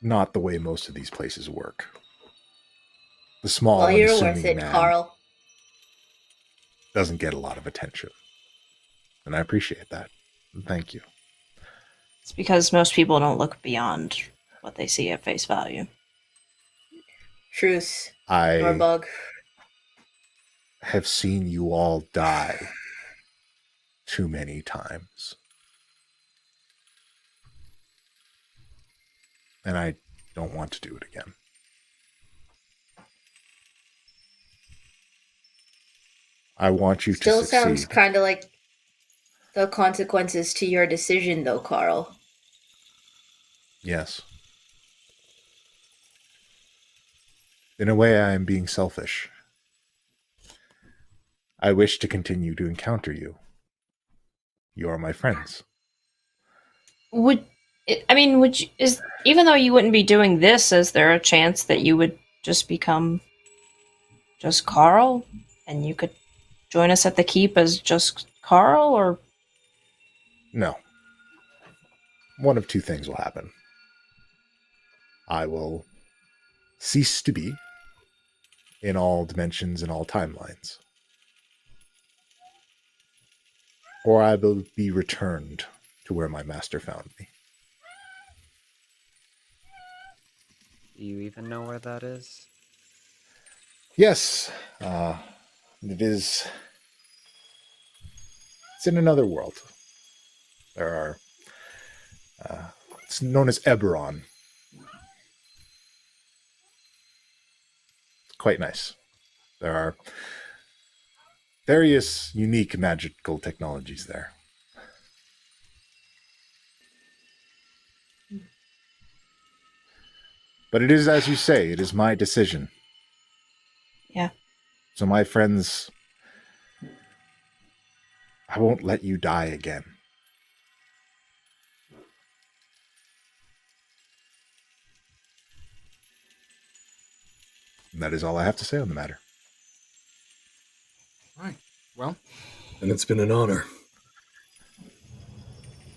not the way most of these places work. The small, Well, you're worth unassuming it, man Carl. doesn't get a lot of attention. And I appreciate that. And thank you. It's because most people don't look beyond what they see at face value. Truth, I Norbog. have seen you all die too many times. And I don't want to do it again. I want you to Still succeed. sounds kind of like the consequences to your decision, though, Carl. Yes. In a way, I am being selfish. I wish to continue to encounter you. You are my friends. Would you, even though you wouldn't be doing this, is there a chance that you would just become just Carl, and you could join us at the keep as just Carl, or? No. One of two things will happen. I will cease to be in all dimensions and all timelines. Or I will be returned to where my master found me. Do you even know where that is? Yes, it is. It's in another world. There are. It's known as Eberron. It's quite nice. There are various unique magical technologies there. But it is, as you say, it is my decision. Yeah. So, my friends, I won't let you die again. And that is all I have to say on the matter. All right. Well, And it's been an honor.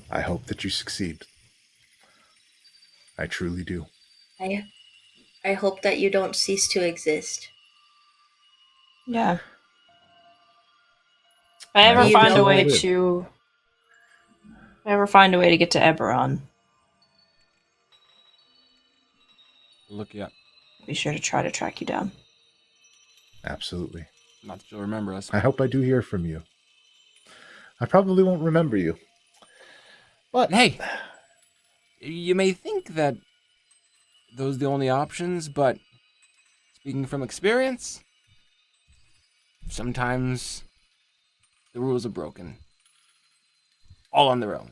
I hope that you succeed. I truly do. I hope that you don't cease to exist. Yeah. If I ever I You find a know way which- to, if I ever find a way to get to Eberron, look you up. be sure to try to track you down. Absolutely. Not that you'll remember us. I hope I do hear from you. I probably won't remember you. But Hey, you may think that those are the only options, but speaking from experience, sometimes the rules are broken. All on their own.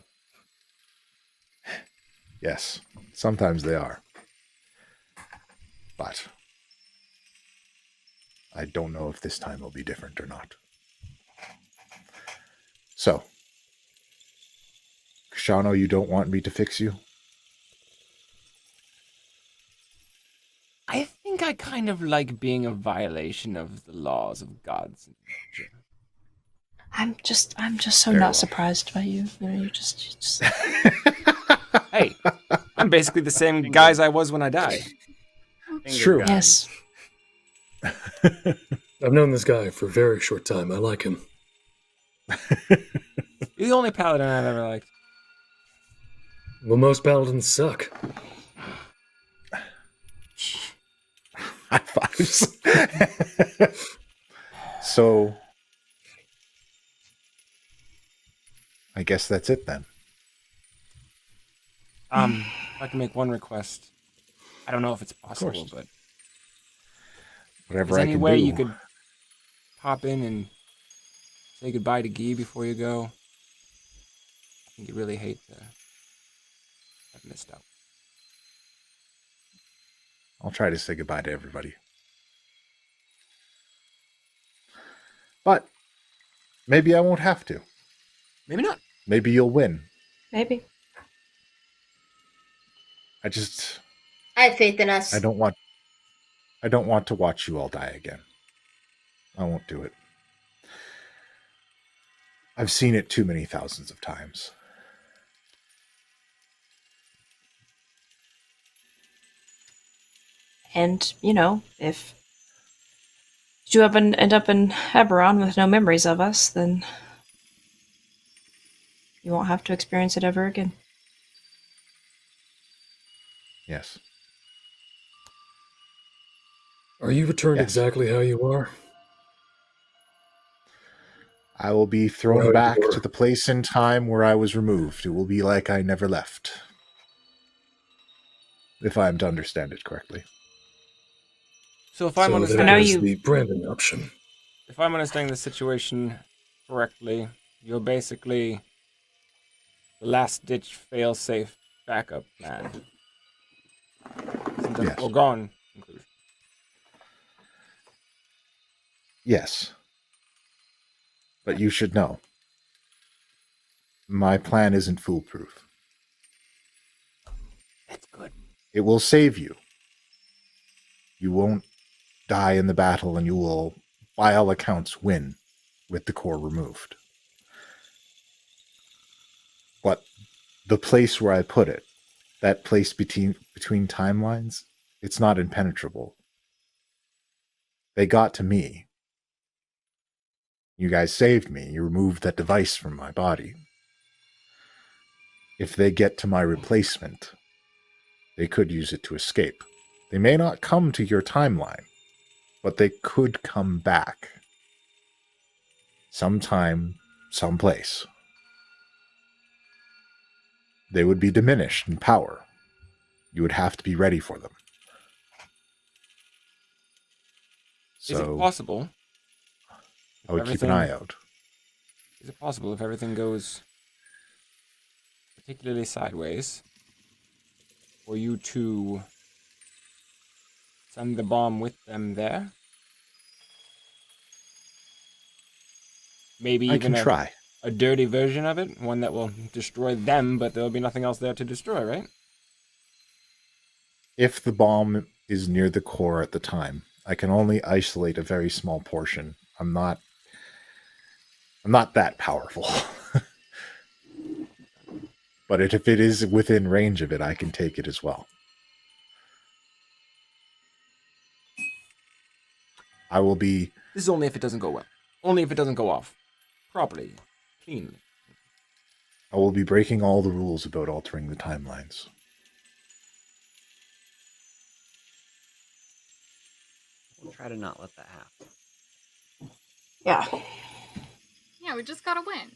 yes, sometimes they are. But I don't know if this time will be different or not. So, Shano, you don't want me to fix you? I think I kind of like being a violation of the laws of gods and nature. I'm just so Very not well. surprised by you. You know, you're just. Hey, I'm basically the same guy as I was when I died. It's true. Yes. I've known this guy for a very short time. I like him. You're the only paladin I've ever liked. Well, most paladins suck. High fives. So, I guess that's it then. If I can make one request. I don't know if it's possible, course. but Whatever is I any can way do. you could pop in and say goodbye to Guy before you go? I think you really hate to have missed out. I'll try to say goodbye to everybody. But maybe I won't have to. Maybe not. Maybe you'll win. Maybe. I just I have faith in us. I don't want to watch you all die again. I won't do it. I've seen it too many thousands of times. And, you know, if you end up in Eberron with no memories of us, then you won't have to experience it ever again. Yes. Are you returned Yes. exactly how you are? I will be thrown back to the place in time where I was removed. It will be like I never left. If I am to understand it correctly. So if I'm So understanding, there is the branding option. if I'm understanding the situation correctly, you're basically the last-ditch fail-safe backup plan. Isn't that a Yes. foregone conclusion? Yes. But you should know. My plan isn't foolproof. That's good. It will save you. You won't die in the battle, and you will, by all accounts, win with the core removed. But the place where I put it, that place between timelines, it's not impenetrable. They got to me. You guys saved me. You removed that device from my body. If they get to my replacement, they could use it to escape. They may not come to your timeline, but they could come back. Sometime, someplace. They would be diminished in power. You would have to be ready for them. Is it possible? I would keep an eye out. Is it possible if everything goes particularly sideways for you to send the bomb with them there? Maybe I even can try. a dirty version of it, one that will destroy them, but there'll be nothing else there to destroy, right? If the bomb is near the core at the time, I can only isolate a very small portion. I'm not that powerful. But if it is within range of it, I can take it as well. I will be... This is only if it doesn't go well. Only if it doesn't go off properly, cleanly. I will be breaking all the rules about altering the timelines. We'll try to not let that happen. Yeah. Yeah, we just gotta win.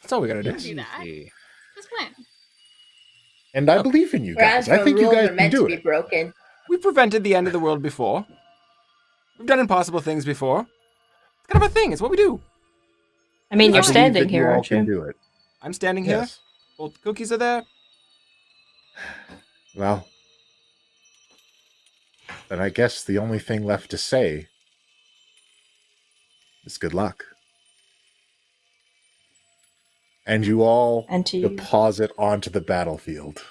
That's all we gotta do. Do that. Just win. And I believe in you guys. I think you guys can do it. Broken. We prevented the end of the world before. We've done impossible things before. It's kind of a thing. It's what we do. I mean, you're believe standing that here, all aren't can you? do it. I'm standing here. Yes. Both cookies are there. Well, then I guess the only thing left to say is good luck. And you all And to you. deposit onto the battlefield.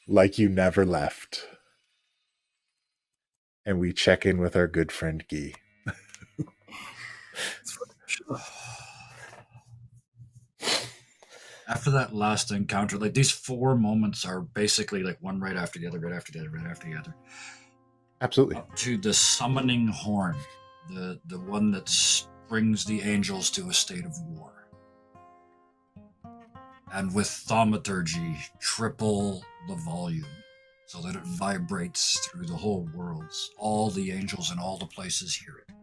Like you never left. And we check in with our good friend Guy. After that last encounter, like these 4 moments are basically like one right after the other, right after the other, right after the other. Absolutely. Up to the summoning horn, the one that brings the angels to a state of war. And with thaumaturgy, triple the volume so that it vibrates through the whole world. All the angels in all the places hear it.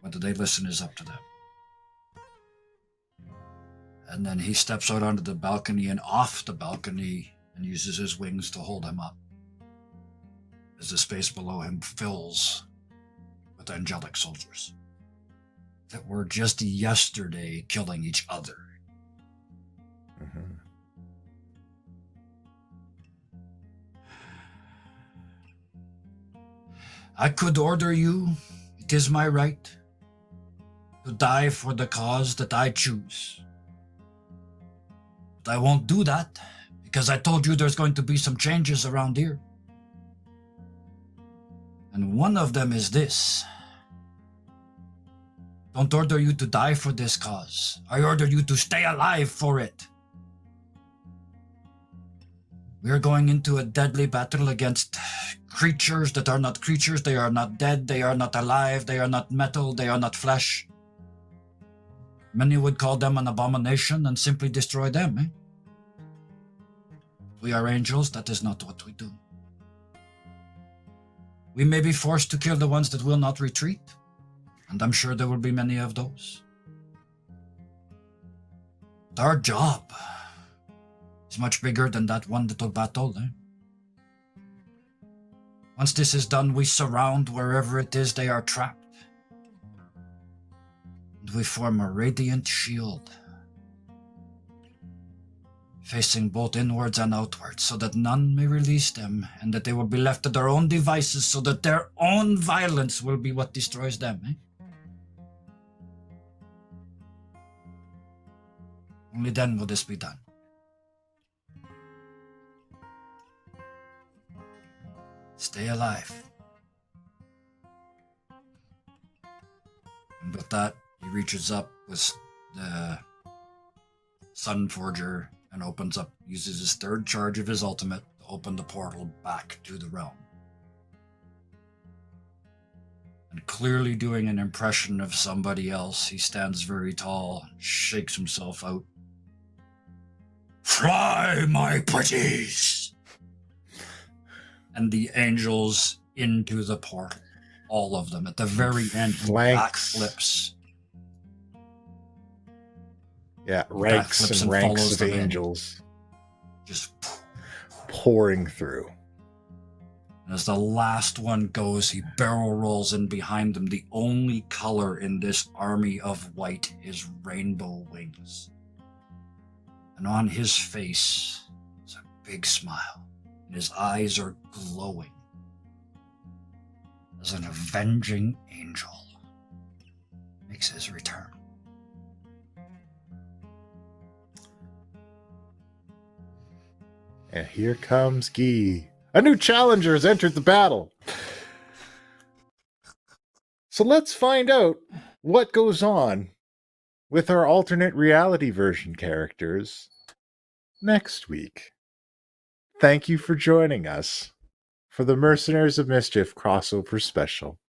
Whether they listen is up to them. And then he steps out onto the balcony and off the balcony and uses his wings to hold him up as the space below him fills with angelic soldiers that were just yesterday killing each other. Mm-hmm. I could order you, it is my right, to die for the cause that I choose. But I won't do that, because I told you there's going to be some changes around here. And one of them is this. Don't order you to die for this cause. I order you to stay alive for it. We are going into a deadly battle against creatures that are not creatures. They are not dead. They are not alive. They are not metal. They are not flesh. Many would call them an abomination and simply destroy them. We are angels. That is not what we do. We may be forced to kill the ones that will not retreat. And I'm sure there will be many of those. But our job is much bigger than that one little battle, eh? Once this is done, we surround wherever it is they are trapped. And we form a radiant shield, facing both inwards and outwards, so that none may release them, and that they will be left to their own devices, so that their own violence will be what destroys them, eh? Only then will this be done. Stay alive. And with that, he reaches up with the Sun Forger and opens up, uses his third charge of his ultimate to open the portal back to the realm. And clearly doing an impression of somebody else, he stands very tall, shakes himself out. Fly, my pretties! And the angels into the portal. All of them. At the very end, backflips. Yeah, ranks Backflips and ranks follows of them in. angels Just pouring through. And as the last one goes, he barrel rolls in behind them. The only color in this army of white is rainbow wings. And on his face is a big smile. And his eyes are glowing as an avenging angel makes his return. And here comes Guy. A new challenger has entered the battle. So let's find out what goes on with our alternate reality version characters next week. Thank you for joining us for the Mercenaries of Mischief crossover special.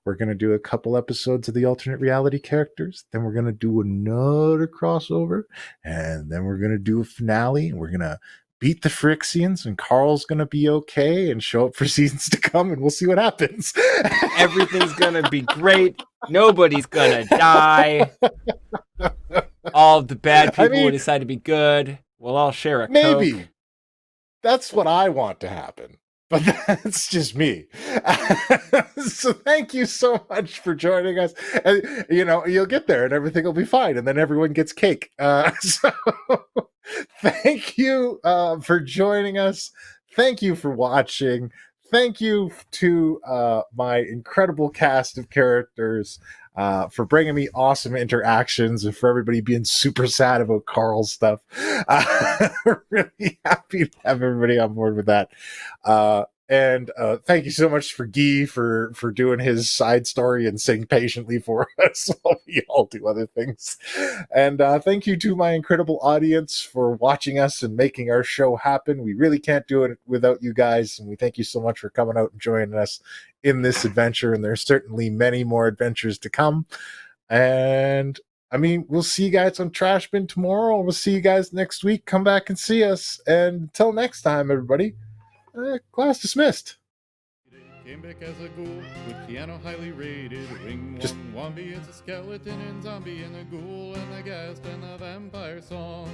We're going to do a couple episodes of the alternate reality characters. Then we're going to do another crossover. And then we're going to do a finale. And we're going to beat the Phyrexians. And Carl's going to be okay and show up for seasons to come. And we'll see what happens. Everything's going to be great. Nobody's going to die. All of the bad people will decide to be good. We'll all share a maybe. Coke. That's what I want to happen. But that's just me. So thank you so much for joining us. And, you know, you'll get there and everything will be fine. And then everyone gets cake. So thank you for joining us. Thank you for watching. Thank you to my incredible cast of characters for bringing me awesome interactions and for everybody being super sad about Carl's stuff. We're really happy to have everybody on board with that. And thank you so much for Guy for doing his side story and sitting patiently for us while we all do other things. And thank you to my incredible audience for watching us and making our show happen. We really can't do it without you guys. And we thank you so much for coming out and joining us in this adventure. And there's certainly many more adventures to come. And I mean, we'll see you guys on Trash Bin tomorrow. We'll see you guys next week. Come back and see us. And until next time, everybody. Class dismissed. Came back as a ghoul with piano highly rated. Ring one, Wombi is a skeleton and zombie and a ghoul and a ghast and a vampire song.